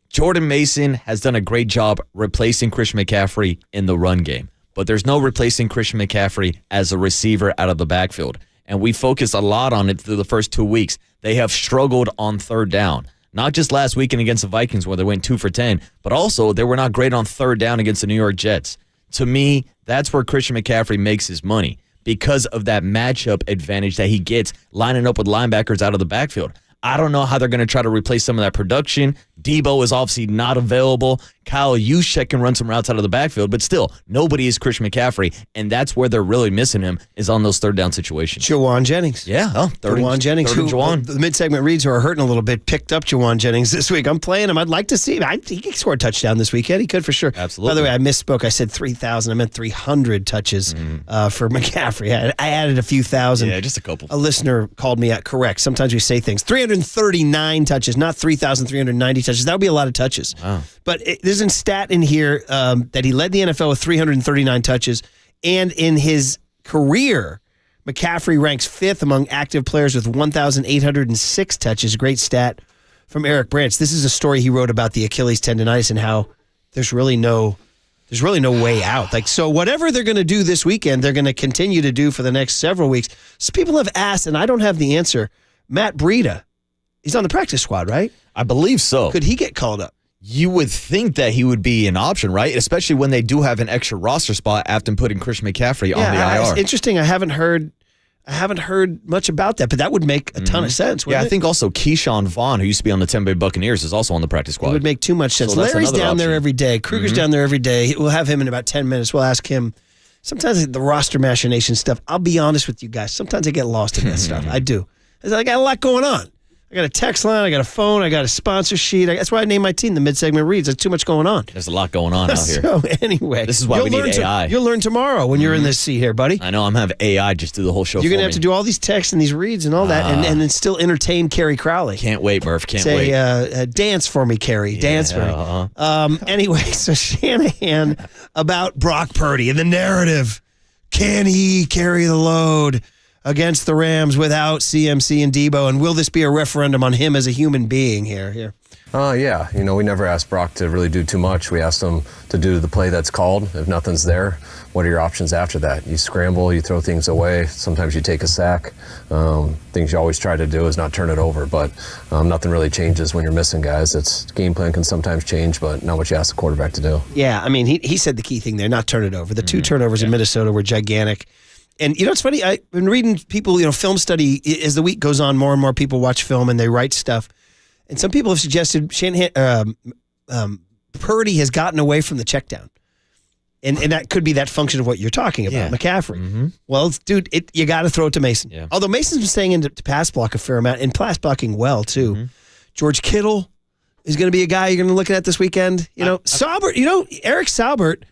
Jordan Mason has done a great job replacing Christian McCaffrey in the run game. But there's no replacing Christian McCaffrey as a receiver out of the backfield. And we focused a lot on it through the first 2 weeks. They have struggled on 3rd down. Not just last weekend against the Vikings where they went 2 for 10, but also they were not great on 3rd down against the New York Jets. To me, that's where Christian McCaffrey makes his money because of that matchup advantage that he gets lining up with linebackers out of the backfield. I don't know how they're going to try to replace some of that production. Deebo is obviously not available. Kyle Juszczyk can run some routes out of the backfield, but still, nobody is Christian McCaffrey, and that's where they're really missing him is on those 3rd down situations. Jawan Jennings. Yeah, Jawan Jennings, who the mid-segment reads who are hurting a little bit, picked up Jawan Jennings this week. I'm playing him. I'd like to see him. He could score a touchdown this weekend. He could for sure. Absolutely. By the way, I misspoke. I said 3,000. I meant 300 touches for McCaffrey. I added a few thousand. Yeah, just a couple. A listener called me out correct. Sometimes we say things. 339 touches, not 3,390 touches. That would be a lot of touches. Wow. But there's a stat in here that he led the NFL with 339 touches. And in his career, McCaffrey ranks 5th among active players with 1,806 touches. Great stat from Eric Branch. This is a story he wrote about the Achilles tendonitis and how there's really no way out. Like, so whatever they're going to do this weekend, they're going to continue to do for the next several weeks. So people have asked, and I don't have the answer, Matt Breida, he's on the practice squad, right? I believe so. Could he get called up? you would think that he would be an option, right? Especially when they do have an extra roster spot after putting Christian McCaffrey on the IR. It's interesting. I haven't heard much about that, but that would make a ton of sense. Yeah, I think also Keyshawn Vaughn, who used to be on the Tampa Bay Buccaneers, is also on the practice squad. It would make too much sense. So Larry's down there option. every day. Krueger's down there every day. We'll have him in about 10 minutes. We'll ask him. Sometimes the roster machination stuff, I'll be honest with you guys, sometimes I get lost in that stuff. I do. I got a lot going on. I got a text line, I got a phone, I got a sponsor sheet. That's why I named my team the Mid-Segment Reads. There's too much going on. There's a lot going on out here. So anyway. This is why we need AI. You'll learn tomorrow when you're in this seat here, buddy. I know. I'm going to have AI just do the whole show You're going to have to do all these texts and these reads and all that and then still entertain Kerry Crowley. Can't wait, Murph. Can't wait. Say, dance for me, Kerry. Dance for me. Anyway, so Shanahan about Brock Purdy and the narrative. Can he carry the load against the Rams without CMC and Debo? And will this be a referendum on him as a human being here? Yeah. We never asked Brock to really do too much. We asked him to do the play that's called. If nothing's there, what are your options after that? You scramble, you throw things away. Sometimes you take a sack. Things you always try to do is not turn it over, but nothing really changes when you're missing guys. Game plan can sometimes change, but not what you ask the quarterback to do. Yeah, I mean, he said the key thing there, not turn it over. The two turnovers in Minnesota were gigantic. And it's funny, I've been reading people, film study, as the week goes on, more and more people watch film and they write stuff. And some people have suggested Shanahan, Purdy has gotten away from the check down. And that could be that function of what you're talking about, McCaffrey. Well, dude, you got to throw it to Mason. Yeah. Although Mason's been staying into pass block a fair amount and pass blocking well, too. George Kittle is going to be a guy you're going to look at this weekend. Saubert, Eric Saubert,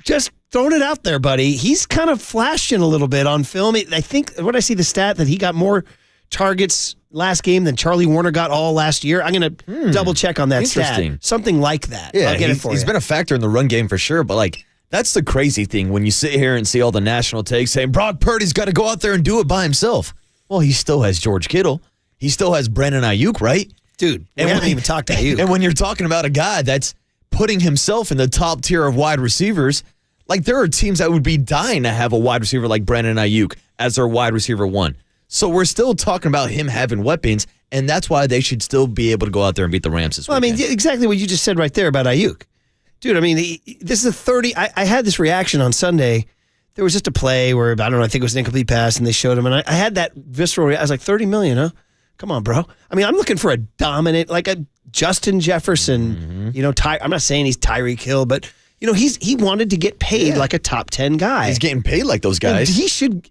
just throwing it out there, buddy. He's kind of flashing a little bit on film. I think, when I see the stat that he got more targets last game than Charlie Warner got all last year. I'm going to double check on that stat. Something like that. Yeah, I'll get it for you. He's been a factor in the run game for sure, but that's the crazy thing when you sit here and see all the national takes saying Brock Purdy's got to go out there and do it by himself. Well, he still has George Kittle. He still has Brandon Ayuk, right? Dude, we haven't even talked to Ayuk. And when you're talking about a guy that's putting himself in the top tier of wide receivers, there are teams that would be dying to have a wide receiver like Brandon Ayuk as their wide receiver one. So we're still talking about him having weapons, and that's why they should still be able to go out there and beat the Rams this weekend. I mean, exactly what you just said right there about Ayuk. Dude, I mean, this is a 30. I had this reaction on Sunday. There was just a play where, I don't know, I think it was an incomplete pass, and they showed him, and I had that visceral reaction. I was like, $30 million, huh? Come on, bro. I mean, I'm looking for a dominant, like a Justin Jefferson, I'm not saying he's Tyreek Hill, but, he wanted to get paid like a top 10 guy. He's getting paid like those guys. And he should...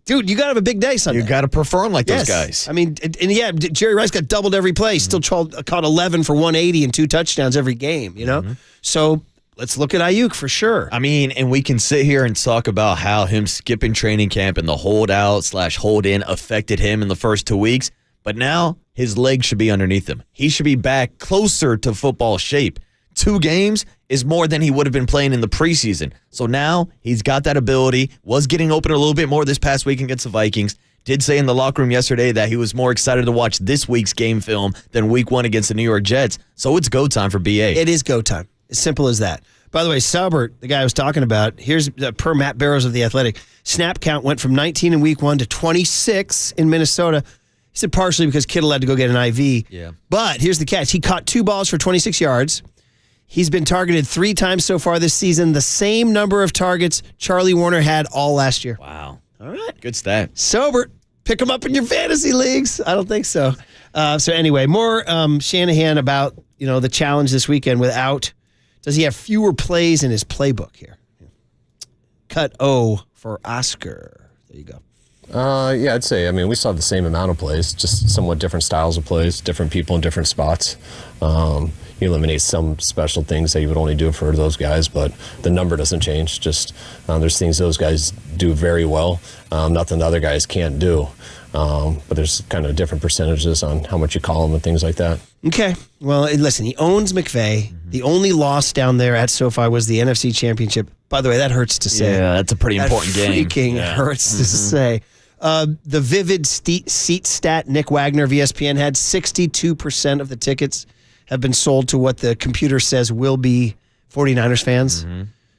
Dude, you got to have a big day Sunday. You got to perform like those guys. I mean, and Jerry Rice got doubled every play. Still caught 11 for 180 and 2 touchdowns every game, So let's look at Ayuk for sure. I mean, and we can sit here and talk about how him skipping training camp and the holdout/hold-in affected him in the first 2 weeks. But now his legs should be underneath him. He should be back closer to football shape. 2 games is more than he would have been playing in the preseason. So now he's got that ability, was getting open a little bit more this past week against the Vikings. Did say in the locker room yesterday that he was more excited to watch this week's game film than week 1 against the New York Jets. So it's go time for BA. It is go time. As simple as that. By the way, Saubert, the guy I was talking about, here's per Matt Barrows of The Athletic. Snap count went from 19 in week 1 to 26 in Minnesota. He said partially because Kittle had to go get an IV. Yeah. But here's the catch. He caught 2 balls for 26 yards. He's been targeted 3 times so far this season, the same number of targets Charlie Warner had all last year. Wow. All right. Good stat. Saubert, pick him up in your fantasy leagues. I don't think so. So anyway, more Shanahan about, the challenge this weekend does he have fewer plays in his playbook here? Cut O for Oscar. There you go. Yeah, I'd say, we saw the same amount of plays, just somewhat different styles of plays, different people in different spots. You eliminate some special things that you would only do for those guys, but the number doesn't change. Just there's things those guys do very well, nothing the other guys can't do. But there's kind of different percentages on how much you call them and things like that. Okay. Well, listen, he owns McVay. The only loss down there at SoFi was the NFC Championship. By the way, that hurts to say. Yeah, that's a pretty important game. Freaking hurts to say. The vivid seat stat Nick Wagner of ESPN had 62% of the tickets have been sold to what the computer says will be 49ers fans.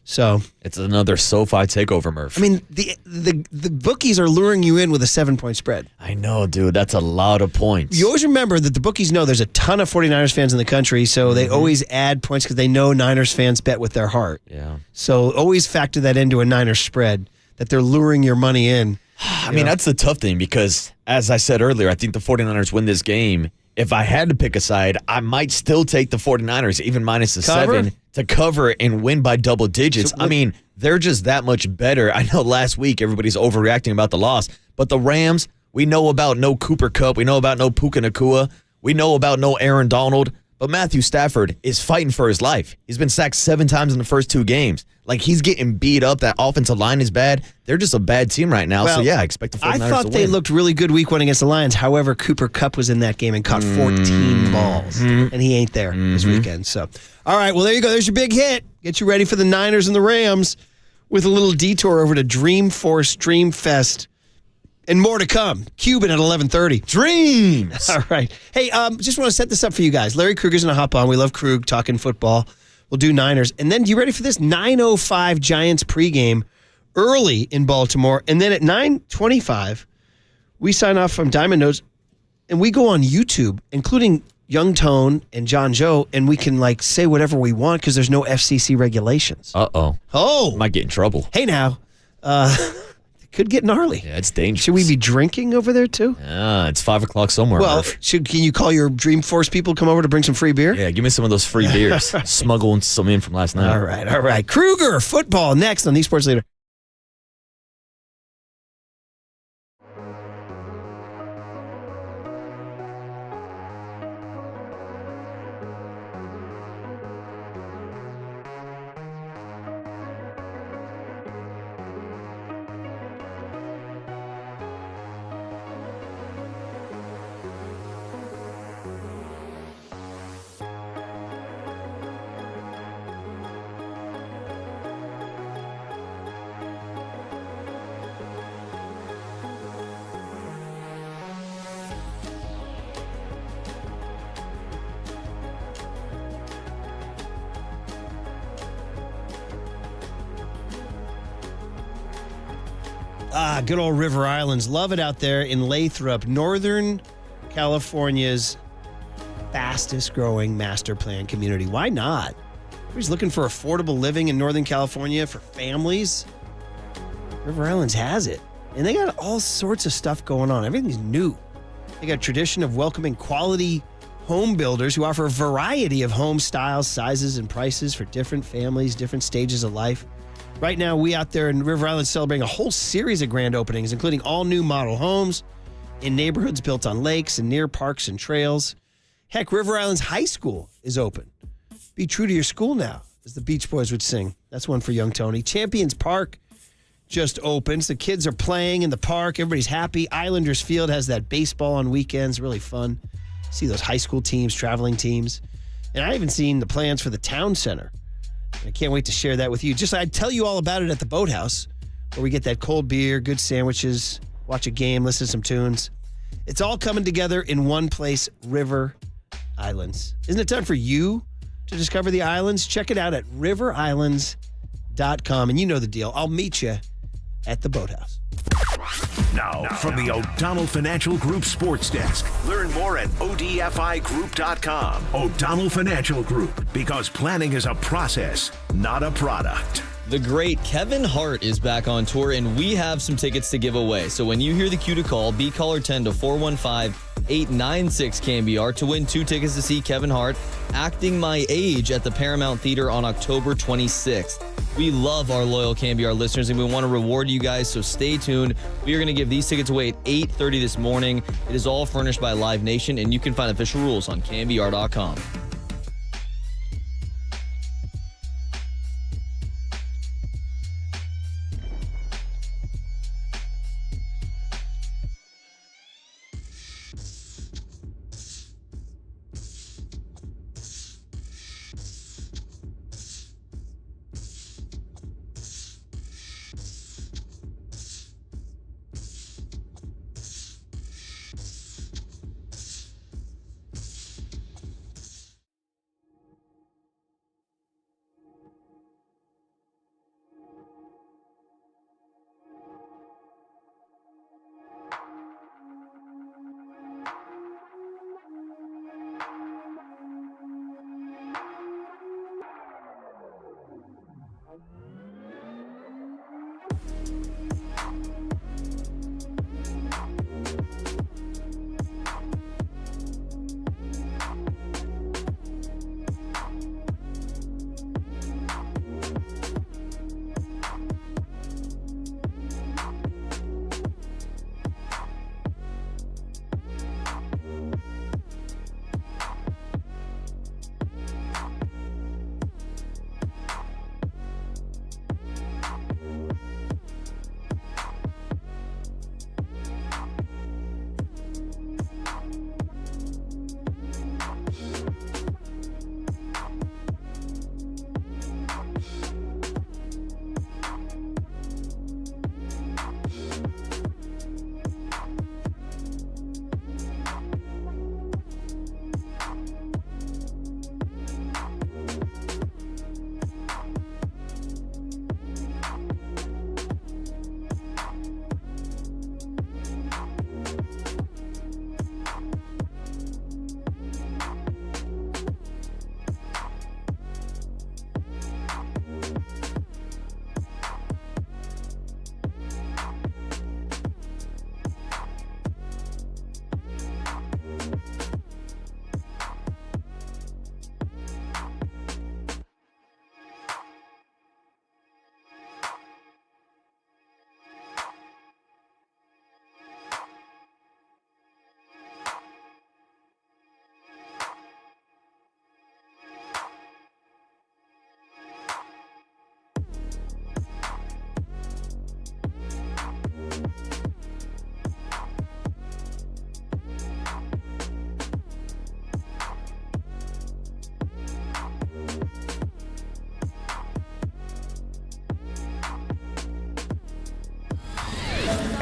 So it's another SoFi takeover, Murph. I mean, the bookies are luring you in with a 7-point spread. I know, dude. That's a lot of points. You always remember that the bookies know there's a ton of 49ers fans in the country, so they always add points because they know Niners fans bet with their heart. Yeah. So always factor that into a Niners spread, that they're luring your money in. I mean, that's the tough thing because, as I said earlier, I think the 49ers win this game. If I had to pick a side, I might still take the 49ers, even minus the Cover? 7, to cover and win by double digits. So I mean, they're just that much better. I know last week everybody's overreacting about the loss, but the Rams, we know about no Cooper Kupp. We know about no Puka Nacua. We know about no Aaron Donald. But Matthew Stafford is fighting for his life. He's been sacked 7 times in the first 2 games. Like, he's getting beat up. That offensive line is bad. They're just a bad team right now. Well, so, yeah, I expect the 49ers to I thought win. they looked really good week 1 against the Lions. However, Cooper Kupp was in that game and caught 14 balls. And he ain't there this weekend. So, all right, well, there you go. There's your big hit. Get you ready for the Niners and the Rams with a little detour over to Dreamforce Dreamfest. And more to come. Cuban at 11:30. Dreams. All right. Hey, just want to set this up for you guys. Larry Krueger's going to hop on. We love Krug talking football. We'll do Niners. And then, you ready for this? 9:05 Giants pregame early in Baltimore. And then at 9:25, we sign off from Diamond Notes, and we go on YouTube, including Young Tone and John Joe, and we can, like, say whatever we want because there's no FCC regulations. Uh-oh. Oh. Might get in trouble. Hey, now. Could get gnarly. Yeah, it's dangerous. Should we be drinking over there, too? It's 5 o'clock somewhere. Well, Murph. can you call your Dreamforce people to come over to bring some free beer? Yeah, give me some of those free beers. Smuggle some in from last night. All right. Krueger, football, next on the Sports Leader. Good old River Islands. Love it out there in Lathrop, Northern California's fastest growing master plan community. Why not? Everybody's looking for affordable living in Northern California for families. River Islands has it. And they got all sorts of stuff going on. Everything's new. They got a tradition of welcoming quality home builders who offer a variety of home styles, sizes, and prices for different families, different stages of life. Right now, we out there in River Island celebrating a whole series of grand openings, including all new model homes in neighborhoods built on lakes and near parks and trails. Heck, River Island's high school is open. Be true to your school now, as the Beach Boys would sing. That's one for young Tony. Champions Park just opens. The kids are playing in the park. Everybody's happy. Islanders Field has that baseball on weekends. Really fun. See those high school teams, traveling teams. And I haven't seen the plans for the town center. I can't wait to share that with you. Just I'd tell you all about it at the Boathouse, where we get that cold beer, good sandwiches, watch a game, listen to some tunes. It's all coming together in one place, River Islands. Isn't it time for you to discover the islands? Check it out at riverislands.com. And you know the deal. I'll meet you at the Boathouse. Now, from the O'Donnell Financial Group Sports Desk. Learn more at odfigroup.com. O'Donnell Financial Group, because planning is a process, not a product. The great Kevin Hart is back on tour, and we have some tickets to give away. So when you hear the cue to call, be caller 10 to 415-896-KNBR to win 2 tickets to see Kevin Hart acting My Age at the Paramount Theater on October 26th. We love our loyal KNBR listeners, and we want to reward you guys, so stay tuned. We are going to give these tickets away at 8:30 this morning. It is all furnished by Live Nation, and you can find official rules on KNBR.com.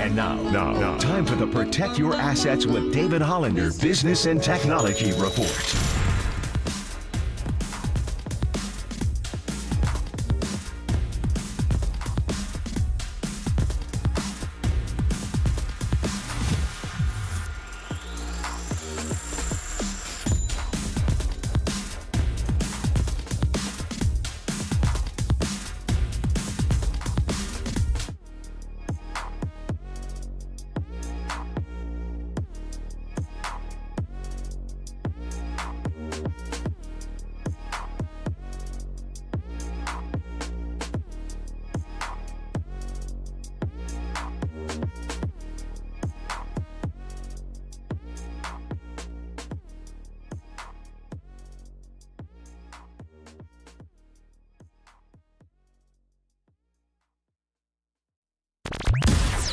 And now, time for the Protect Your Assets with David Hollander Business and Technology Report.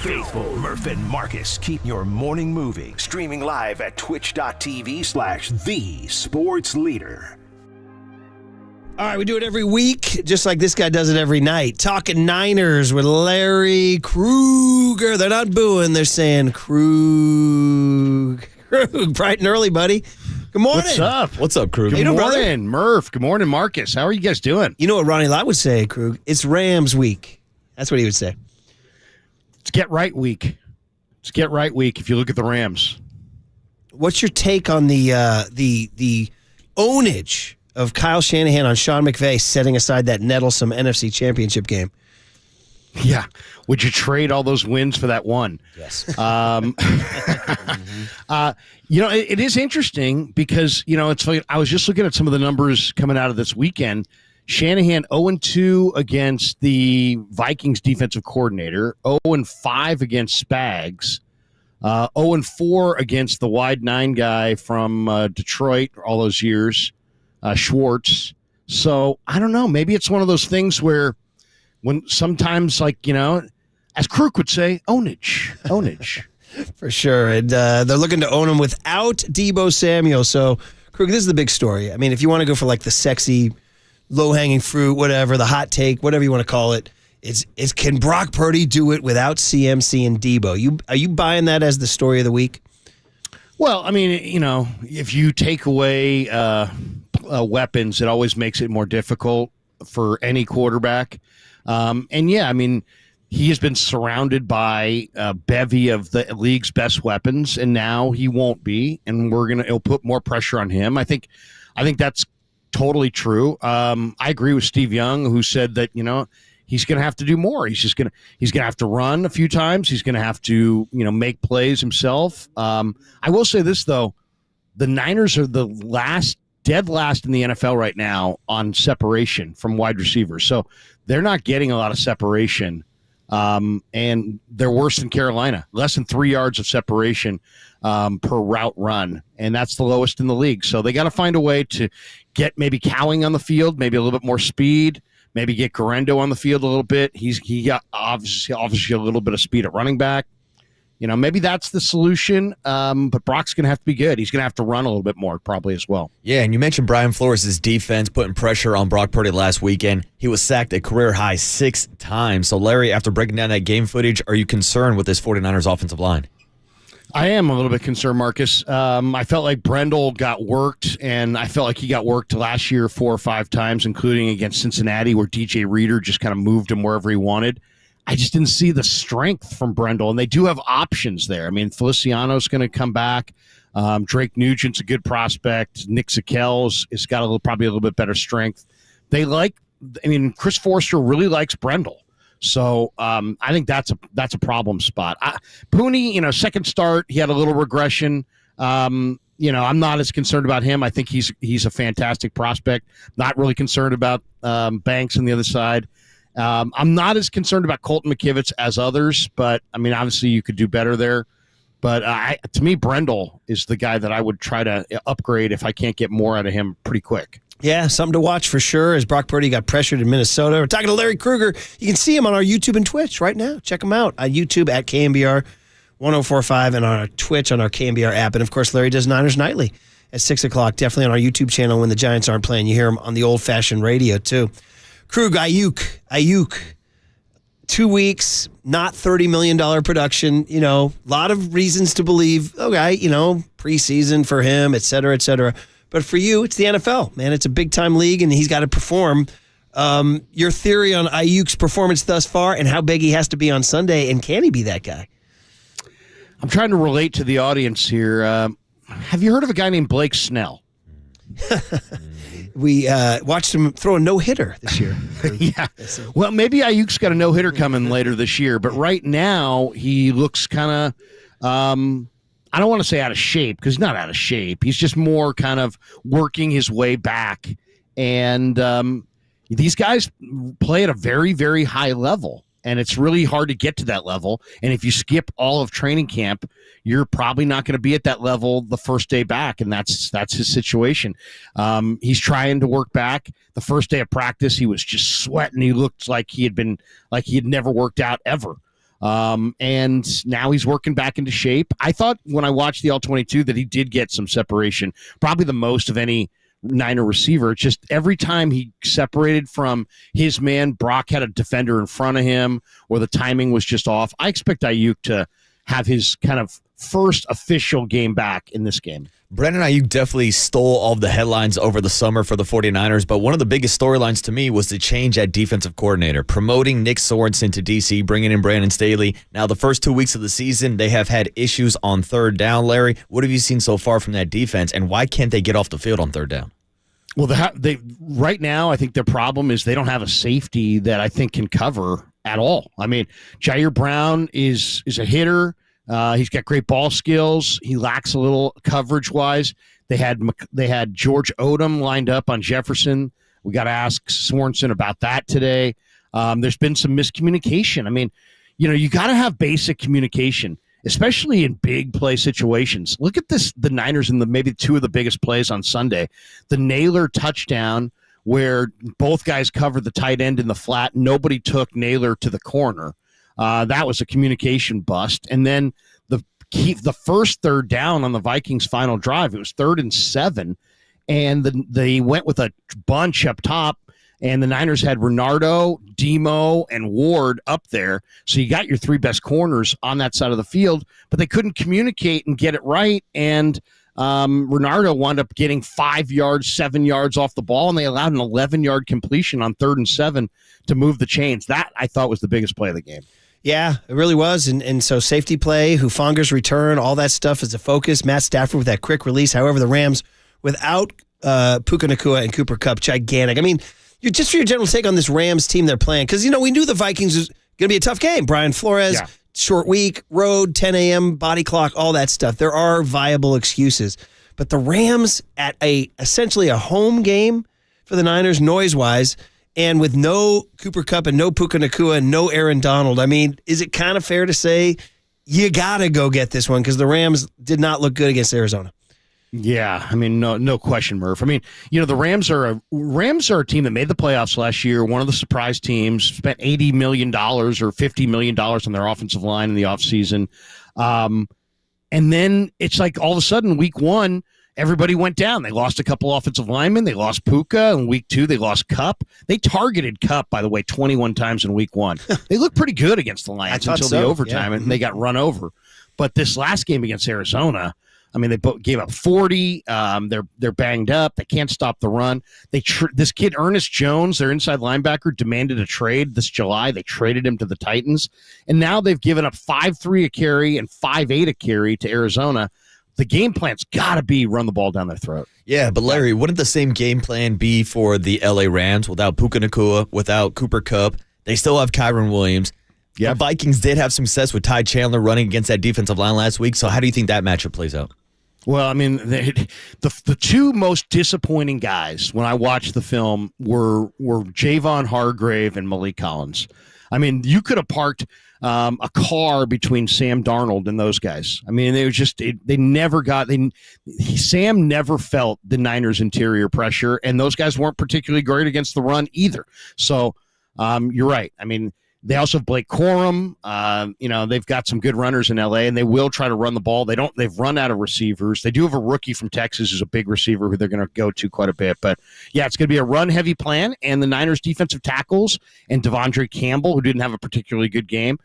Faithful Murph and Marcus keep your morning moving. Streaming live at twitch.tv/thesportsleader. All right, we do it every week, just like this guy does it every night. Talking Niners with Larry Krueger. They're not booing, they're saying Krug. Bright and early, buddy. Good morning. What's up? What's up, Krug? Good morning, Murph. Good morning, Marcus. How are you guys doing? You know what Ronnie Lott would say, Krug? It's Rams week. That's what he would say. It's get right week. It's get right week if you look at the Rams. What's your take on the ownage of Kyle Shanahan on Sean McVay setting aside that nettlesome NFC Championship game? Yeah. Would you trade all those wins for that one? Yes. It is interesting because, it's like I was just looking at some of the numbers coming out of this weekend. Shanahan 0-2 against the Vikings defensive coordinator, 0-5 against Spags, 0-4 against the wide nine guy from Detroit all those years, Schwartz. So I don't know. Maybe it's one of those things where when sometimes, as Krug would say, ownage. For sure. And they're looking to own him without Deebo Samuel. So, Krug, this is the big story. I mean, if you want to go for the sexy, low-hanging fruit, whatever, the hot take, whatever you want to call it, it's can Brock Purdy do it without CMC and Deebo? Are you buying that as the story of the week? Well, I mean, if you take away weapons, it always makes it more difficult for any quarterback. He has been surrounded by a bevy of the league's best weapons, and now he won't be, and it'll put more pressure on him. I think that's totally true. I agree with Steve Young, who said that, he's going to have to do more. He's going to have to run a few times. He's going to have to, make plays himself. I will say this, though. The Niners are the dead last in the NFL right now on separation from wide receivers. So they're not getting a lot of separation. And they're worse than Carolina, less than 3 yards of separation per route run. And that's the lowest in the league. So they got to find a way to get maybe Cowing on the field, maybe a little bit more speed, maybe get Garendo on the field a little bit. He got obviously a little bit of speed at running back. Maybe that's the solution, but Brock's going to have to be good. He's going to have to run a little bit more probably as well. Yeah, and you mentioned Brian Flores' defense putting pressure on Brock Purdy last weekend. He was sacked a career-high 6 times. So, Larry, after breaking down that game footage, are you concerned with this 49ers offensive line? I am a little bit concerned, Marcus. I felt like Brendel got worked, and I felt like he got worked last year 4 or 5 times, including against Cincinnati, where DJ Reader just kind of moved him wherever he wanted. I just didn't see the strength from Brendel, and they do have options there. I mean, Feliciano's going to come back. Drake Nugent's a good prospect. Nick Zakel's has got probably a little bit better strength. Chris Forster really likes Brendel. So I think that's a problem spot. Pooney, second start, he had a little regression. I'm not as concerned about him. I think he's a fantastic prospect. Not really concerned about Banks on the other side. I'm not as concerned about Colton McKivitz as others, but obviously you could do better there. But to me, Brendel is the guy that I would try to upgrade if I can't get more out of him pretty quick. Yeah, something to watch for sure as Brock Purdy got pressured in Minnesota. We're talking to Larry Krueger. You can see him on our YouTube and Twitch right now. Check him out on YouTube at KNBR 1045 and on our Twitch on our KNBR app. And, of course, Larry does Niners Nightly at 6 o'clock. Definitely on our YouTube channel when the Giants aren't playing. You hear him on the old-fashioned radio, too. Krug, Ayuk. 2 weeks, not $30 million production. A lot of reasons to believe, okay, preseason for him, et cetera, et cetera. But for you, it's the NFL, man. It's a big-time league, and he's got to perform. Your theory on Ayuk's performance thus far and how big he has to be on Sunday, and can he be that guy? I'm trying to relate to the audience here. Have you heard of a guy named Blake Snell? We watched him throw a no-hitter this year. Yeah. Well, maybe Ayuk's got a no-hitter coming later this year, but right now he looks kind of I don't want to say out of shape because he's not out of shape. He's just more kind of working his way back. And these guys play at a very, very high level, and it's really hard to get to that level. And if you skip all of training camp, you're probably not going to be at that level the first day back, and that's his situation. He's trying to work back. The first day of practice, he was just sweating. He looked like he had never worked out ever. And now he's working back into shape. I thought when I watched the All-22 that he did get some separation, probably the most of any Niner receiver. It's just every time he separated from his man, Brock had a defender in front of him or the timing was just off. I expect Ayuk to have his kind of first official game back in this game. Brandon Ayuk definitely stole all of the headlines over the summer for the 49ers, but one of the biggest storylines to me was the change at defensive coordinator, promoting Nick Sorensen to DC, bringing in Brandon Staley. Now, the first 2 weeks of the season, they have had issues on third down. Larry, what have you seen so far from that defense, and why can't they get off the field on third down? Well, they right now, I think their problem is they don't have a safety that I think can cover at all. I mean, Jair Brown is a hitter. He's got great ball skills. He lacks a little coverage-wise. They had George Odom lined up on Jefferson. We got to ask Sorensen about that today. There's been some miscommunication. I mean, you got to have basic communication, especially in big play situations. Look at the Niners in maybe two of the biggest plays on Sunday. The Naylor touchdown where both guys covered the tight end in the flat. Nobody took Naylor to the corner. That was a communication bust. And then the first third down on the Vikings' final drive, it was 3rd and 7, and they went with a bunch up top, and the Niners had Renardo, Demo, and Ward up there. So you got your 3 best corners on that side of the field, but they couldn't communicate and get it right, and Renardo wound up getting 5 yards, 7 yards off the ball, and they allowed an 11-yard completion on 3rd and 7 to move the chains. That, I thought, was the biggest play of the game. Yeah, it really was. And so safety play, Hufanga's return, all that stuff is a focus. Matt Stafford with that quick release. However, the Rams, without Puka Nacua and Cooper Kupp, gigantic. I mean, just for your general take on this Rams team they're playing, because, we knew the Vikings was going to be a tough game. Brian Flores, short week, road, 10 a.m., body clock, all that stuff. There are viable excuses. But the Rams at essentially a home game for the Niners, noise-wise, and with no Cooper Kupp and no Puka Nacua and no Aaron Donald, I mean, is it kind of fair to say you got to go get this one because the Rams did not look good against Arizona? Yeah, I mean, no question, Murph. I mean, the Rams are a team that made the playoffs last year, one of the surprise teams, spent $80 million or $50 million on their offensive line in the offseason. And then it's like all of a sudden, week one, everybody went down. They lost a couple offensive linemen. They lost Puka. In week two, they lost Kupp. They targeted Kupp, by the way, 21 times in week one. They looked pretty good against the Lions until the overtime, and they got run over. But this last game against Arizona, I mean, they gave up 40. They're banged up. They can't stop the run. This kid, Ernest Jones, their inside linebacker, demanded a trade this July. They traded him to the Titans. And now they've given up 5.3 a carry and 5.8 a carry to Arizona. The game plan's got to be run the ball down their throat. Yeah, but Larry, wouldn't the same game plan be for the LA Rams without Puka Nacua, without Cooper Kupp? They still have Kyron Williams. The Vikings did have success with Ty Chandler running against that defensive line last week. So how do you think that matchup plays out? Well, I mean, the two most disappointing guys when I watched the film were Javon Hargrave and Malik Collins. I mean, you could have parked a car between Sam Darnold and those guys. I mean, they were just Sam never felt the Niners' interior pressure, and those guys weren't particularly great against the run either. So you're right. I mean, they also have Blake Corum. They've got some good runners in LA, and they will try to run the ball. They've run out of receivers. They do have a rookie from Texas who's a big receiver who they're going to go to quite a bit. But yeah, it's going to be a run-heavy plan. And the Niners defensive tackles and Devondre Campbell, who didn't have a particularly good game,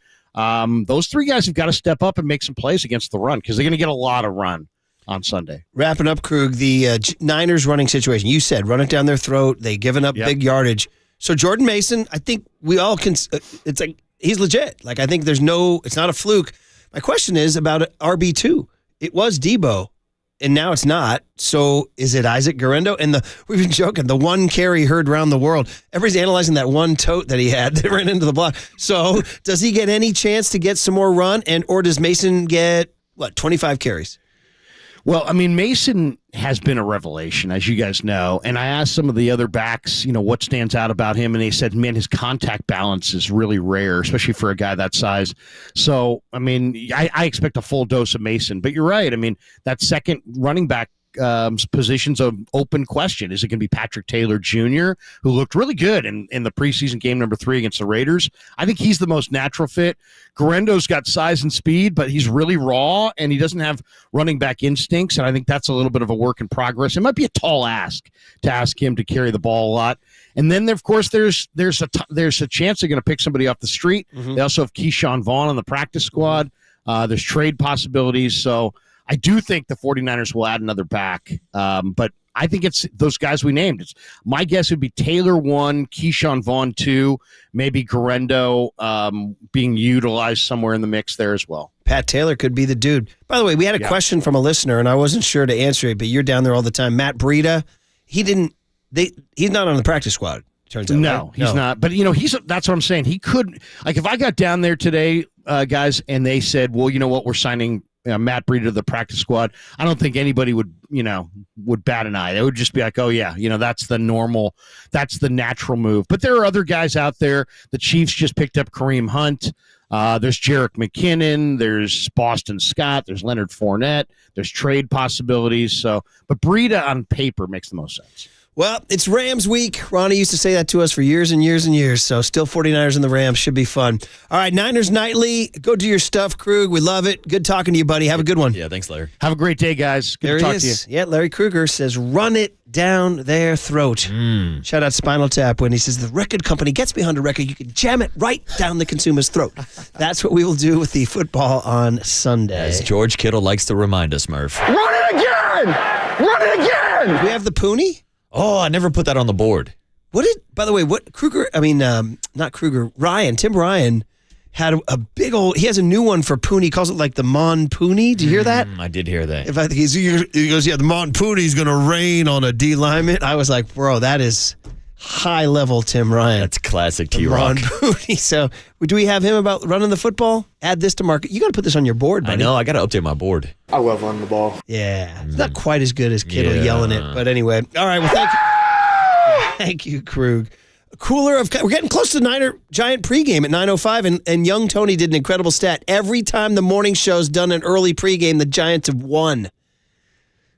those three guys have got to step up and make some plays against the run because they're going to get a lot of run on Sunday. Wrapping up, Krug, the Niners running situation. You said run it down their throat. They've given up big yardage. So Jordan Mason, I think we all can. It's like he's legit. Like I think it's not a fluke. My question is about RB2. It was Debo, and now it's not. So is it Isaac Guerrero? And we've been joking. The one carry heard around the world. Everybody's analyzing that one tote that he had that ran into the block. So does he get any chance to get some more run, or does Mason get 25 carries? Well, I mean, Mason has been a revelation, as you guys know. And I asked some of the other backs, what stands out about him. And they said, man, his contact balance is really rare, especially for a guy that size. So, I mean, I expect a full dose of Mason. But you're right. I mean, that second running back position's an open question. Is it going to be Patrick Taylor Jr., who looked really good in the preseason game number 3 against the Raiders? I think he's the most natural fit. Guerendo's got size and speed, but he's really raw, and he doesn't have running back instincts, and I think that's a little bit of a work in progress. It might be a tall ask to ask him to carry the ball a lot. And then, of course, there's a chance they're going to pick somebody off the street. Mm-hmm. They also have Keyshawn Vaughn on the practice squad. There's trade possibilities, so I do think the 49ers will add another back, but I think it's those guys we named. My guess would be Taylor 1, Keyshawn Vaughn 2, maybe Guerrero being utilized somewhere in the mix there as well. Pat Taylor could be the dude. By the way, we had a question from a listener, and I wasn't sure to answer it, but you're down there all the time. Matt Breida, he's not on the practice squad, turns out. No, right? He's not. But, that's what I'm saying. He could, if I got down there today, guys, and they said, well, you know what, we're signing Matt Breida to the practice squad, I don't think anybody would bat an eye. They would just be like, oh yeah, that's the natural move. But there are other guys out there. The Chiefs just picked up Kareem Hunt. There's Jerick McKinnon. There's Boston Scott. There's Leonard Fournette. There's trade possibilities. But Breida on paper makes the most sense. Well, it's Rams week. Ronnie used to say that to us for years and years and years. So still 49ers and the Rams should be fun. All right, Niners Nightly. Go do your stuff, Krug. We love it. Good talking to you, buddy. Have a good one. Yeah, thanks, Larry. Have a great day, guys. Good to talk to you. Yeah, Larry Krueger says, run it down their throat. Shout out Spinal Tap when he says the record company gets behind a record, you can jam it right down the consumer's throat. That's what we will do with the football on Sunday. As George Kittle likes to remind us, Murph. Run it again! Run it again! Do we have the Poonie? Oh, I never put that on the board. By the way, Tim Ryan had a big old. He has a new one for Pooney. He calls it like the Mon Pooney. Did you hear that? I did hear that. In fact, he goes, yeah, the Mon Pooney's going to rain on a D lineman. I was like, bro, that is high level Tim Ryan. That's classic T-Rock. Mon Pooney. So do we have him about running the football? Add this to Mark. You got to put this on your board, buddy. I know. I got to update my board. I love running the ball. Yeah. It's not quite as good as Kittle yelling it. But anyway. All right. Well, thank you. Thank you, Krug. We're getting close to the Niner Giant pregame at 9:05, and young Tony did an incredible stat. Every time the morning show's done an early pregame, the Giants have won.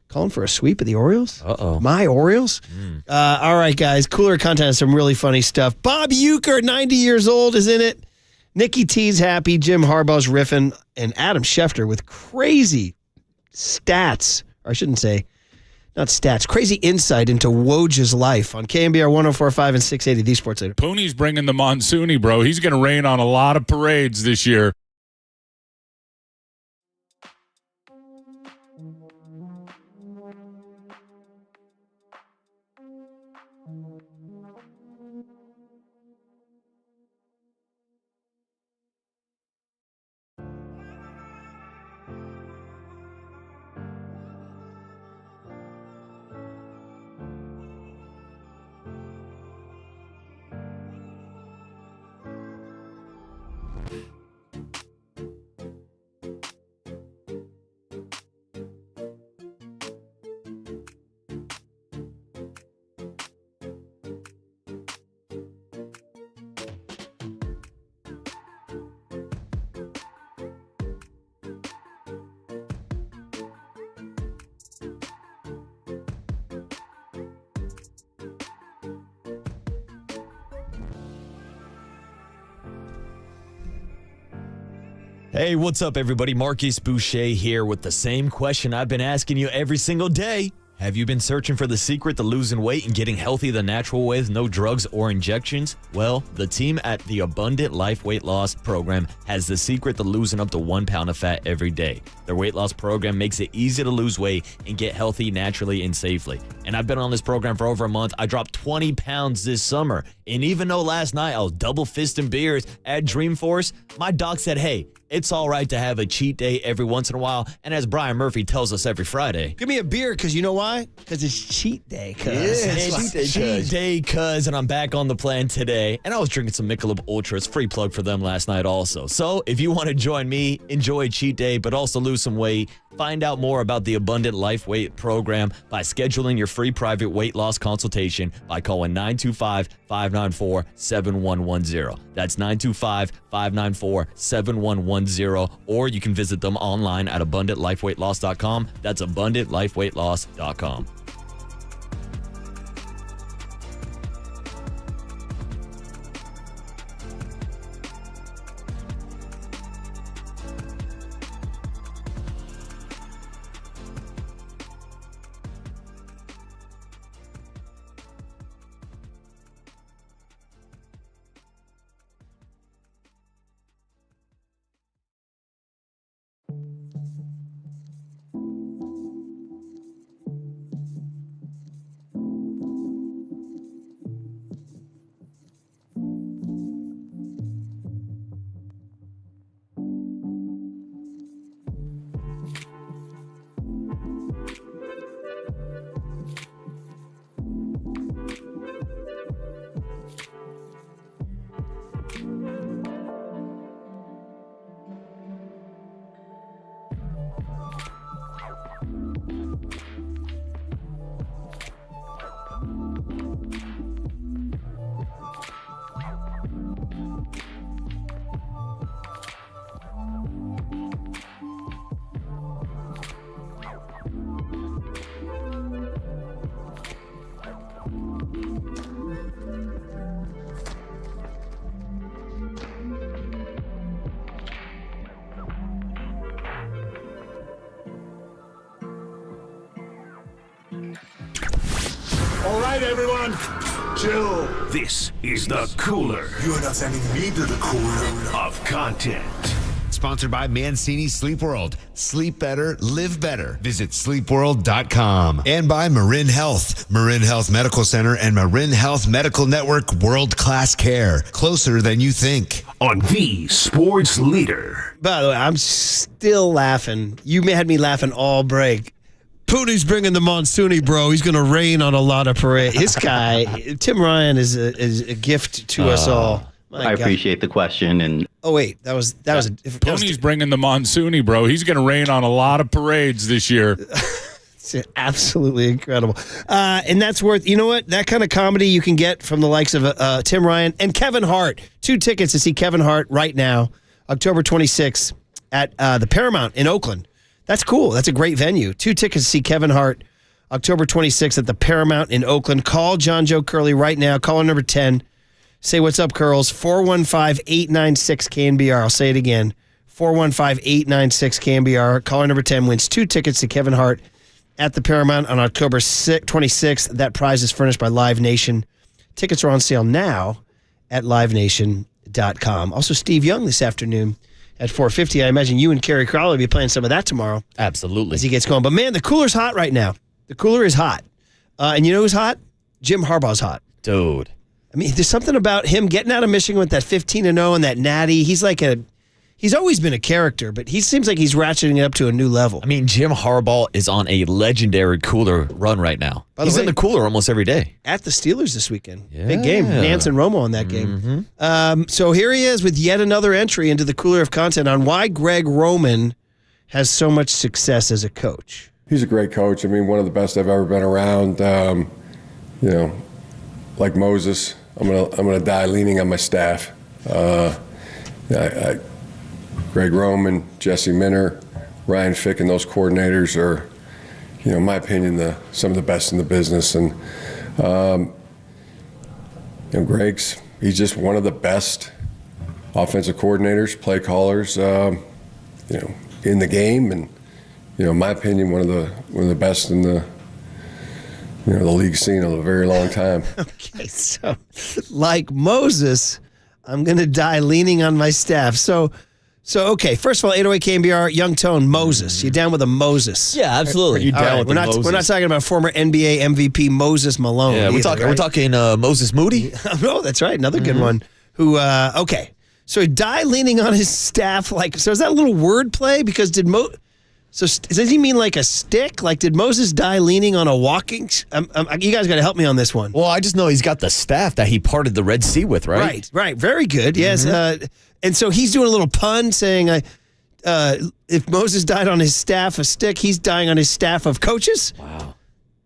Calling for a sweep of the Orioles? Uh-oh. My Orioles? All right, guys. Cooler content has some really funny stuff. Bob Uecker, 90 years old, is in it. Nikki T's happy. Jim Harbaugh's riffing. And Adam Schefter with crazy stats. Or I shouldn't say, not stats, crazy insight into Woj's life on KNBR 104.5 and 680, the Sports Leader. Pooney's bringing the monsoony, bro. He's going to rain on a lot of parades this year. Hey, what's up, everybody? Marcus Boucher here with the same question I've been asking you every single day. Have you been searching for the secret to losing weight and getting healthy the natural way with no drugs or injections? Well, the team at the Abundant Life Weight Loss Program has the secret to losing up to 1 pound of fat every day. Their weight loss program makes it easy to lose weight and get healthy naturally and safely. And I've been on this program for over a month. I dropped 20 pounds this summer. And even though last night I was double fisting beers at Dreamforce, my doc said, hey, it's all right to have a cheat day every once in a while. And as Brian Murphy tells us every Friday, Give me a beer, because you know why? Because it's cheat day, cuz. it's cheat day, cuz, and I'm back on the plan today. And I was drinking some Michelob Ultras, free plug for them last night also. So if you want to join me, enjoy cheat day, but also lose some weight, find out more about the Abundant Life Weight Program by scheduling your free private weight loss consultation by calling 925-594-7110. That's 925-594-7110, or you can visit them online at abundantlifeweightloss.com. That's abundantlifeweightloss.com. All right, everyone, chill. This is the cooler. You're not sending me to the cooler of content. Sponsored by Mancini Sleep World. Sleep better, live better. Visit sleepworld.com. And by Marin Health. Marin Health Medical Center and Marin Health Medical Network world-class care. Closer than you think. On the Sports Leader. By the way, I'm still laughing. You had me laughing all break. Pootie's bringing the monsoony, bro. He's going to rain on a lot of parades. This guy, Tim Ryan, is a gift to us all. I appreciate the question. And oh wait, that was Tony's bringing the monsoony, bro. He's going to rain on a lot of parades this year. It's absolutely incredible. And that's worth, you know what? That kind of comedy you can get from the likes of Tim Ryan and Kevin Hart. 2 tickets to see Kevin Hart right now, October 26th at the Paramount in Oakland. That's cool. That's a great venue. 2 tickets to see Kevin Hart, October 26th at the Paramount in Oakland. Call John Joe Curley right now. Caller number 10. Say what's up, Curls. 415-896-KNBR. I'll say it again. 415-896-KNBR. Caller number 10 wins 2 tickets to Kevin Hart at the Paramount on October 26th. That prize is furnished by Live Nation. Tickets are on sale now at livenation.com. Also, Steve Young this afternoon at 4:50. I imagine you and Kerry Crowley will be playing some of that tomorrow. Absolutely. As he gets going. But, man, the cooler's hot right now. The cooler is hot. And you know who's hot? Jim Harbaugh's hot. Dude. I mean, there's something about him getting out of Michigan with that 15-0 and that natty. He's always been a character, but he seems like he's ratcheting it up to a new level. I mean, Jim Harbaugh is on a legendary cooler run right now. He's in the cooler almost every day. At the Steelers this weekend. Yeah. Big game. Nance and Romo in that game. So here he is with yet another entry into the cooler of content on why Greg Roman has so much success as a coach. He's a great coach. I mean, one of the best I've ever been around. Like Moses, I'm gonna die leaning on my staff. Greg Roman, Jesse Minter, Ryan Fick, and those coordinators are, in my opinion, some of the best in the business. And he's just one of the best offensive coordinators, play callers, in the game, and in my opinion, one of the best in the league's seen in a very long time. Okay, so like Moses, I'm gonna die leaning on my staff. So okay, first of all, 808 KNBR, Young Tone, Moses. You down with a Moses? Yeah, absolutely. Are you down with Moses? We're not talking about former NBA MVP Moses Malone. Yeah, we're talking Moses Moody. No, that's right. Another good one. Who? Okay, so he died leaning on his staff. So is that a little wordplay? Because So does he mean like a stick? Like, did Moses die leaning on a walking? You guys got to help me on this one. Well, I just know he's got the staff that he parted the Red Sea with, right? Right. Very good. Yes. And so he's doing a little pun saying, if Moses died on his staff of stick, he's dying on his staff of coaches. Wow.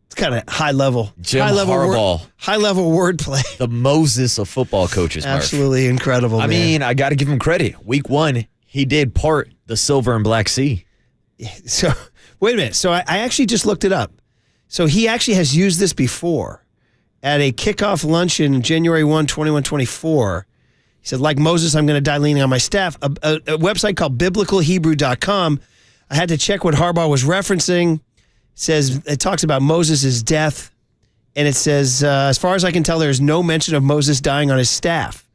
It's kind of high level. Jim Harbaugh. High level wordplay. The Moses of football coaches, Murph. Absolutely incredible, I mean, I got to give him credit. Week 1, he did part the Silver and Black Sea. So, wait a minute. So I actually just looked it up. So he actually has used this before at a kickoff luncheon January 1, 21-24. He said, like Moses, I'm going to die leaning on my staff. A website called biblicalhebrew.com. I had to check what Harbaugh was referencing. It talks about Moses' death. And it says, as far as I can tell, there is no mention of Moses dying on his staff.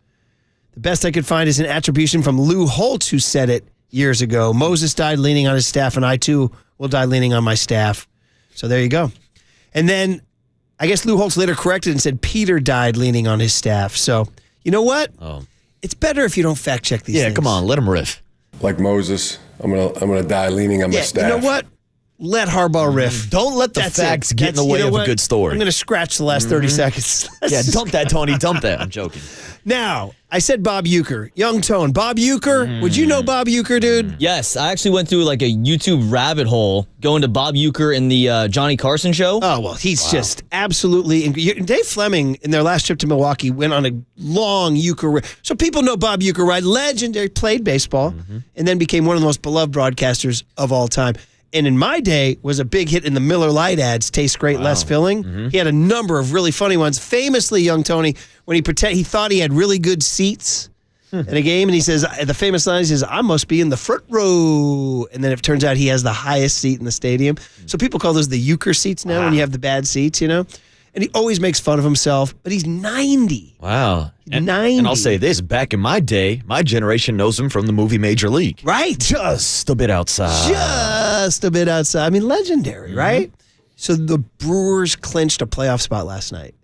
The best I could find is an attribution from Lou Holtz, who said it years ago. Moses died leaning on his staff, and I too will die leaning on my staff. So there you go. And then I guess Lou Holtz later corrected and said Peter died leaning on his staff. So you know what? It's better if you don't fact check these things. Yeah, come on, let him riff. Like Moses, I'm gonna die leaning on my staff. You know what? Let Harbaugh riff. Don't let the facts get in the way of a good story. I'm going to scratch the last 30 seconds. Yeah, dump that, Tony. Dump that. I'm joking. Now, I said Bob Uecker. Young Tone. Bob Uecker. Would you know Bob Uecker, dude? Yes. I actually went through like a YouTube rabbit hole going to Bob Uecker in the Johnny Carson show. Oh, well, he's just absolutely... Dave Fleming, in their last trip to Milwaukee, went on a long Uecker... So people know Bob Uecker, right? Legendary, played baseball, and then became one of the most beloved broadcasters of all time. And in my day, was a big hit in the Miller Lite ads, tastes great, less filling. He had a number of really funny ones. Famously, Young Tony, when he thought he had really good seats in a game, and he says, the famous line is, I must be in the front row. And then it turns out he has the highest seat in the stadium. So people call those the Uecker seats now when you have the bad seats, you know? And he always makes fun of himself, but he's 90. Wow. And 90. And I'll say this, back in my day, my generation knows him from the movie Major League. Right. Just a bit outside. Just a bit outside. I mean, legendary, right? So the Brewers clinched a playoff spot last night.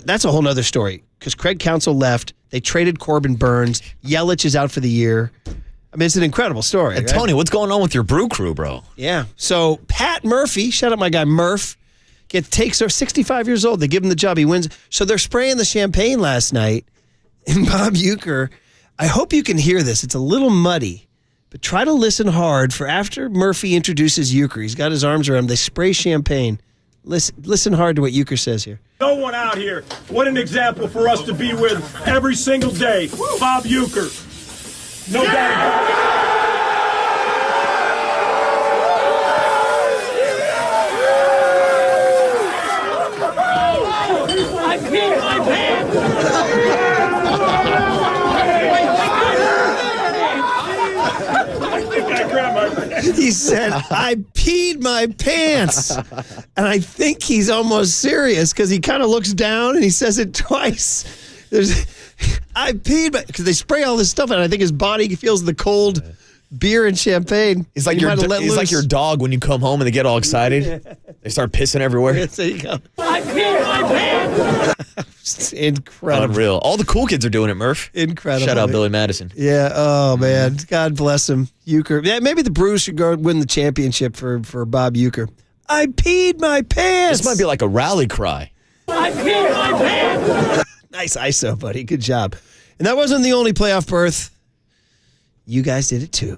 That's a whole nother story because Craig Counsell left. They traded Corbin Burns. Yelich is out for the year. I mean, it's an incredible story. And right? Tony, what's going on with your brew crew, bro? Yeah. So Pat Murphy, shout out my guy Murph, takes her 65 years old. They give him the job. He wins. So they're spraying the champagne last night. And Bob Uecker, I hope you can hear this. It's a little muddy, but try to listen hard for after Murphy introduces Uecker. He's got his arms around him. They spray champagne. Listen hard to what Uecker says here. No one out here. What an example for us to be with every single day. Bob Uecker. No doubt about it. I peed my pants! He said, I peed my pants. And I think he's almost serious because he kind of looks down and he says it twice. I peed my... Because they spray all this stuff and I think his body feels the cold beer and champaign. He's like your dog when you come home and they get all excited. They start pissing everywhere. Yes, there you go. I peed my pants! It's incredible. Unreal. All the cool kids are doing it, Murph. Incredible. Shout out Billy Madison. Yeah. Oh, man. God bless him. Uecker. Yeah, maybe the Brewers should go win the championship for Bob Uecker. I peed my pants. This might be like a rally cry. I peed my pants! Nice ISO, buddy. Good job. And that wasn't the only playoff berth. You guys did it too.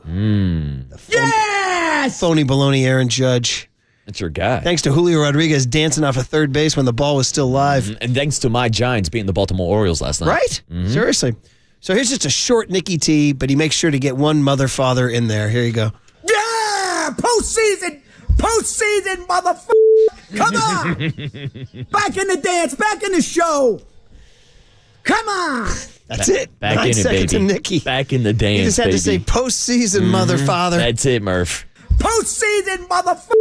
Yes! Phony baloney Aaron Judge. That's your guy. Thanks to Julio Rodriguez dancing off of third base when the ball was still live. And thanks to my Giants beating the Baltimore Orioles last night. Right? Seriously. So here's just a short Nicky T, but he makes sure to get one mother father in there. Here you go. Yeah! Postseason, motherfucker! Come on! Back in the dance, back in the show! Come on! That's it. Back 9 in it, seconds baby. to Nicky. Back in the dance, He just had to say baby. postseason, mother father. That's it, Murph. Postseason, motherfucker!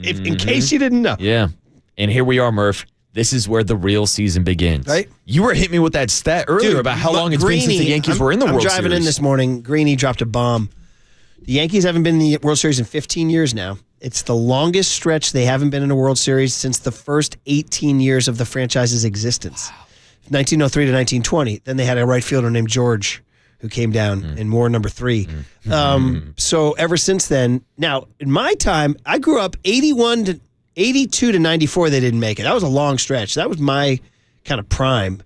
In case you didn't know. Yeah. And here we are, Murph. This is where the real season begins. Right? You were hitting me with that stat earlier Dude, about how long it's been since the Yankees were in the World Series. I'm driving in this morning. Greeny dropped a bomb. The Yankees haven't been in the World Series in 15 years now. It's the longest stretch they haven't been in a World Series since the first 18 years of the franchise's existence. 1903 to 1920. Then they had a right fielder named George who came down and wore number 3. So ever since then, now in my time, I grew up 82 to 94. They didn't make it. That was a long stretch. That was my kind of prime.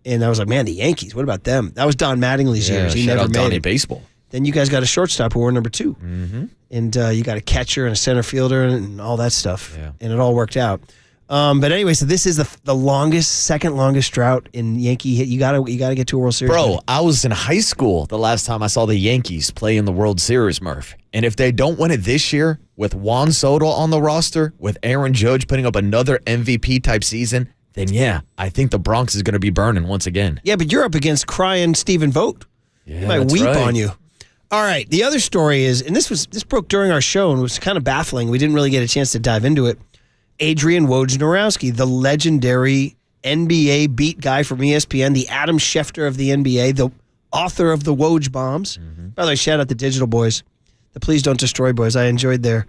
And I was like, man, the Yankees, what about them? That was Don Mattingly's years. He shout never out made Donnie it. Baseball. Then you guys got a shortstop who wore number 2. And you got a catcher and a center fielder and all that stuff. Yeah. And it all worked out. But anyway, so this is the longest, second longest drought in Yankee hit. You gotta get to a World Series. Bro, I was in high school the last time I saw the Yankees play in the World Series, Murph. And if they don't win it this year, with Juan Soto on the roster, with Aaron Judge putting up another MVP-type season, then yeah, I think the Bronx is going to be burning once again. Yeah, but you're up against crying Stephen Vogt. Yeah, He might that's weep right. on you. All right, the other story is, and this broke during our show and was kind of baffling. We didn't really get a chance to dive into it. Adrian Wojnarowski, the legendary NBA beat guy from ESPN, the Adam Schefter of the NBA, the author of the Woj bombs. By the way, shout out the Digital Boys, the Please Don't Destroy Boys. I enjoyed their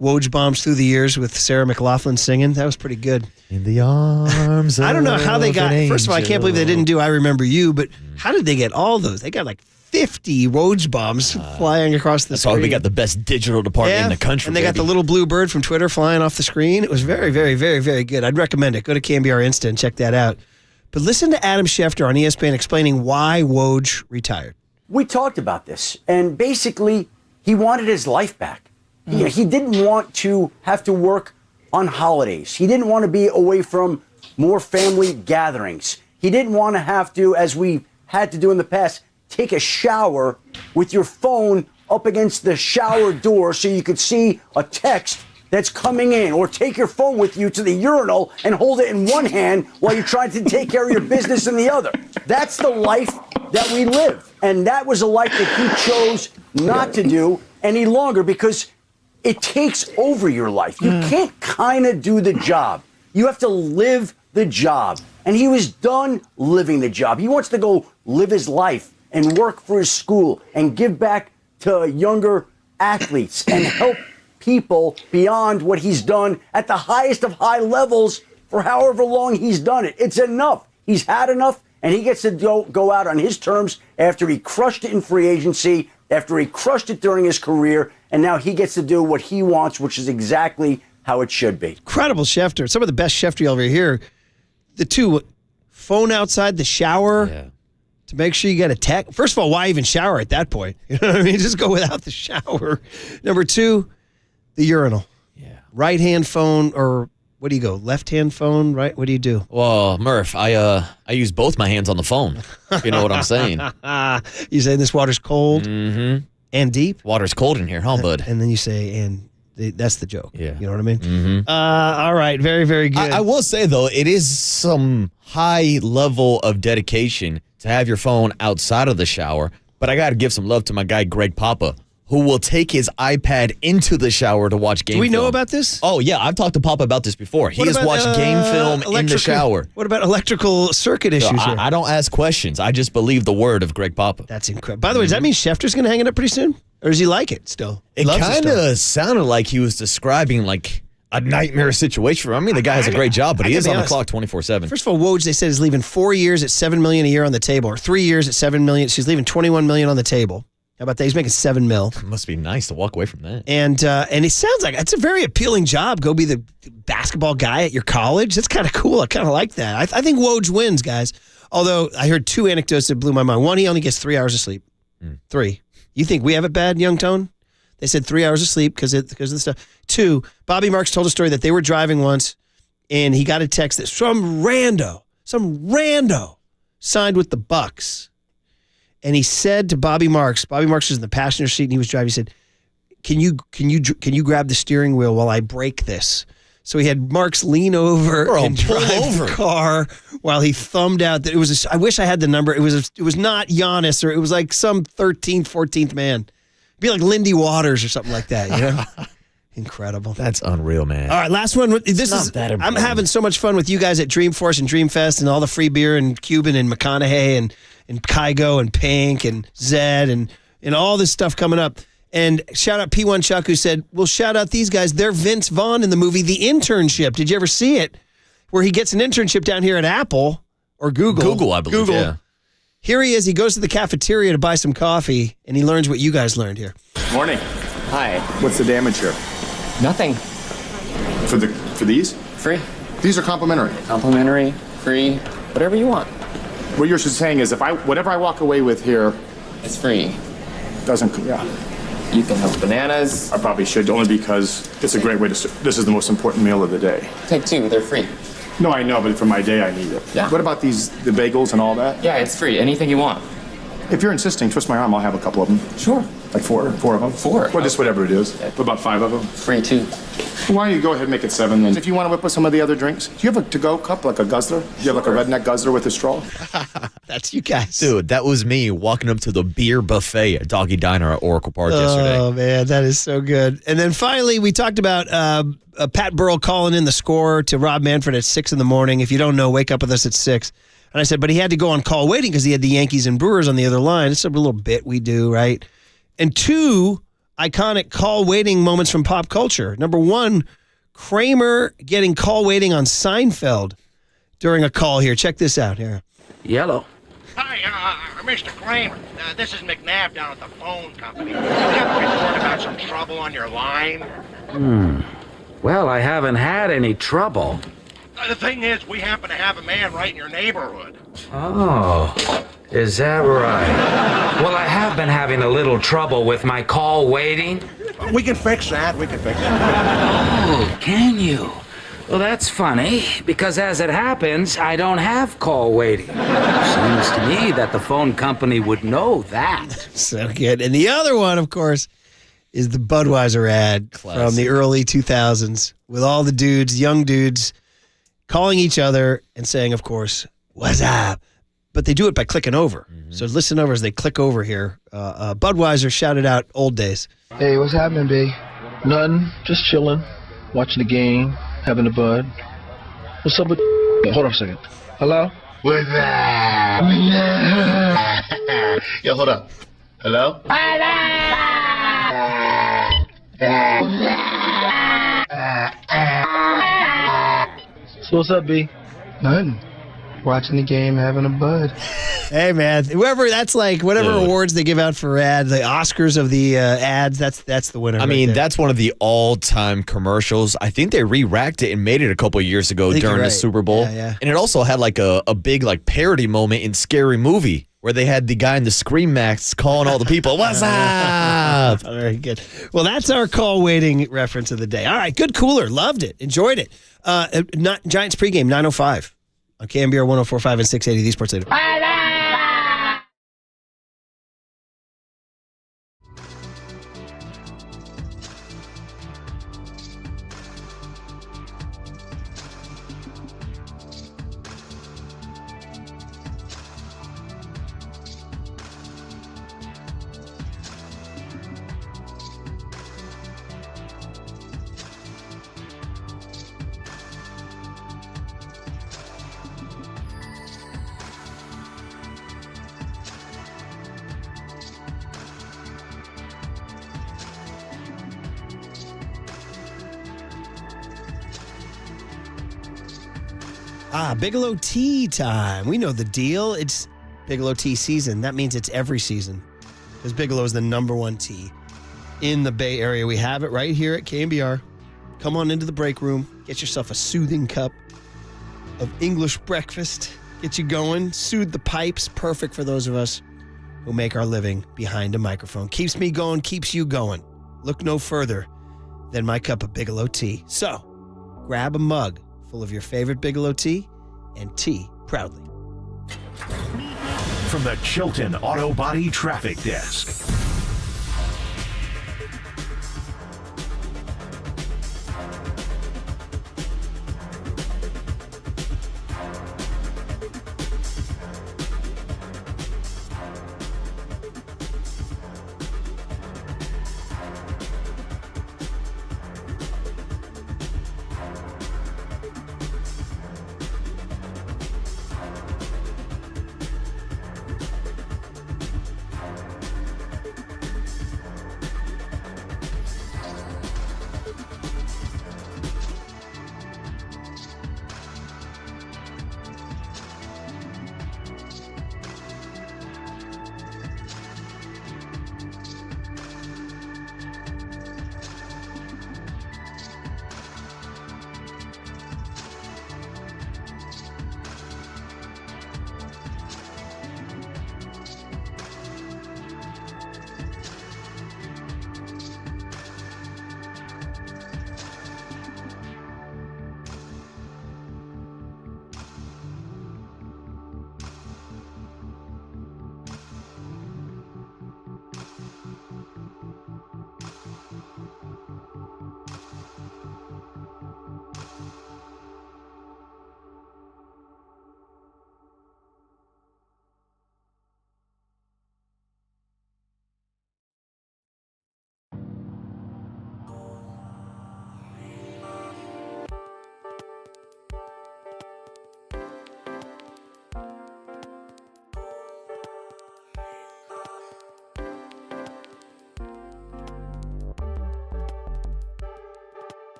Woj bombs through the years with Sarah McLachlan singing. That was pretty good. In the arms of I don't know how they got. an First of all, I can't believe they didn't do I Remember You, but how did they get all those? They got like 50 Woj bombs flying across the That's screen. why we got the best digital department in the country. And they got the little blue bird from Twitter flying off the screen. It was very, very, very, very good. I'd recommend it. Go to KNBR Insta and check that out. But listen to Adam Schefter on ESPN explaining why Woj retired. We talked about this, and basically, he wanted his life back. He didn't want to have to work on holidays. He didn't want to be away from more family gatherings. He didn't want to have to, as we had to do in the past, take a shower with your phone up against the shower door so you could see a text that's coming in, or take your phone with you to the urinal and hold it in one hand while you're trying to take care of your business in the other. That's the life that we live. And that was a life that he chose not to do any longer because it takes over your life. You can't kind of do the job. You have to live the job. And he was done living the job. He wants to go live his life and work for his school and give back to younger athletes and help people beyond what he's done at the highest of high levels for however long he's done it. It's enough. He's had enough, and he gets to go out on his terms after he crushed it in free agency, after he crushed it during his career, and now he gets to do what he wants, which is exactly how it should be. Incredible Schefter. Some of the best Schefter you'll ever hear. The two, phone outside the shower to make sure you get a tech. First of all, why even shower at that point? You know what I mean? Just go without the shower. Number two, the urinal. Yeah. Right-hand phone, or what do you go? Left-hand phone, right? What do you do? Well, Murph, I use both my hands on the phone, if you know what I'm saying. You say this water's cold and deep? Water's cold in here, huh, bud? And then you say, and that's the joke. Yeah. You know what I mean? All right. Very, very good. I will say, though, it is some high level of dedication to have your phone outside of the shower. But I got to give some love to my guy, Greg Papa, who will take his iPad into the shower to watch game film. Do we know about this? Oh, yeah. I've talked to Papa about this before. He has watched game film in the shower. What about electrical circuit issues here? I don't ask questions. I just believe the word of Greg Papa. That's incredible. By the way, does that mean Schefter's going to hang it up pretty soon? Or does he like it still? It kind of sounded like he was describing like a nightmare situation for him. I mean, the guy has a great job, but he is on the clock 24/7. First of all, Woj, they said, is leaving 4 years at $7 million a year on the table, or 3 years at $7 million. She's leaving $21 million on the table. How about that? He's making $7 million. Must be nice to walk away from that. And it sounds like it's a very appealing job. Go be the basketball guy at your college. That's kind of cool. I kind of like that. I think Woj wins, guys. Although I heard two anecdotes that blew my mind. One, he only gets 3 hours of sleep. 3. You think we have it bad, Young Tone? They said 3 hours of sleep because of the stuff. 2, Bobby Marks told a story that they were driving once, and he got a text that some rando signed with the Bucks. And he said to Bobby Marks was in the passenger seat and he was driving. He said, "Can you grab the steering wheel while I brake this?" So he had Marks lean over and drive the car while he thumbed out. That it was. I wish I had the number. It was not Giannis, or it was like some 13th, 14th man. It'd be like Lindy Waters or something like that. You know. Incredible. That's unreal, man. All right, last one. I'm having so much fun with you guys at Dreamforce and Dreamfest and all the free beer and Cuban and McConaughey and Kygo and Pink and Zed and all this stuff coming up. And shout out P1 Chuck, who said, well, shout out these guys. They're Vince Vaughn in the movie The Internship. Did you ever see it? Where he gets an internship down here at Apple or Google. Google, I believe, yeah. Here he is. He goes to the cafeteria to buy some coffee, and he learns what you guys learned here. Morning. Hi. What's the damage here? Nothing. For these? Free. These are complimentary. Complimentary, free, whatever you want. What you're saying is whatever I walk away with here, it's free. Doesn't, yeah. You can have bananas. I probably should, only because it's a great way to, this is the most important meal of the day. Take 2, they're free. No, I know, but for my day, I need it. Yeah. What about the bagels and all that? Yeah, it's free. Anything you want. If you're insisting, twist my arm, I'll have a couple of them. Sure. Like 4 of them? 4. Well, just whatever it is. What about 5 of them? Free 2. Why don't you go ahead and make it 7 then? If you want to whip with some of the other drinks, do you have a to-go cup, like a guzzler? Do you have like a redneck guzzler with a straw? That's you guys. Dude, that was me walking up to the beer buffet at Doggy Diner at Oracle Park yesterday. Oh, man, that is so good. And then finally, we talked about Pat Burrell calling in the score to Rob Manfred at 6 in the morning. If you don't know, wake up with us at 6. And I said, but he had to go on call waiting because he had the Yankees and Brewers on the other line. It's a little bit we do, right? And 2 iconic call waiting moments from pop culture. Number 1, Kramer getting call waiting on Seinfeld during a call here. Check this out here. Yellow. Hi, Mr. Kramer. This is McNabb down at the phone company. You got a report about some trouble on your line? Well, I haven't had any trouble. The thing is, we happen to have a man right in your neighborhood. Oh, is that right? Well, I have been having a little trouble with my call waiting. We can fix that. Oh, can you? Well, that's funny, because as it happens, I don't have call waiting. Seems to me that the phone company would know that. So good. And the other one, of course, is the Budweiser ad from the early 2000s with all the dudes, young dudes, calling each other and saying, of course, what's up? But they do it by clicking over. So listen over as they click over here. Budweiser shouted out old days. Hey, what's happening, B? Nothing. Just chilling, watching the game, having a bud. What's up with hold on a second. Hello? What's up? Yo, hold up. Hello? So what's up, B? Nothing. Watching the game, having a bud. Hey, man. Whoever, that's like whatever awards they give out for ads, the Oscars of the ads, that's the winner. I mean, that's one of the all-time commercials. I think they re-racked it and made it a couple of years ago during the Super Bowl. Yeah. And it also had like a big like parody moment in Scary Movie where they had the guy in the Scream mask calling all the people, "What's up?" Very good. Well, that's our call waiting reference of the day. All right, good cooler. Loved it. Enjoyed it. Giants pregame, 9:05 on KNBR 104.5 and 680, the Sports Leader. Bigelow tea time. We know the deal. It's Bigelow tea season. That means it's every season because Bigelow is the #1 tea in the Bay Area. We have it right here at KNBR. Come on into the break room. Get yourself a soothing cup of English breakfast. Get you going. Soothe the pipes. Perfect for those of us who make our living behind a microphone. Keeps me going, keeps you going. Look no further than my cup of Bigelow tea. So, grab a mug full of your favorite Bigelow tea and tea proudly. From the Chilton Auto Body Traffic Desk.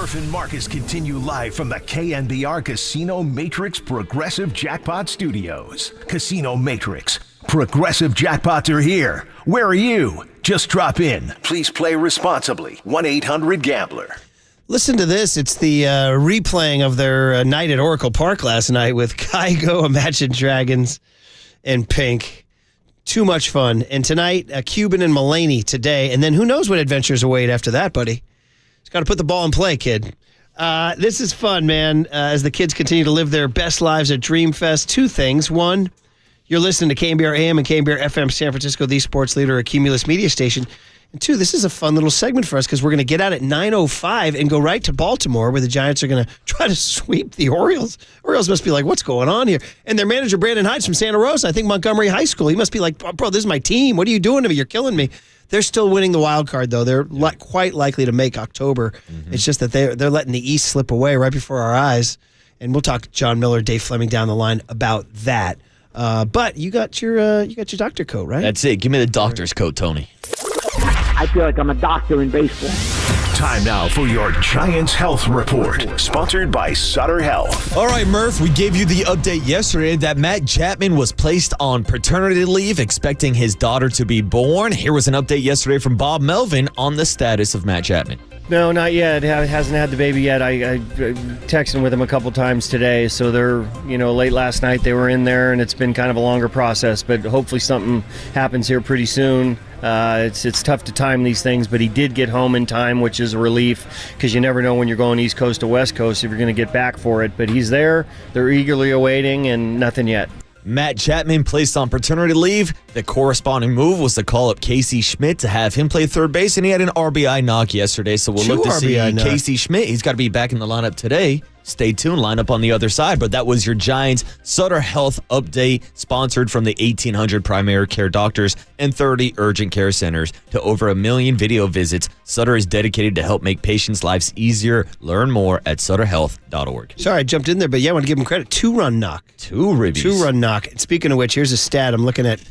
Murph and Marcus continue live from the KNBR Casino Matrix Progressive Jackpot Studios. Casino Matrix. Progressive jackpots are here. Where are you? Just drop in. Please play responsibly. 1-800-GAMBLER. Listen to this. It's the replaying of their night at Oracle Park last night with Kygo, Imagine Dragons, and Pink. Too much fun. And tonight, Cuban and Mulaney today. And then who knows what adventures await after that, buddy. Got to put the ball in play, kid. This is fun, man, as the kids continue to live their best lives at Dreamfest. Two things. One, you're listening to KNBR AM and KNBR FM San Francisco, the sports leader, a Cumulus media station. And two, this is a fun little segment for us because we're going to get out at 9:05 and go right to Baltimore where the Giants are going to try to sweep the Orioles. Orioles must be like, what's going on here? And their manager, Brandon Hyde's from Santa Rosa, I think Montgomery High School. He must be like, bro, this is my team. What are you doing to me? You're killing me. They're still winning the wild card, though. They're quite likely to make October. Mm-hmm. It's just that they're letting the East slip away right before our eyes. And we'll talk to John Miller, Dave Fleming down the line about that. But you got your doctor coat, right? That's it. Give me the doctor's coat, Tony. I feel like I'm a doctor in baseball. Time now for your Giants Health Report, sponsored by Sutter Health. All right, Murph, we gave you the update yesterday that Matt Chapman was placed on paternity leave, expecting his daughter to be born. Here was an update yesterday from Bob Melvin on the status of Matt Chapman. No, not yet. Hasn't had the baby yet. I texted with him a couple times today. So they're, late last night they were in there, and it's been kind of a longer process. But hopefully something happens here pretty soon. It's tough to time these things, but he did get home in time, which is a relief because you never know when you're going East Coast to West Coast if you're going to get back for it. But he's there. They're eagerly awaiting, and nothing yet. Matt Chapman placed on paternity leave. The corresponding move was to call up Casey Schmidt to have him play third base, and he had an RBI knock yesterday, so we'll look to see Casey Schmidt. He's got to be back in the lineup today. Stay tuned, line up on the other side. But that was your Giants Sutter Health update, sponsored from the 1,800 primary care doctors and 30 urgent care centers to over 1 million video visits. Sutter is dedicated to help make patients' lives easier. Learn more at sutterhealth.org. Sorry, I jumped in there, but yeah, I want to give him credit. 2-run knock. 2 ribbies. 2-run knock. And speaking of which, here's a stat. I'm looking at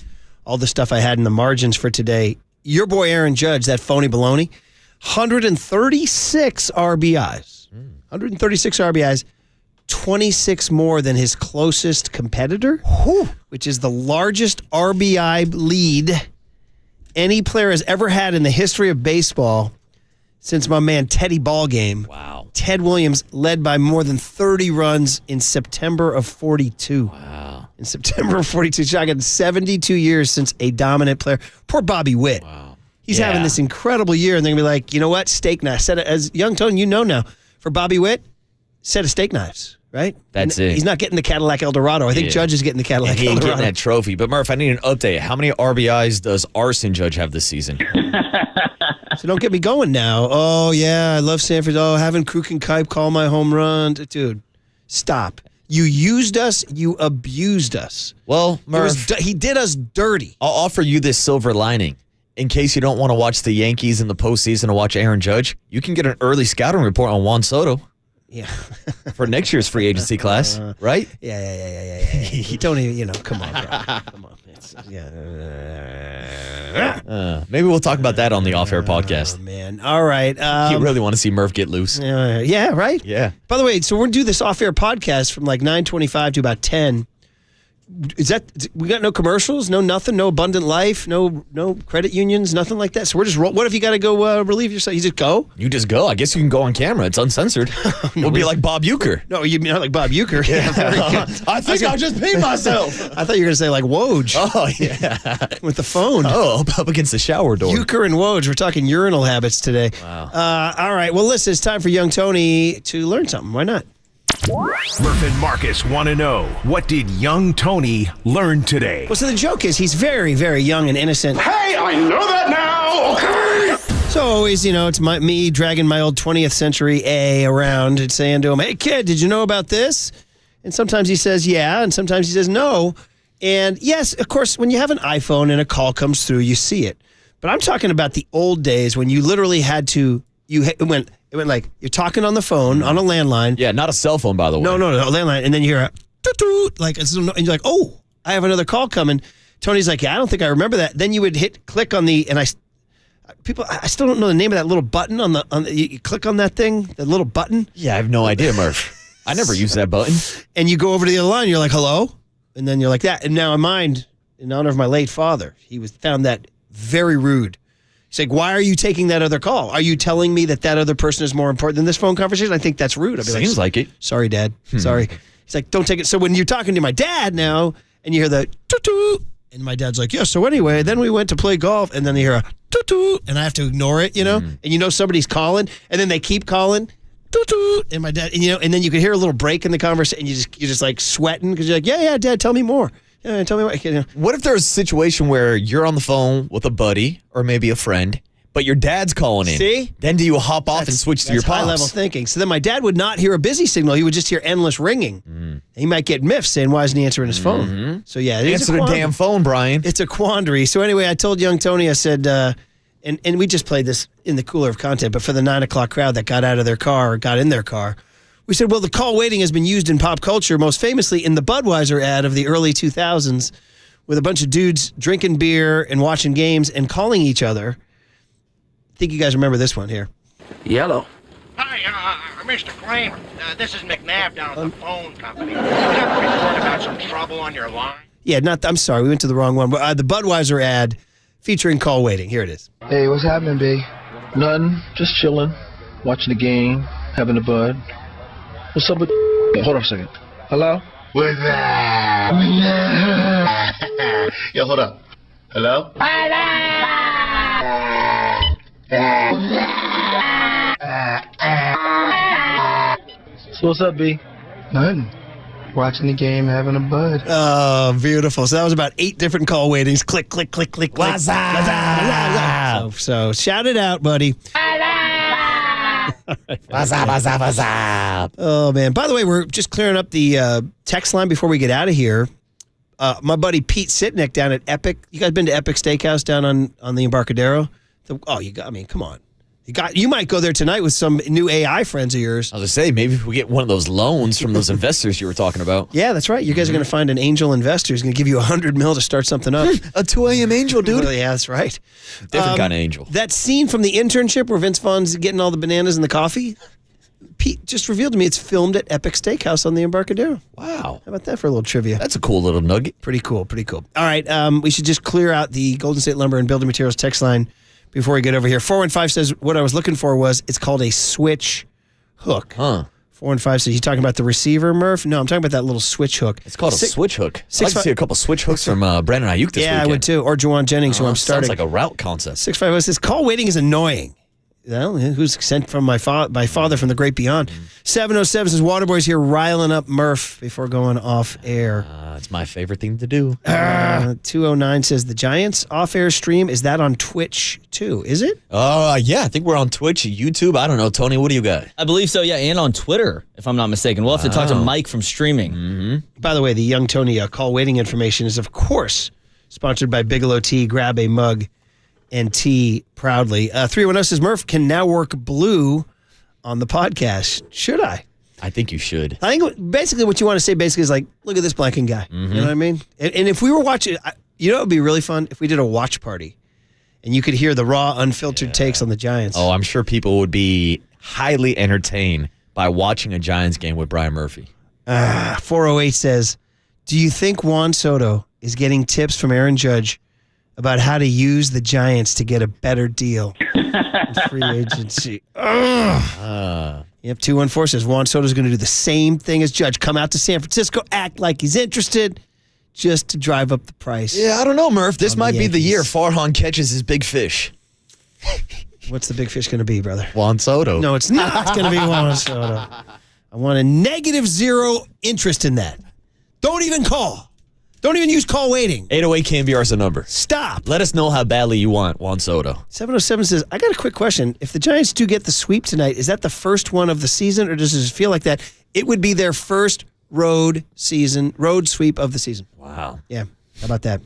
all the stuff I had in the margins for today. Your boy Aaron Judge, that phony baloney, 136 RBIs. 136 RBIs, 26 more than his closest competitor, which is the largest RBI lead any player has ever had in the history of baseball since my man Teddy Ballgame. Wow. Ted Williams led by more than 30 runs in September of 42. Wow. In September of 42. Shotgun, 72 years since a dominant player. Poor Bobby Witt. Wow. He's having this incredible year, and they're going to be like, you know what? Steak knife. Said it as young Tony, now. For Bobby Witt, set of steak knives, right? That's it. He's not getting the Cadillac Eldorado. I think Judge is getting the Cadillac Eldorado. He ain't Eldorado. getting that trophy. But, Murph, I need an update. How many RBIs does Arson Judge have this season? So don't get me going now. Oh, yeah, I love Sanford. Oh, having Krug and Kipe call my home run. Dude, stop. You used us. You abused us. Well, Murph, he did us dirty. I'll offer you this silver lining. In case you don't want to watch the Yankees in the postseason to watch Aaron Judge, you can get an early scouting report on Juan Soto. Yeah. For next year's free agency class, right? Yeah. You don't even, come on, bro. Come on. Maybe we'll talk about that on the off-air podcast. Oh, man. All right. You really want to see Murph get loose. Yeah, right? Yeah. By the way, so we're going to do this off-air podcast from like 9:25 to about 10. We got no commercials, no nothing, no Abundant Life, no credit unions, nothing like that. So we're just what if you got to go relieve yourself? You just go? You just go. I guess you can go on camera. It's uncensored. We'll be like Bob Euchre. No, you mean not like Bob Euchre. Yeah. I think I just peed myself. I thought you were going to say like Woj. Oh, yeah. With the phone. Oh, up against the shower door. Euchre and Woj. We're talking urinal habits today. Wow. All right. Well, listen, it's time for young Tony to learn something. Why not? Murph and Marcus want to know, what did young Tony learn today? Well, so the joke is he's very, very young and innocent. Hey, I know that now! Okay! So always, it's me dragging my old 20th century A around and saying to him, hey, kid, did you know about this? And sometimes he says, yeah, and sometimes he says, no. And yes, of course, when you have an iPhone and a call comes through, you see it. But I'm talking about the old days when you literally had to, it went like you're talking on the phone on a landline. Yeah, not a cell phone, by the way. No, a landline. And then you hear a toot, like, and you're like, oh, I have another call coming. Tony's like, yeah, I don't think I remember that. Then you would hit click on the, and I people, I still don't know the name of that little button on the you click on that thing, the little button. Yeah, I have no idea, Murph. I never use that button. And you go over to the other line, you're like, hello? And then you're like that. And now in mind, in honor of my late father, he found that very rude. He's like, why are you taking that other call? Are you telling me that other person is more important than this phone conversation? I think that's rude. I'd be Seems like it. Sorry, Dad. Sorry. He's like, don't take it. So when you're talking to my dad now, and you hear the toot-toot, and my dad's like, yeah, so anyway, then we went to play golf, and then you hear a toot-toot, and I have to ignore it, and somebody's calling, and then they keep calling, toot-toot, and my dad, and then you can hear a little break in the conversation, and you're just like sweating, because you're like, yeah, Dad, tell me more. Yeah, tell me what. What if there's a situation where you're on the phone with a buddy or maybe a friend, but your dad's calling in? See? Then do you hop off and switch to your pops? High-level thinking. So then my dad would not hear a busy signal. He would just hear endless ringing. He might get miffed saying, why isn't he answering his phone? So yeah, Answer the damn phone, Brian. It's a quandary. So anyway, I told young Tony, I said, and we just played this in the cooler of content, but for the 9 o'clock crowd that got out of their car or got in their car, we said, well, the call waiting has been used in pop culture, most famously in the Budweiser ad of the early 2000s, with a bunch of dudes drinking beer and watching games and calling each other. I think you guys remember this one here. Yellow. Hi, Mr. Kramer. This is McNabb down at the phone company. We got a report about some trouble on your line. Yeah, I'm sorry, we went to the wrong one. But the Budweiser ad featuring call waiting. Here it is. Hey, what's happening, B? Nothing. Just chilling, watching the game, having a bud. What's up with... Hold on a second. Hello? What's up? Yo, hold up. Hello? So what's up, B? Nothing. Watching the game, having a bud. Oh, beautiful. So that was about 8 different call waitings. Click, click, click, click, click. What's up? So shout it out, buddy. What's up? Oh, man. By the way, we're just clearing up the text line before we get out of here. My buddy Pete Sitnick down at Epic. You guys been to Epic Steakhouse down on the Embarcadero? Come on. You might go there tonight with some new AI friends of yours. I was going to say, maybe if we get one of those loans from those investors you were talking about. Yeah, that's right. You guys are going to find an angel investor who's going to give you $100 million to start something up. A 2 a.m. angel, dude. Well, yeah, that's right. Different kind of angel. That scene from the internship where Vince Vaughn's getting all the bananas and the coffee, Pete just revealed to me it's filmed at Epic Steakhouse on the Embarcadero. Wow. How about that for a little trivia? That's a cool little nugget. Pretty cool. All right, we should just clear out the Golden State Lumber and Building Materials text line before we get over here. 415 says what I was looking for was it's called a switch hook. 415 says you talking about the receiver, Murph? No, I'm talking about that little switch hook. It's called a switch hook. I'd like to see a couple switch hooks from Brandon Ayuk this weekend. Yeah, I would too. Or Juwan Jennings, who I'm starting. Sounds like a route concept. 650 says call waiting is annoying. Well, who's sent from my father from the great beyond. 707 says Waterboy's here riling up Murph before going off air. It's my favorite thing to do. 209 says the Giants off-air stream, is that on Twitch too? Is it? Yeah, I think we're on Twitch, YouTube. I don't know. Tony, what do you got? I believe so, yeah, and on Twitter, if I'm not mistaken. We'll have to talk to Mike from streaming. By the way, the young Tony call waiting information is, of course, sponsored by Bigelow Tea. Grab a mug and tea proudly. 310 says Murph can now work blue on the podcast. Should I? I think you should. I think basically what you want to say basically is like, look at this blanking guy. You know what I mean? And if we were watching, it would be really fun if we did a watch party and you could hear the raw, unfiltered takes on the Giants. Oh, I'm sure people would be highly entertained by watching a Giants game with Brian Murphy. 408 says, do you think Juan Soto is getting tips from Aaron Judge about how to use the Giants to get a better deal in free agency? Yep, 214 says Juan Soto's going to do the same thing as Judge. Come out to San Francisco, act like he's interested, just to drive up the price. Yeah, I don't know, Murph. This might be the year Farhan catches his big fish. What's the big fish going to be, brother? Juan Soto. No, it's not going to be Juan Soto. I want a -0 interest in that. Don't even call. Don't even use call waiting. 808 KNBR is the number. Stop. Let us know how badly you want Juan Soto. 707 says, I got a quick question. If the Giants do get the sweep tonight, is that the first one of the season, or does it feel like that it would be their first road sweep of the season? Wow. Yeah. How about that?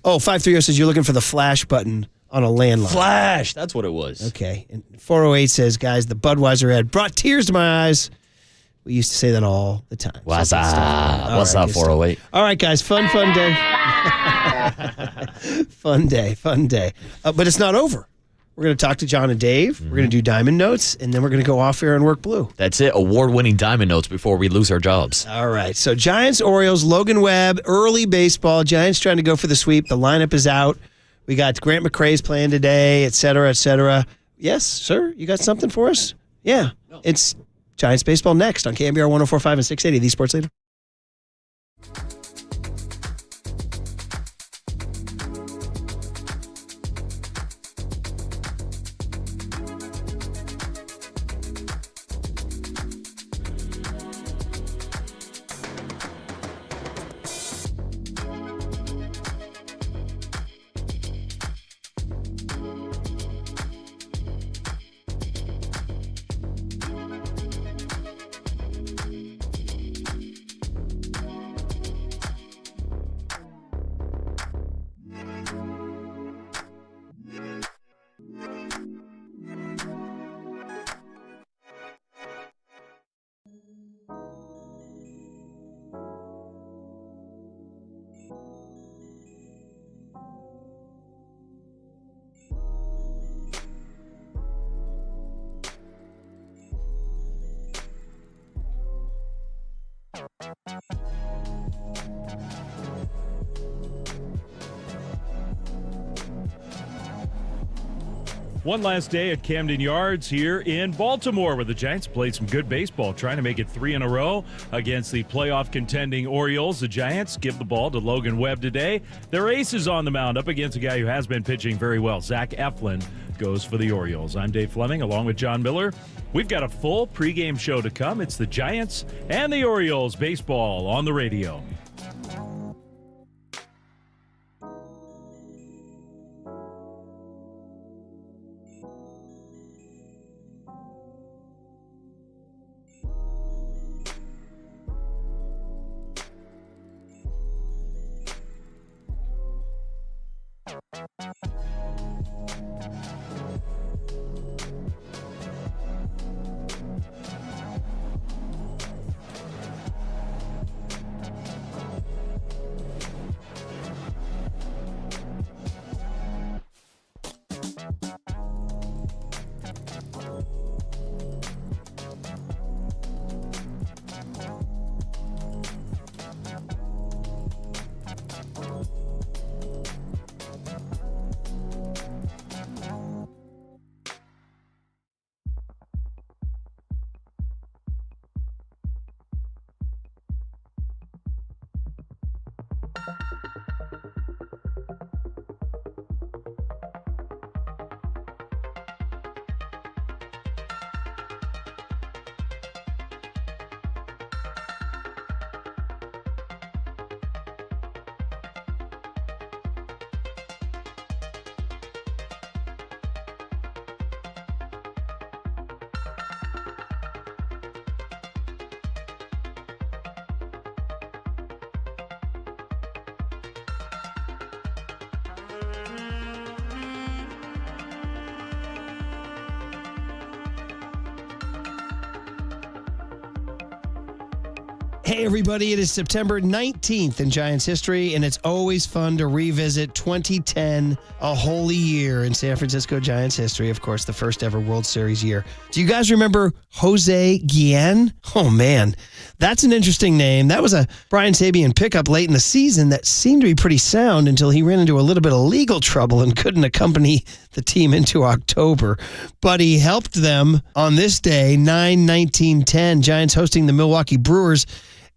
Oh, 530 says you're looking for the flash button on a landline. Flash. That's what it was. Okay. And 408 says, guys, the Budweiser ad brought tears to my eyes. We used to say that all the time. What's up? What's up, 408? All right, guys. Fun day. Fun day. But it's not over. We're going to talk to John and Dave. We're going to do Diamond Notes, and then we're going to go off air and work Blue. That's it. Award-winning Diamond Notes before we lose our jobs. All right. So Giants, Orioles, Logan Webb, early baseball. Giants trying to go for the sweep. The lineup is out. We got Grant McCrae's playing today, et cetera, et cetera. Yes, sir? You got something for us? Yeah. No. It's Giants baseball next on KNBR 104.5 and 680, the Sports Leader. One last day at Camden Yards here in Baltimore, where the Giants played some good baseball, trying to make it 3 in a row against the playoff contending Orioles. The Giants give the ball to Logan Webb today. Their ace is on the mound up against a guy who has been pitching very well. Zach Eflin goes for the Orioles. I'm Dave Fleming along with John Miller. We've got a full pregame show to come. It's the Giants and the Orioles baseball on the radio. Hey, everybody, it is September 19th in Giants history, and it's always fun to revisit 2010, a holy year in San Francisco Giants history. Of course, the first ever World Series year. Do you guys remember Jose Guillen? Oh, man, that's an interesting name. That was a Brian Sabian pickup late in the season that seemed to be pretty sound until he ran into a little bit of legal trouble and couldn't accompany the team into October. But he helped them on this day, 9/19/10, Giants hosting the Milwaukee Brewers.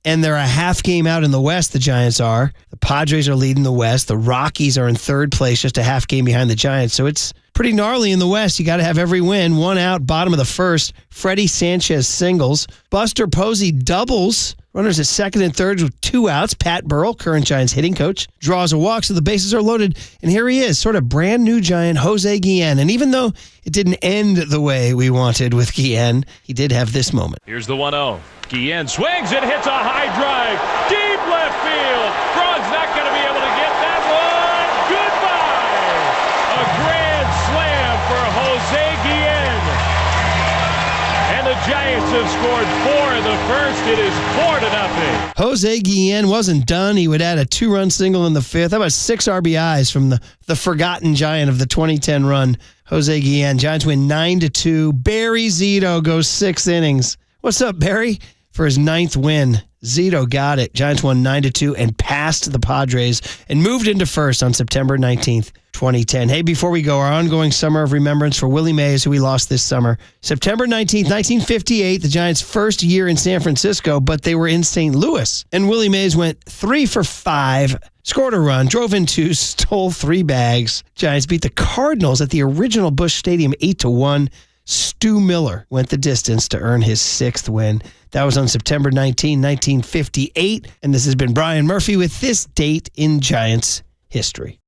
And they're a half game out in the West, the Giants are. The Padres are leading the West. The Rockies are in third place, just a half game behind the Giants. So it's pretty gnarly in the West. You got to have every win. One out, bottom of the first. Freddie Sanchez singles. Buster Posey doubles. Runners at second and third with 2 outs. Pat Burrell, current Giants hitting coach, draws a walk, so the bases are loaded. And here he is, sort of brand new Giant, Jose Guillen. And even though it didn't end the way we wanted with Guillen, he did have this moment. Here's the 1-0. Guillen swings and hits a high drive. Deep left field. Braun's not going to be able to get that one. Goodbye. A grand slam for Jose Guillen. And the Giants have scored 4 in the first. It is 4-0. Jose Guillen wasn't done. He would add a 2-run single in the fifth. How about 6 RBIs from the forgotten Giant of the 2010 run, Jose Guillen? Giants win 9-2. Barry Zito goes 6 innings. What's up, Barry? For his 9th win. Zito got it. Giants won 9-2 and passed the Padres and moved into first on September 19th, 2010. Hey, before we go, our ongoing summer of remembrance for Willie Mays, who we lost this summer. September 19th, 1958, the Giants' first year in San Francisco, but they were in St. Louis. And Willie Mays went 3 for 5, scored a run, drove in 2, stole 3 bags. Giants beat the Cardinals at the original Busch Stadium 8-1. Stu Miller went the distance to earn his 6th win. That was on September 19, 1958. And this has been Brian Murphy with this date in Giants history.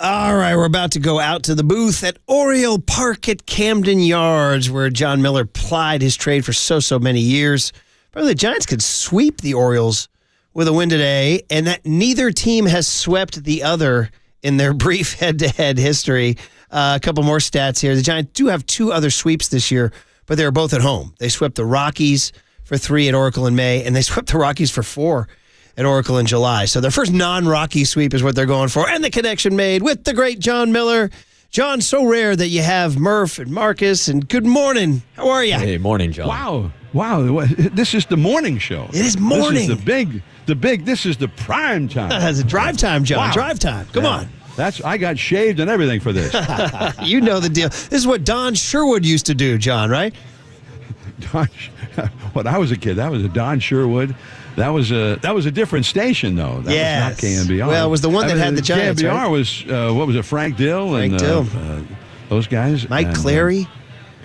All right, we're about to go out to the booth at Oriole Park at Camden Yards, where John Miller plied his trade for so many years. Probably the Giants could sweep the Orioles with a win today, and that neither team has swept the other in their brief head-to-head history. A couple more stats here. The Giants do have 2 other sweeps this year, but they were both at home. They swept the Rockies for 3 at Oracle in May, and they swept the Rockies for 4 at Oracle in July. So their first non-Rocky sweep is what they're going for. And the connection made with the great John Miller. John, so rare that you have Murph and Marcus. And good morning. How are you? Hey, morning, John. Wow. This is the morning show. It is morning. This is this is the prime time. That's a drive time, John. Wow. Drive time. Come on. I got shaved and everything for this. You know the deal. This is what Don Sherwood used to do, John, right? When I was a kid, that was a Don Sherwood. That was a different station, though. That was not KNBR. Well, it was the one that had the Giants, KNBR right? was, what was it, Frank Dill? Those guys. Mike Cleary.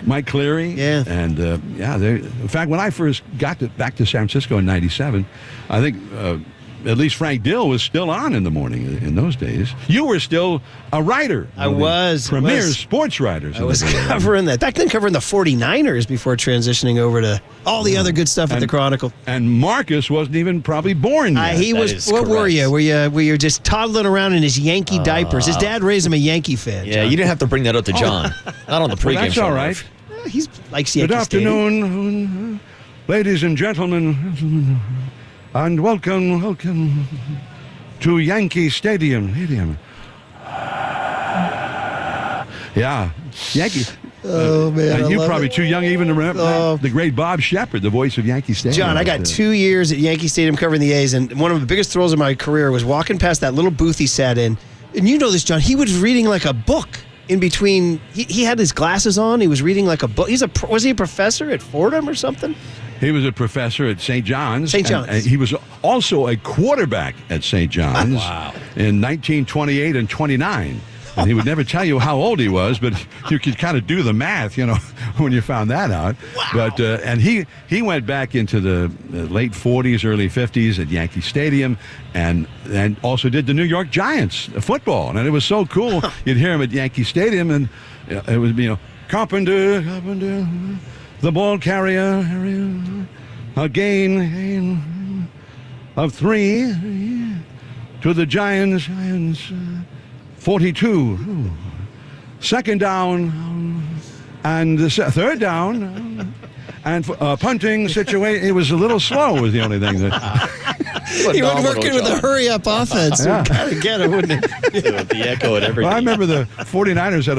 Yeah. And, in fact, when I first got back to San Francisco in 97, I think at least Frank Dill was still on in the morning in those days. You were still a writer. I was. Premier sports writers. I was covering that. Back then, covering the 49ers before transitioning over to all the other good stuff at the Chronicle. And Marcus wasn't even probably born yet. He was. What were you? Were you just toddling around in his Yankee diapers? His dad raised him a Yankee fan. Yeah, you didn't have to bring that up to John. Not on the pregame that's show. All right. He's likes Yankee Good afternoon, ladies and gentlemen, and welcome to Yankee Stadium. Yeah, Yankee. Oh, man. You're probably too young even to remember the great Bob Shepard, the voice of Yankee Stadium. John, I got 2 years at Yankee Stadium covering the A's, and one of the biggest thrills of my career was walking past that little booth he sat in. And you know this, John, he was reading like a book in between. He had his glasses on. He was reading like a book. Was he a professor at Fordham or something? He was a professor at St. John's. St. John's. And he was also a quarterback at St. John's Wow. in 1928 and 29. And he would never tell you how old he was, but you could kind of do the math, when you found that out. Wow. But and he went back into the late 40s, early 50s at Yankee Stadium, and also did the New York Giants football. And it was so cool. You'd hear him at Yankee Stadium, and it was, Carpenter, the ball carrier, a gain of 3 to the Giants, 42. Second down, and the third down, and punting situation. It was a little slow, was the only thing that. He would work in with a hurry-up offense. Yeah. Kind of get it, wouldn't it? The echo at everything. Well, I remember the 49ers had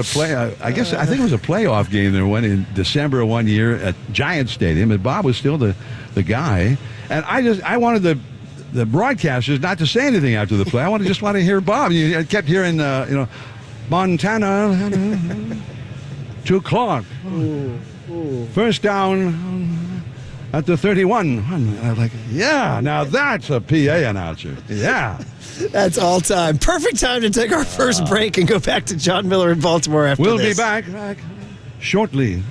I think it was a playoff game there went in December of one year at Giants Stadium, and Bob was still the guy. And I wanted the broadcasters not to say anything after the play. I just want to hear Bob. I kept hearing, Montana to Clark. First down at the 31. I was like, yeah, now that's a PA announcer. Yeah. That's all time. Perfect time to take our first break and go back to John Miller in Baltimore after we'll this. Be back shortly.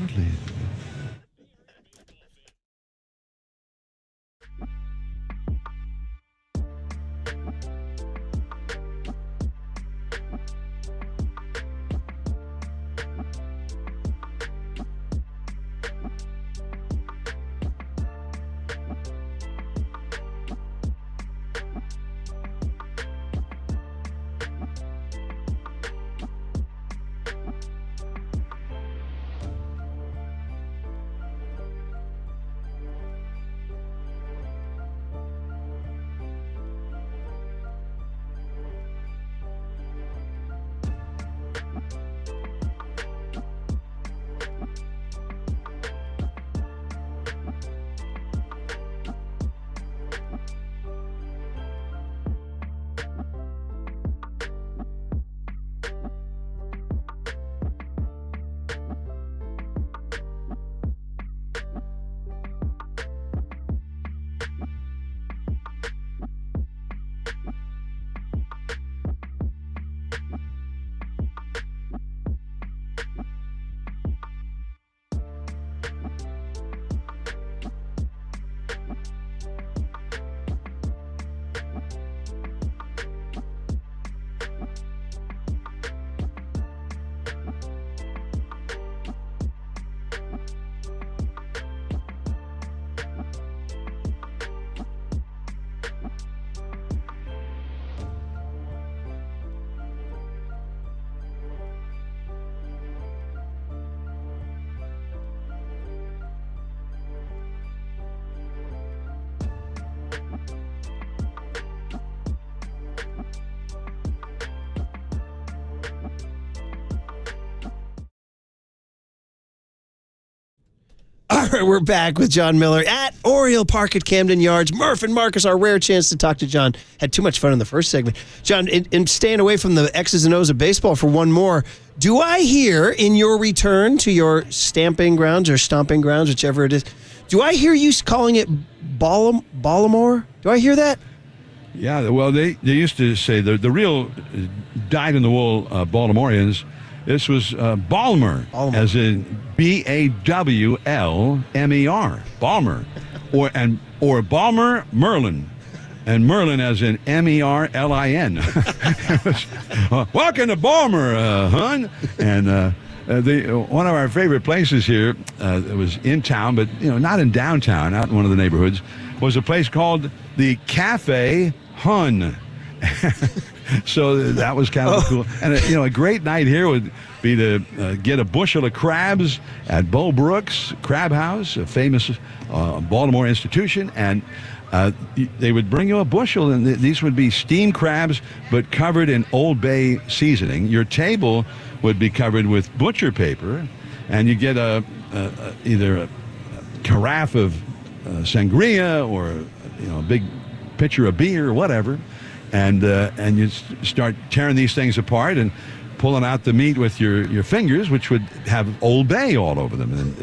All right, we're back with John Miller at Oriole Park at Camden Yards. Murph and Marcus, our rare chance to talk to John. Had too much fun in the first segment. John, in staying away from the X's and O's of baseball for one more, do I hear in your return to your stamping grounds or stomping grounds, whichever it is, do I hear you calling it Baltimore? Do I hear that? Yeah, well, they used to say the real dyed-in-the-wool Baltimoreans, this was Balmer, as in B-A-W-L-M-E-R, Balmer, or Balmer Merlin, and Merlin as in M-E-R-L-I-N. Welcome to Balmer, hon. And one of our favorite places here, it was in town, but not in downtown, out in one of the neighborhoods, was a place called the Cafe Hun. So that was kind of cool. And a great night here would be to get a bushel of crabs at Bo Brooks Crab House, a famous Baltimore institution, and they would bring you a bushel, and these would be steamed crabs, but covered in Old Bay seasoning. Your table would be covered with butcher paper, and you get either a carafe of sangria or a big pitcher of beer or whatever. And you start tearing these things apart, and pulling out the meat with your fingers, which would have Old Bay all over them. And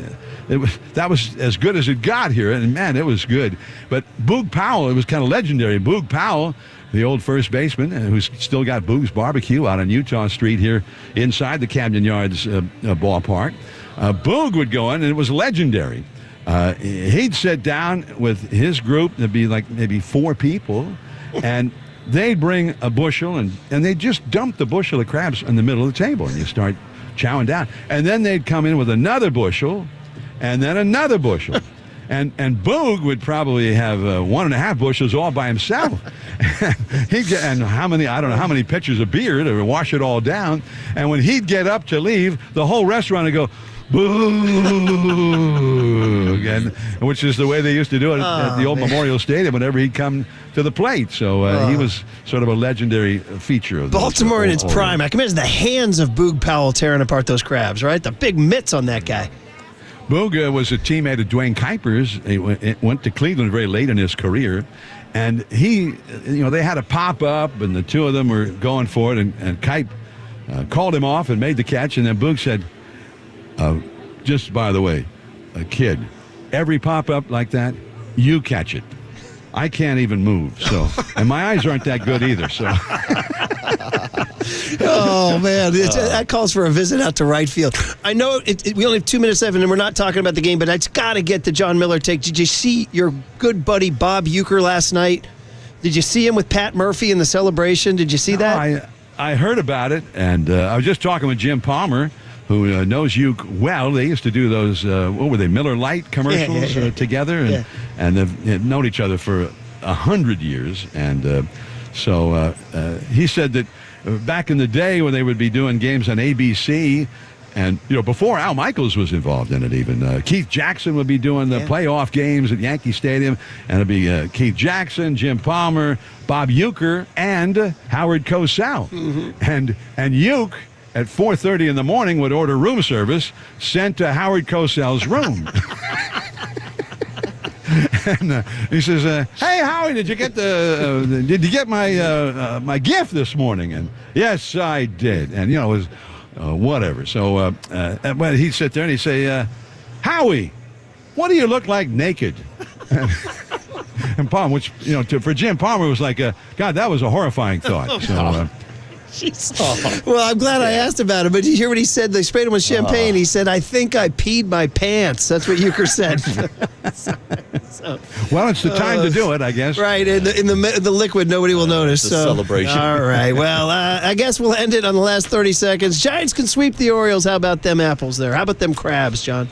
that was as good as it got here, and man, it was good. But Boog Powell, it was kind of legendary. Boog Powell, the old first baseman, who's still got Boog's Barbecue out on Utah Street here inside the Camden Yards ballpark. Boog would go in, and it was legendary. He'd sit down with his group, there'd be like maybe 4 people, and they'd bring a bushel, and they'd just dump the bushel of crabs in the middle of the table, and you start chowing down. And then they'd come in with another bushel, and then another bushel. And Boog would probably have 1.5 bushels all by himself. And how many, I don't know how many pitchers of beer to wash it all down. And when he'd get up to leave, the whole restaurant would go, boo, again, which is the way they used to do it at the old Memorial Stadium whenever he'd come to the plate. So he was sort of a legendary feature of Baltimore in its prime. I can imagine the hands of Boog Powell tearing apart those crabs, right? The big mitts on that guy. Boog was a teammate of Dwayne Kuiper's. He went to Cleveland very late in his career. And they had a pop-up, and the two of them were going for it, and Kuip called him off and made the catch, and then Boog said, just by the way, kid, every pop-up like that, you catch it. I can't even move, so, and my eyes aren't that good either, so. Oh, man, that calls for a visit out to right field. I know we only have 2 minutes left, and we're not talking about the game, but I just got to get the John Miller take. Did you see your good buddy Bob Uecker last night? Did you see him with Pat Murphy in the celebration? Did you see that? I heard about it, and I was just talking with Jim Palmer, who knows Ueck well. They used to do those, what were they, Miller Lite commercials together, and they've known each other for 100 years. And so he said that back in the day when they would be doing games on ABC, and before Al Michaels was involved in it even, Keith Jackson would be doing the playoff games at Yankee Stadium, and it'd be Keith Jackson, Jim Palmer, Bob Uecker, and Howard Cosell. And Ueck at 4:30 in the morning would order room service sent to Howard Cosell's room. And he says, "Hey, Howard, did you get my my gift this morning?" And yes, I did. And it was whatever. So well, he'd sit there and he'd say, "Howie, what do you look like naked?" And Palmer, which for Jim Palmer was like, God, that was a horrifying thought. So. Well, I'm glad I asked about it, but did you hear what he said? They sprayed him with champagne. He said, "I think I peed my pants." That's what Uecker said. Well, it's the time to do it, I guess. Right, in the liquid, nobody will notice. It's a celebration. All right, well, I guess we'll end it on the last 30 seconds. Giants can sweep the Orioles. How about them apples there? How about them crabs, John?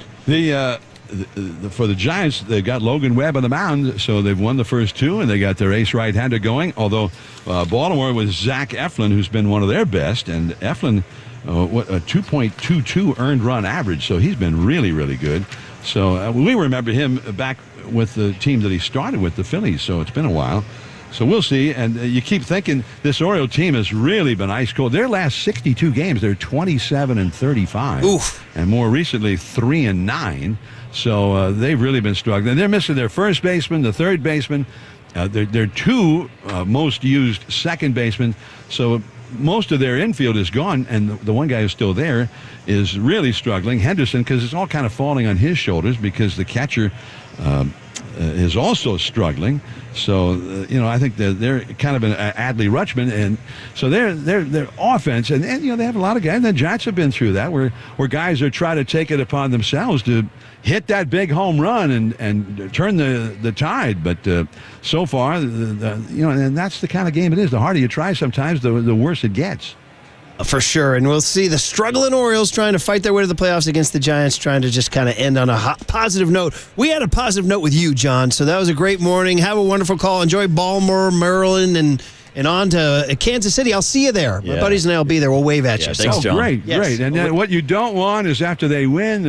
For the Giants, they've got Logan Webb on the mound, so they've won the first 2, and they got their ace right-hander going, although Baltimore was Zach Eflin, who's been one of their best, and Eflin, a 2.22 earned run average, so he's been really, really good. So we remember him back with the team that he started with, the Phillies, so it's been a while. So we'll see, and you keep thinking this Oriole team has really been ice cold. Their last 62 games, they're 27-35, Oof. And more recently 3-9. So they've really been struggling. They're missing their first baseman, the third baseman, their 2 most used second baseman. So most of their infield is gone, and the one guy who's still there is really struggling, Henderson, because it's all kind of falling on his shoulders because the catcher is also struggling. So I think they're kind of an Adley Rutschman, and so their offense, and they have a lot of guys. And the Giants have been through that, where guys are trying to take it upon themselves to hit that big home run and turn the tide. But so far, and that's the kind of game it is. The harder you try, sometimes the worse it gets. For sure, and we'll see the struggling Orioles trying to fight their way to the playoffs against the Giants, trying to just kind of end on a positive note. We had a positive note with you, John, so that was a great morning. Have a wonderful call. Enjoy Baltimore, Maryland, and on to Kansas City. I'll see you there. My buddies and I will be there. We'll wave at you. Thanks, John. Great. And then what you don't want is after they win,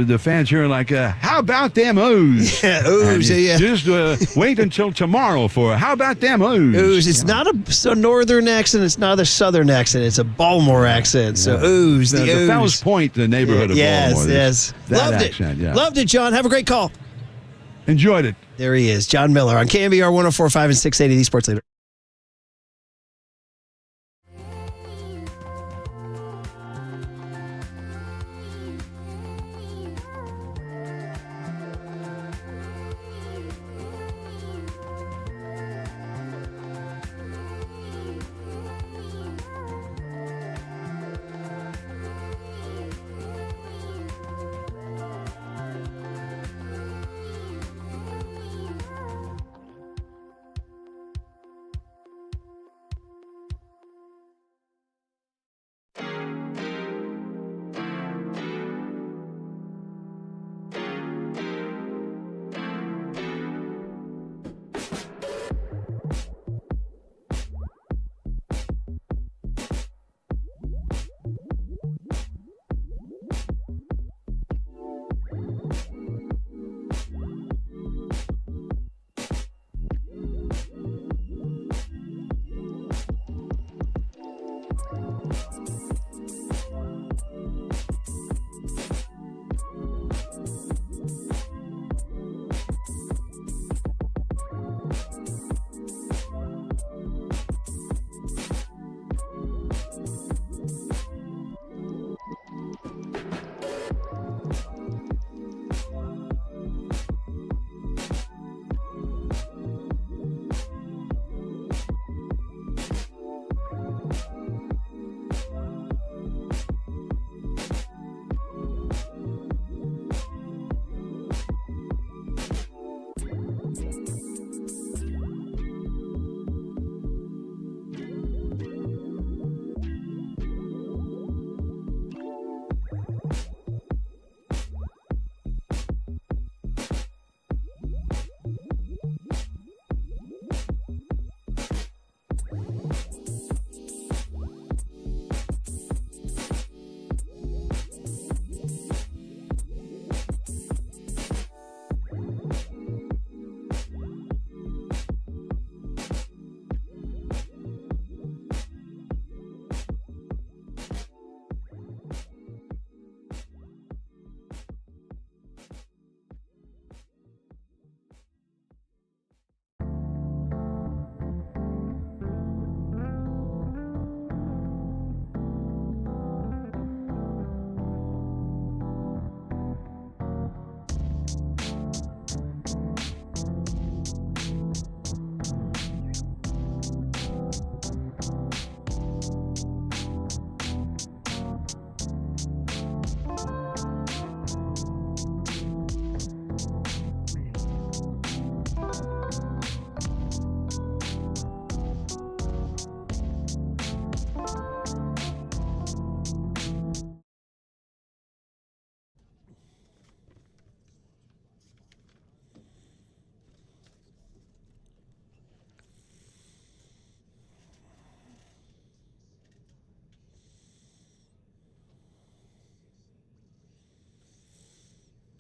the fans here are like, how about them O's? Yeah, O's. Just wait until tomorrow for how about them O's? O's. It's not a northern accent. It's not a southern accent. It's a Baltimore accent. So O's. The O's. Fells Point, the neighborhood of Baltimore. Yes. That Loved accent, it. Loved it, John. Have a great call. Enjoyed it. There he is, John Miller on KNBR 104.5 and 680, the Sports Leader.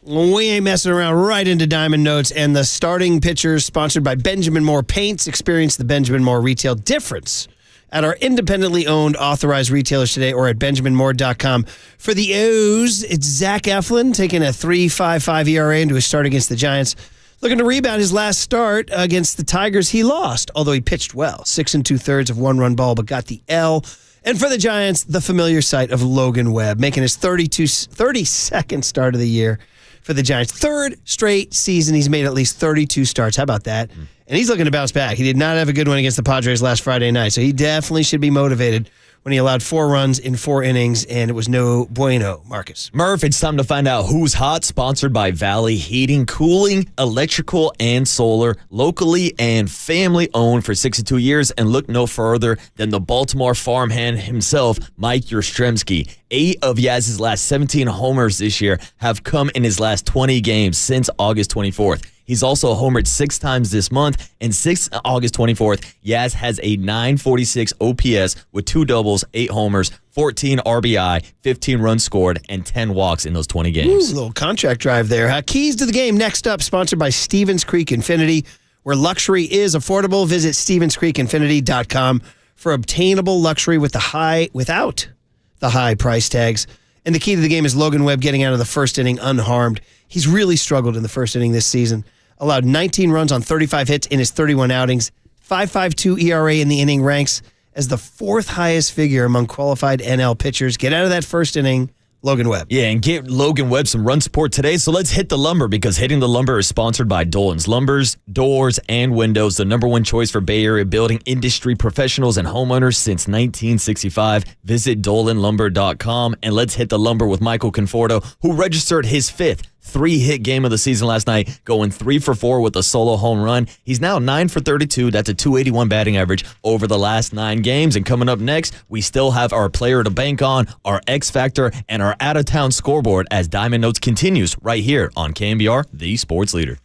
We ain't messing around, right into Diamond Notes. And the starting pitchers, sponsored by Benjamin Moore Paints. Experience the Benjamin Moore retail difference at our independently owned authorized retailers today or at benjaminmoore.com. For the O's, it's Zach Eflin taking a 3.55 ERA into his start against the Giants. Looking to rebound his last start against the Tigers. He lost, although he pitched well. 6 2/3 of one-run ball, but got the L. And for the Giants, the familiar sight of Logan Webb, making his 32nd start of the year for the Giants. Third straight season he's made at least 32 starts. How about that? And he's looking to bounce back. He did not have a good one against the Padres last Friday night, so he definitely should be motivated when he allowed 4 runs in 4 innings, and it was no bueno, Marcus. Murph, it's time to find out who's hot, sponsored by Valley Heating, Cooling, Electrical, and Solar, locally and family-owned for 62 years, and look no further than the Baltimore farmhand himself, Mike Yastrzemski. 8 of Yaz's last 17 homers this year have come in his last 20 games since August 24th. He's also homered 6 times this month, and since August 24th, Yaz has a 946 OPS with 2 doubles, 8 homers, 14 RBI, 15 runs scored, and 10 walks in those 20 games. Ooh, a little contract drive there. Keys to the game next up, sponsored by Stevens Creek Infinity, where luxury is affordable. Visit StevensCreekInfinity.com for obtainable luxury without the high price tags. And the key to the game is Logan Webb getting out of the first inning unharmed. He's really struggled in the first inning this season. Allowed 19 runs on 35 hits in his 31 outings. 5.52 ERA in the inning, ranks as the 4th highest figure among qualified NL pitchers. Get out of that first inning, Logan Webb. Yeah, and get Logan Webb some run support today. So let's hit the lumber, because hitting the lumber is sponsored by Dolan's Lumbers, Doors, and Windows, the #1 choice for Bay Area building industry professionals and homeowners since 1965. Visit DolanLumber.com, and let's hit the lumber with Michael Conforto, who registered his 5th 3-hit game of the season last night, going 3 for 4 with a solo home run. He's now 9 for 32. That's a .281 batting average over the last 9 games. And coming up next, we still have our player to bank on, our X Factor, and our out-of-town scoreboard as Diamond Notes continues right here on KNBR, the sports leader.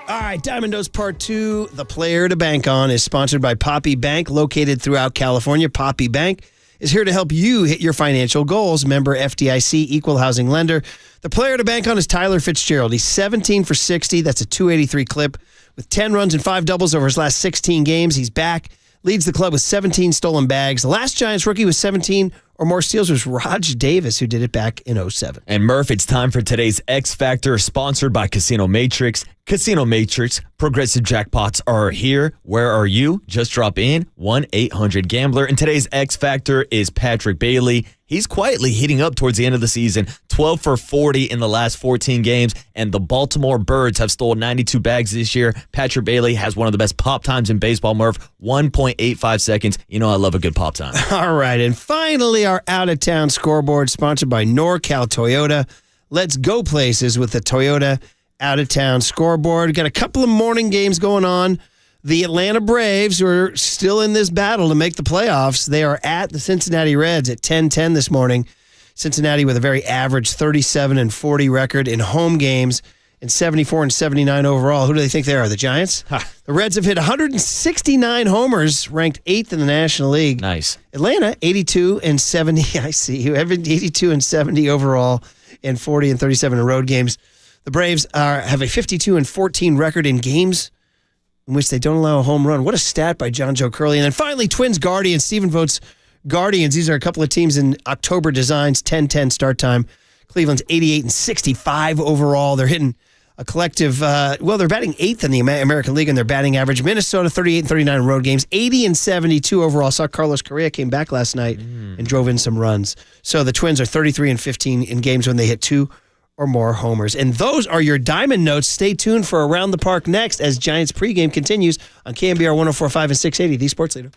All right, Diamond Notes Part 2, the player to bank on, is sponsored by Poppy Bank, located throughout California. Poppy Bank is here to help you hit your financial goals. Member FDIC, equal housing lender. The player to bank on is Tyler Fitzgerald. He's 17 for 60. That's a .283 clip with 10 runs and 5 doubles over his last 16 games. He's back, leads the club with 17 stolen bags. The last Giants rookie was 17 or more steals was Raj Davis, who did it back in 07. And Murph, it's time for today's X Factor, sponsored by Casino Matrix. Casino Matrix, progressive jackpots are here. Where are you? Just drop in 1-800-GAMBLER. And today's X Factor is Patrick Bailey. He's quietly heating up towards the end of the season. 12 for 40 in the last 14 games. And the Baltimore Birds have stolen 92 bags this year. Patrick Bailey has one of the best pop times in baseball, Murph. 1.85 seconds. You know I love a good pop time. All right. And finally, our out-of-town scoreboard, sponsored by NorCal Toyota. Let's go places with the Toyota out-of-town scoreboard. Got a couple of morning games going on. The Atlanta Braves, who are still in this battle to make the playoffs, they are at the Cincinnati Reds at 10-10 this morning. Cincinnati with a very average 37-40 record in home games and 74-79 overall. Who do they think they are? The Giants? The Reds have hit 169 homers, ranked 8th in the National League. Nice. Atlanta, 82-70. I see you. 82-70 overall and 40-37 in road games. The Braves have a 52-14 record in games in which they don't allow a home run. What a stat by John Joe Curley. And then finally, Twins Guardians. Steven votes Guardians. These are a couple of teams in October designs, 10-10 start time. Cleveland's 88-65 overall. They're hitting a collective, they're batting 8th in the American League in their batting average. Minnesota, 38-39 in road games, 80-72 overall. Saw Carlos Correa came back last night and drove in some runs. So the Twins are 33-15 in games when they hit 2 or more homers. And those are your diamond notes. Stay tuned for Around the Park next as Giants pregame continues on KNBR 104.5 and 680, the Sports Leader.